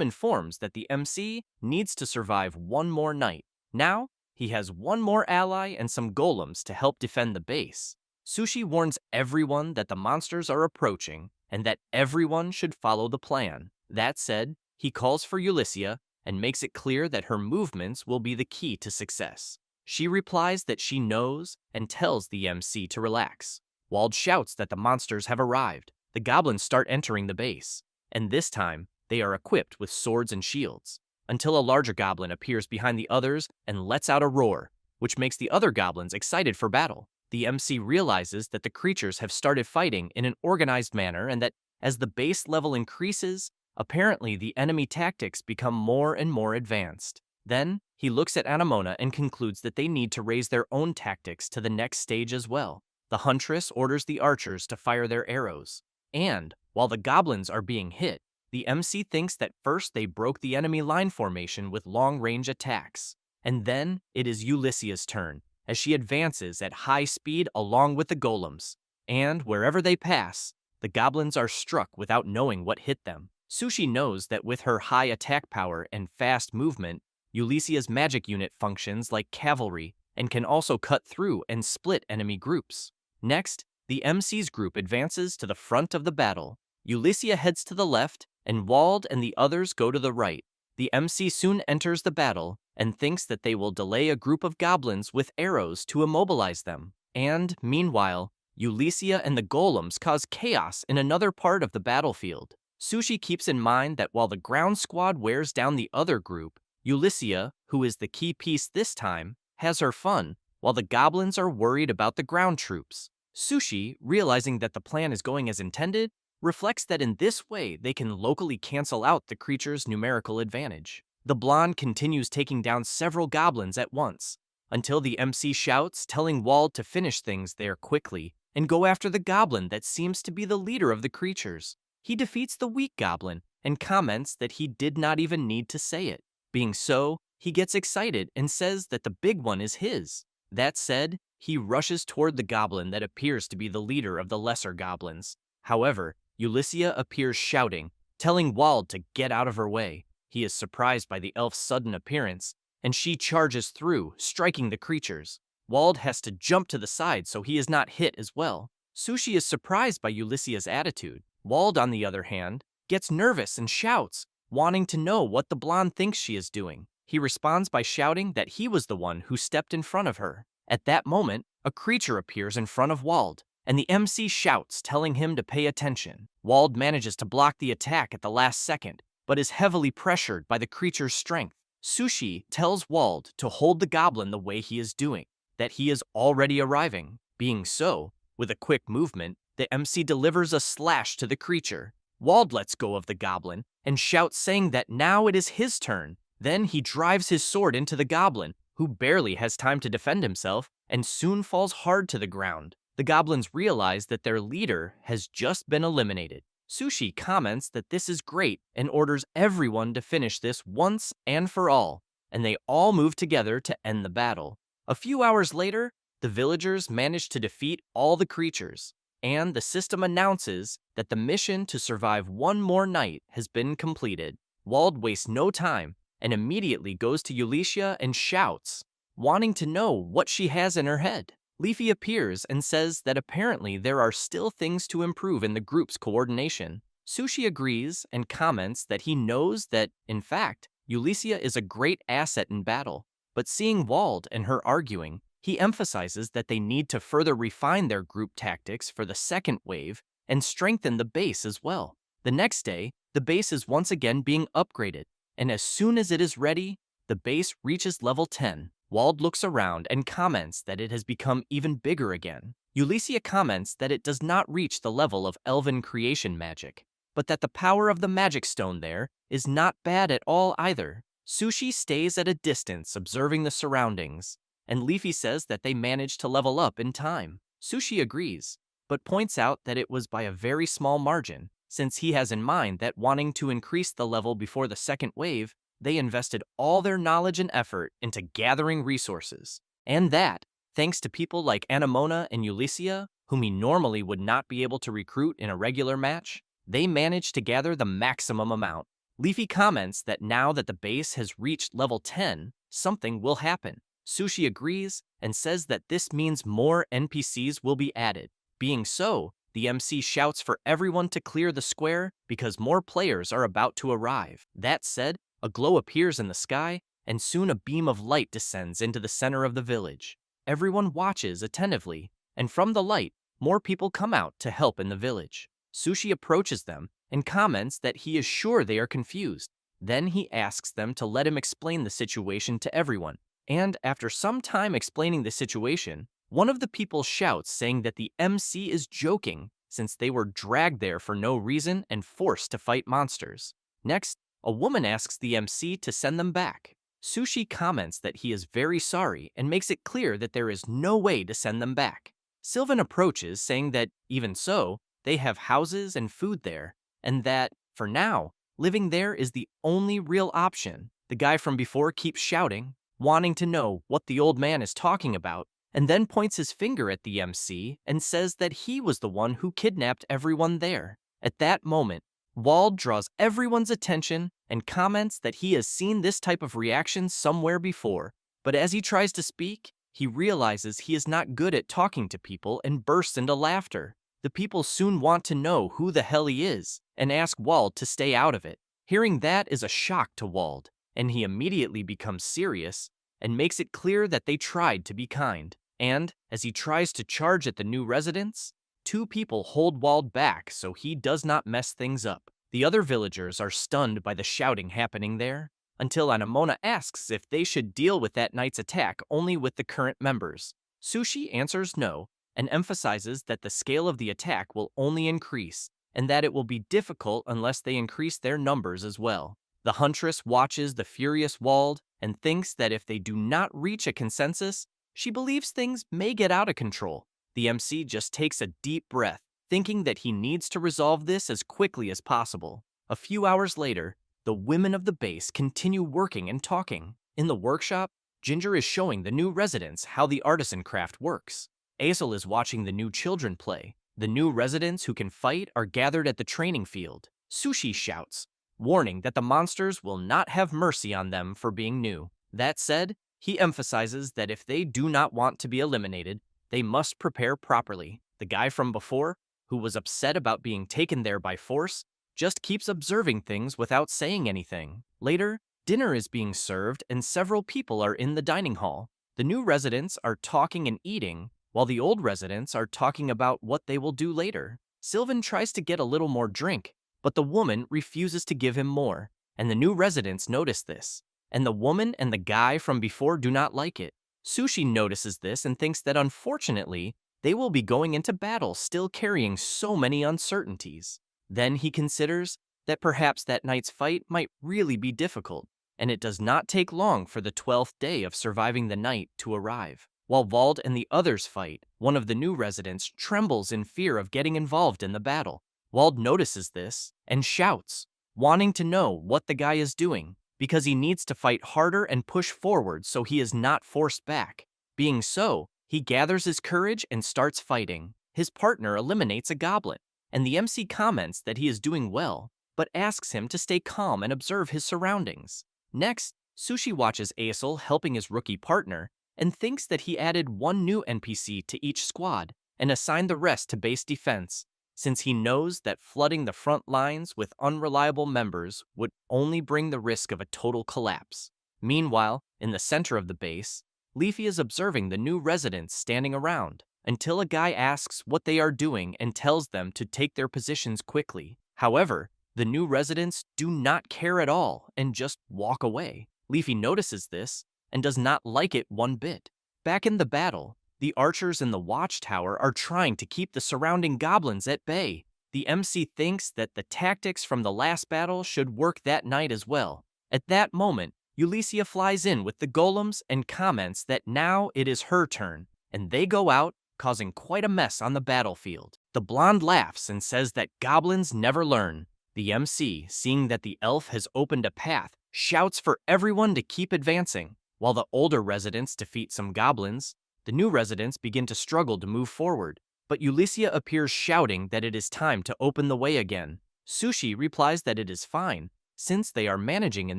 informs that the MC needs to survive one more night. Now, he has one more ally and some golems to help defend the base. Sushi warns everyone that the monsters are approaching, and that everyone should follow the plan. That said, he calls for Ulissia and makes it clear that her movements will be the key to success. She replies that she knows and tells the MC to relax. Wald shouts that the monsters have arrived. The goblins start entering the base, and this time, they are equipped with swords and shields, until a larger goblin appears behind the others and lets out a roar, which makes the other goblins excited for battle. The MC realizes that the creatures have started fighting in an organized manner and that, as the base level increases, apparently the enemy tactics become more and more advanced. Then, he looks at Anamona and concludes that they need to raise their own tactics to the next stage as well. The huntress orders the archers to fire their arrows. And, while the goblins are being hit, the MC thinks that first they broke the enemy line formation with long-range attacks. And then, it is Ulissia's turn, as she advances at high speed along with the golems. And, wherever they pass, the goblins are struck without knowing what hit them. Sushi knows that with her high attack power and fast movement, Ulissia's magic unit functions like cavalry and can also cut through and split enemy groups. Next, the MC's group advances to the front of the battle. Ulissia heads to the left, and Wald and the others go to the right. The MC soon enters the battle and thinks that they will delay a group of goblins with arrows to immobilize them. And, meanwhile, Ulissia and the golems cause chaos in another part of the battlefield. Sushi keeps in mind that while the ground squad wears down the other group, Ulissia, who is the key piece this time, has her fun, while the goblins are worried about the ground troops. Sushi, realizing that the plan is going as intended, reflects that in this way they can locally cancel out the creature's numerical advantage. The blonde continues taking down several goblins at once, until the MC shouts, telling Wald to finish things there quickly and go after the goblin that seems to be the leader of the creatures. He defeats the weak goblin and comments that he did not even need to say it. Being so, he gets excited and says that the big one is his. That said, he rushes toward the goblin that appears to be the leader of the lesser goblins. However, Ulissia appears shouting, telling Wald to get out of her way. He is surprised by the elf's sudden appearance, and she charges through, striking the creatures. Wald has to jump to the side so he is not hit as well. Sushi is surprised by Ulissia's attitude. Wald, on the other hand, gets nervous and shouts, wanting to know what the blonde thinks she is doing. He responds by shouting that he was the one who stepped in front of her. At that moment, a creature appears in front of Wald, and the MC shouts, telling him to pay attention. Wald manages to block the attack at the last second, but is heavily pressured by the creature's strength. Sushi tells Wald to hold the goblin the way he is doing, that he is already arriving. Being so, with a quick movement, the MC delivers a slash to the creature. Wald lets go of the goblin and shouts, saying that now it is his turn. Then he drives his sword into the goblin, who barely has time to defend himself and soon falls hard to the ground. The goblins realize that their leader has just been eliminated. Sushi comments that this is great and orders everyone to finish this once and for all, and they all move together to end the battle. A few hours later, the villagers manage to defeat all the creatures, and the system announces that the mission to survive one more night has been completed. Wald wastes no time and immediately goes to Ulissia and shouts, wanting to know what she has in her head. Leafy appears and says that apparently there are still things to improve in the group's coordination. Sushi agrees and comments that he knows that, in fact, Ulissia is a great asset in battle, but seeing Wald and her arguing, he emphasizes that they need to further refine their group tactics for the second wave and strengthen the base as well. The next day, the base is once again being upgraded, and as soon as it is ready, the base reaches level 10. Wald looks around and comments that it has become even bigger again. Ulissia comments that it does not reach the level of elven creation magic, but that the power of the magic stone there is not bad at all either. Sushi stays at a distance observing the surroundings, and Leafy says that they managed to level up in time. Sushi agrees, but points out that it was by a very small margin, since he has in mind that wanting to increase the level before the second wave, they invested all their knowledge and effort into gathering resources. And that, thanks to people like Anamona and Ulissia, whom he normally would not be able to recruit in a regular match, they managed to gather the maximum amount. Leafy comments that now that the base has reached level 10, something will happen. Sushi agrees and says that this means more NPCs will be added. Being so, the MC shouts for everyone to clear the square because more players are about to arrive. That said, a glow appears in the sky, and soon a beam of light descends into the center of the village. Everyone watches attentively, and from the light, more people come out to help in the village. Sushi approaches them and comments that he is sure they are confused. Then he asks them to let him explain the situation to everyone. And after some time explaining the situation, one of the people shouts, saying that the MC is joking since they were dragged there for no reason and forced to fight monsters. Next, a woman asks the MC to send them back. Sushi comments that he is very sorry and makes it clear that there is no way to send them back. Sylvan approaches, saying that, even so, they have houses and food there, and that, for now, living there is the only real option. The guy from before keeps shouting, wanting to know what the old man is talking about, and then points his finger at the MC and says that he was the one who kidnapped everyone there. At that moment, Wald draws everyone's attention and comments that he has seen this type of reaction somewhere before, but as he tries to speak, he realizes he is not good at talking to people and bursts into laughter. The people soon want to know who the hell he is and ask Wald to stay out of it. Hearing that is a shock to Wald, and he immediately becomes serious and makes it clear that they tried to be kind. And, as he tries to charge at the new residents, two people hold Wald back so he does not mess things up. The other villagers are stunned by the shouting happening there, until Anamona asks if they should deal with that night's attack only with the current members. Sushi answers no, and emphasizes that the scale of the attack will only increase, and that it will be difficult unless they increase their numbers as well. The huntress watches the furious Wald and thinks that if they do not reach a consensus, she believes things may get out of control. The MC just takes a deep breath, thinking that he needs to resolve this as quickly as possible. A few hours later, the women of the base continue working and talking. In the workshop, Ginger is showing the new residents how the artisan craft works. Asil is watching the new children play. The new residents who can fight are gathered at the training field. Sushi shouts, warning that the monsters will not have mercy on them for being new. That said, he emphasizes that if they do not want to be eliminated, they must prepare properly. The guy from before, who was upset about being taken there by force, just keeps observing things without saying anything. Later, dinner is being served and several people are in the dining hall. The new residents are talking and eating, while the old residents are talking about what they will do later. Sylvan tries to get a little more drink, but the woman refuses to give him more, and the new residents notice this. And the woman and the guy from before do not like it. Sushi notices this and thinks that unfortunately, they will be going into battle still carrying so many uncertainties. Then he considers that perhaps that night's fight might really be difficult, and it does not take long for the 12th day of surviving the night to arrive. While Wald and the others fight, one of the new residents trembles in fear of getting involved in the battle. Wald notices this and shouts, wanting to know what the guy is doing, because he needs to fight harder and push forward so he is not forced back. Being so, he gathers his courage and starts fighting. His partner eliminates a goblin, and the MC comments that he is doing well, but asks him to stay calm and observe his surroundings. Next, Sushi watches Asil helping his rookie partner and thinks that he added one new NPC to each squad and assigned the rest to base defense, since he knows that flooding the front lines with unreliable members would only bring the risk of a total collapse. Meanwhile, in the center of the base, Leafy is observing the new residents standing around, until a guy asks what they are doing and tells them to take their positions quickly. However, the new residents do not care at all and just walk away. Leafy notices this and does not like it one bit. Back in the battle, the archers in the watchtower are trying to keep the surrounding goblins at bay. The MC thinks that the tactics from the last battle should work that night as well. At that moment, Ulissia flies in with the golems and comments that now it is her turn, and they go out, causing quite a mess on the battlefield. The blonde laughs and says that goblins never learn. The MC, seeing that the elf has opened a path, shouts for everyone to keep advancing. While the older residents defeat some goblins, the new residents begin to struggle to move forward, but Ulissia appears shouting that it is time to open the way again. Sushi replies that it is fine, since they are managing in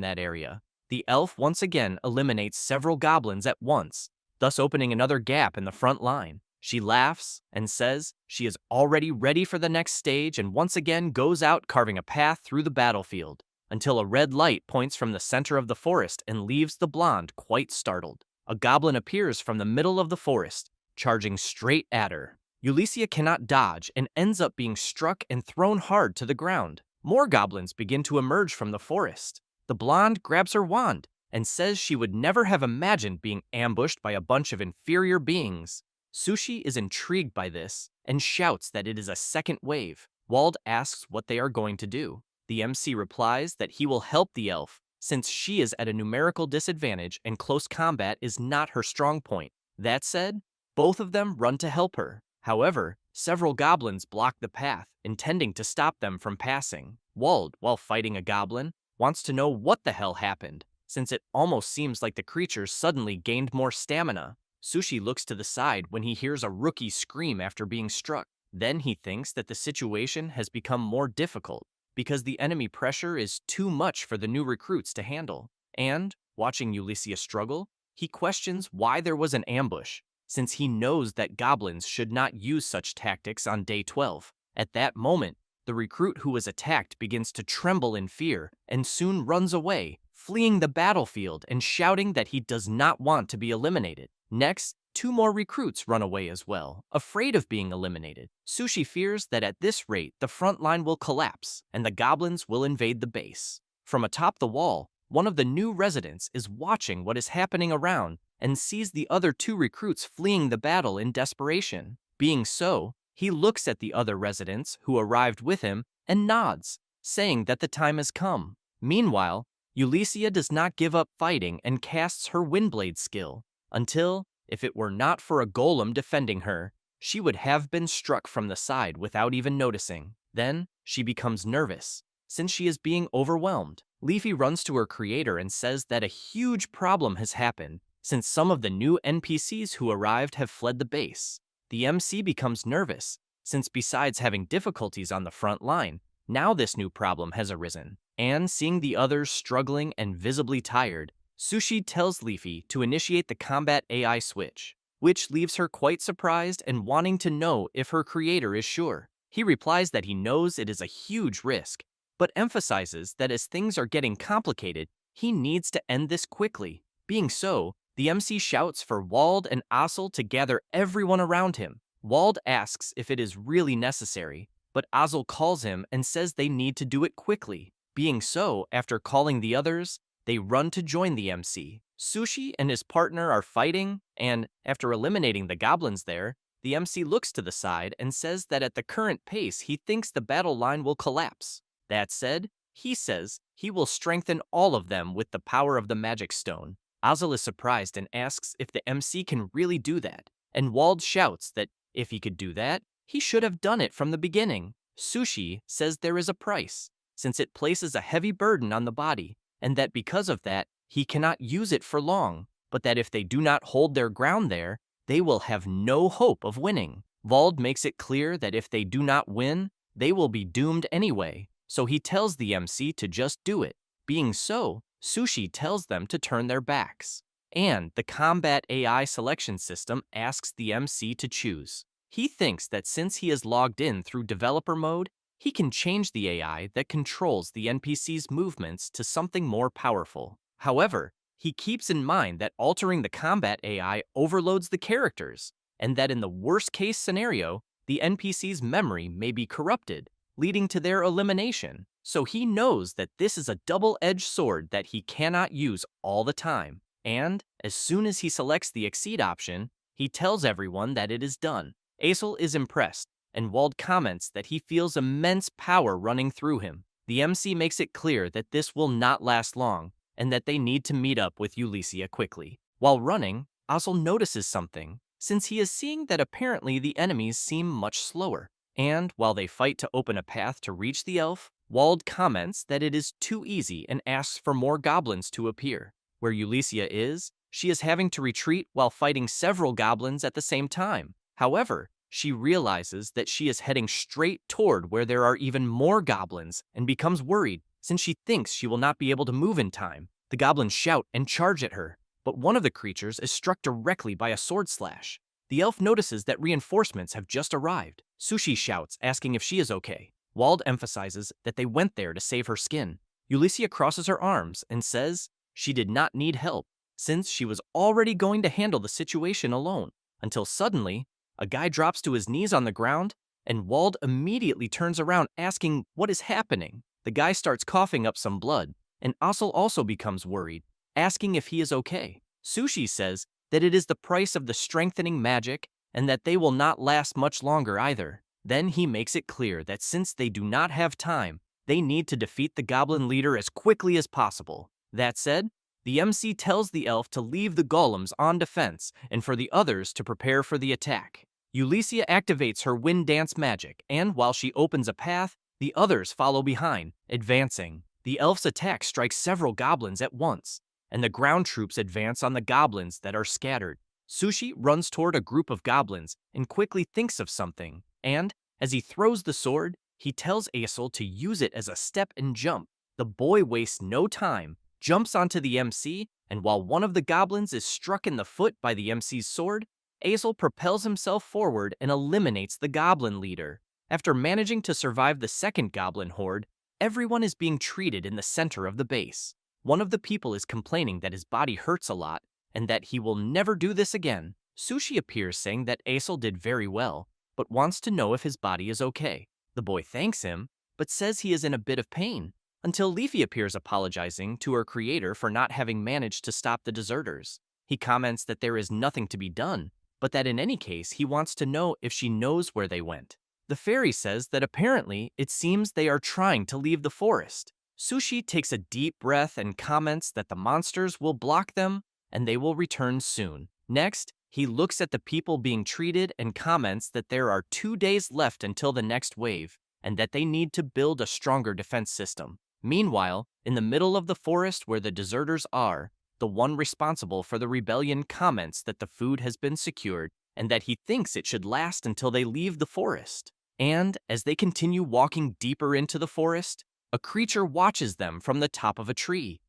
that area. The elf once again eliminates several goblins at once, thus opening another gap in the front line. She laughs and says she is already ready for the next stage and once again goes out carving a path through the battlefield, until a red light points from the center of the forest and leaves the blonde quite startled. A goblin appears from the middle of the forest, charging straight at her. Ulissia cannot dodge and ends up being struck and thrown hard to the ground. More goblins begin to emerge from the forest. The blonde grabs her wand and says she would never have imagined being ambushed by a bunch of inferior beings. Sushi is intrigued by this and shouts that it is a second wave. Wald asks what they are going to do. The MC replies that he will help the elf, since she is at a numerical disadvantage and close combat is not her strong point. That said, both of them run to help her. However, several goblins block the path, intending to stop them from passing. Wald, while fighting a goblin, wants to know what the hell happened, since it almost seems like the creatures suddenly gained more stamina. Sushi looks to the side when he hears a rookie scream after being struck. Then he thinks that the situation has become more difficult, because the enemy pressure is too much for the new recruits to handle. And, watching Ulissia struggle, he questions why there was an ambush, since he knows that goblins should not use such tactics on day 12. At that moment, the recruit who was attacked begins to tremble in fear and soon runs away, fleeing the battlefield and shouting that he does not want to be eliminated. Next, 2 more recruits run away as well, afraid of being eliminated. Sushi fears that at this rate, the front line will collapse and the goblins will invade the base. From atop the wall, one of the new residents is watching what is happening around and sees the other 2 recruits fleeing the battle in desperation. Being so, he looks at the other residents who arrived with him and nods, saying that the time has come. Meanwhile, Ulissia does not give up fighting and casts her Windblade skill, until, if it were not for a golem defending her, she would have been struck from the side without even noticing. Then, she becomes nervous, since she is being overwhelmed. Leafy runs to her creator and says that a huge problem has happened since some of the new NPCs who arrived have fled the base. The MC becomes nervous, since besides having difficulties on the front line, now this new problem has arisen. And seeing the others struggling and visibly tired, Sushi tells Leafy to initiate the combat AI switch, which leaves her quite surprised and wanting to know if her creator is sure. He replies that he knows it is a huge risk, but emphasizes that as things are getting complicated, he needs to end this quickly. Being so, the MC shouts for Wald and Asil to gather everyone around him. Wald asks if it is really necessary, but Asil calls him and says they need to do it quickly. Being so, after calling the others, they run to join the MC. Sushi and his partner are fighting, and after eliminating the goblins there, the MC looks to the side and says that at the current pace he thinks the battle line will collapse. That said, he says he will strengthen all of them with the power of the magic stone. Asil is surprised and asks if the MC can really do that, and Wald shouts that if he could do that, he should have done it from the beginning. Sushi says there is a price, since it places a heavy burden on the body, and that because of that, he cannot use it for long, but that if they do not hold their ground there, they will have no hope of winning. Wald makes it clear that if they do not win, they will be doomed anyway, so he tells the MC to just do it. Being so, Sushi tells them to turn their backs, and the combat AI selection system asks the MC to choose. He thinks that since he is logged in through developer mode, he can change the AI that controls the NPC's movements to something more powerful. However, he keeps in mind that altering the combat AI overloads the characters, and that in the worst-case scenario, the NPC's memory may be corrupted, leading to their elimination. So he knows that this is a double-edged sword that he cannot use all the time. And, as soon as he selects the exceed option, he tells everyone that it is done. Asil is impressed, and Wald comments that he feels immense power running through him. The MC makes it clear that this will not last long, and that they need to meet up with Ulissia quickly. While running, Asil notices something, since he is seeing that apparently the enemies seem much slower. And while they fight to open a path to reach the elf, Wald comments that it is too easy and asks for more goblins to appear. Where Ulissia is, she is having to retreat while fighting several goblins at the same time. However, she realizes that she is heading straight toward where there are even more goblins and becomes worried since she thinks she will not be able to move in time. The goblins shout and charge at her, but one of the creatures is struck directly by a sword slash. The elf notices that reinforcements have just arrived. Sushi shouts, asking if she is okay. Wald emphasizes that they went there to save her skin. Ulissia crosses her arms and says she did not need help, since she was already going to handle the situation alone, until suddenly, a guy drops to his knees on the ground, and Wald immediately turns around asking what is happening. The guy starts coughing up some blood, and Asil also becomes worried, asking if he is okay. Sushi says that it is the price of the strengthening magic and that they will not last much longer either. Then he makes it clear that since they do not have time, they need to defeat the goblin leader as quickly as possible. That said, the MC tells the elf to leave the golems on defense and for the others to prepare for the attack. Ulissia activates her wind dance magic, and while she opens a path, the others follow behind, advancing. The elf's attack strikes several goblins at once, and the ground troops advance on the goblins that are scattered. Sushi runs toward a group of goblins and quickly thinks of something, and, as he throws the sword, he tells Asil to use it as a step and jump. The boy wastes no time, jumps onto the MC, and while one of the goblins is struck in the foot by the MC's sword, Asil propels himself forward and eliminates the goblin leader. After managing to survive the second goblin horde, everyone is being treated in the center of the base. One of the people is complaining that his body hurts a lot and that he will never do this again. Sushi appears saying that Asil did very well, but wants to know if his body is okay. The boy thanks him, but says he is in a bit of pain, until Leafy appears apologizing to her creator for not having managed to stop the deserters. He comments that there is nothing to be done, but that in any case he wants to know if she knows where they went. The fairy says that apparently it seems they are trying to leave the forest. Sushi takes a deep breath and comments that the monsters will block them and they will return soon. Next, he looks at the people being treated and comments that there are 2 days left until the next wave. and that they need to build a stronger defense system. Meanwhile, in the middle of the forest where the deserters are, the one responsible for the rebellion comments that the food has been secured and that he thinks it should last until they leave the forest. And, as they continue walking deeper into the forest, a creature watches them from the top of a tree.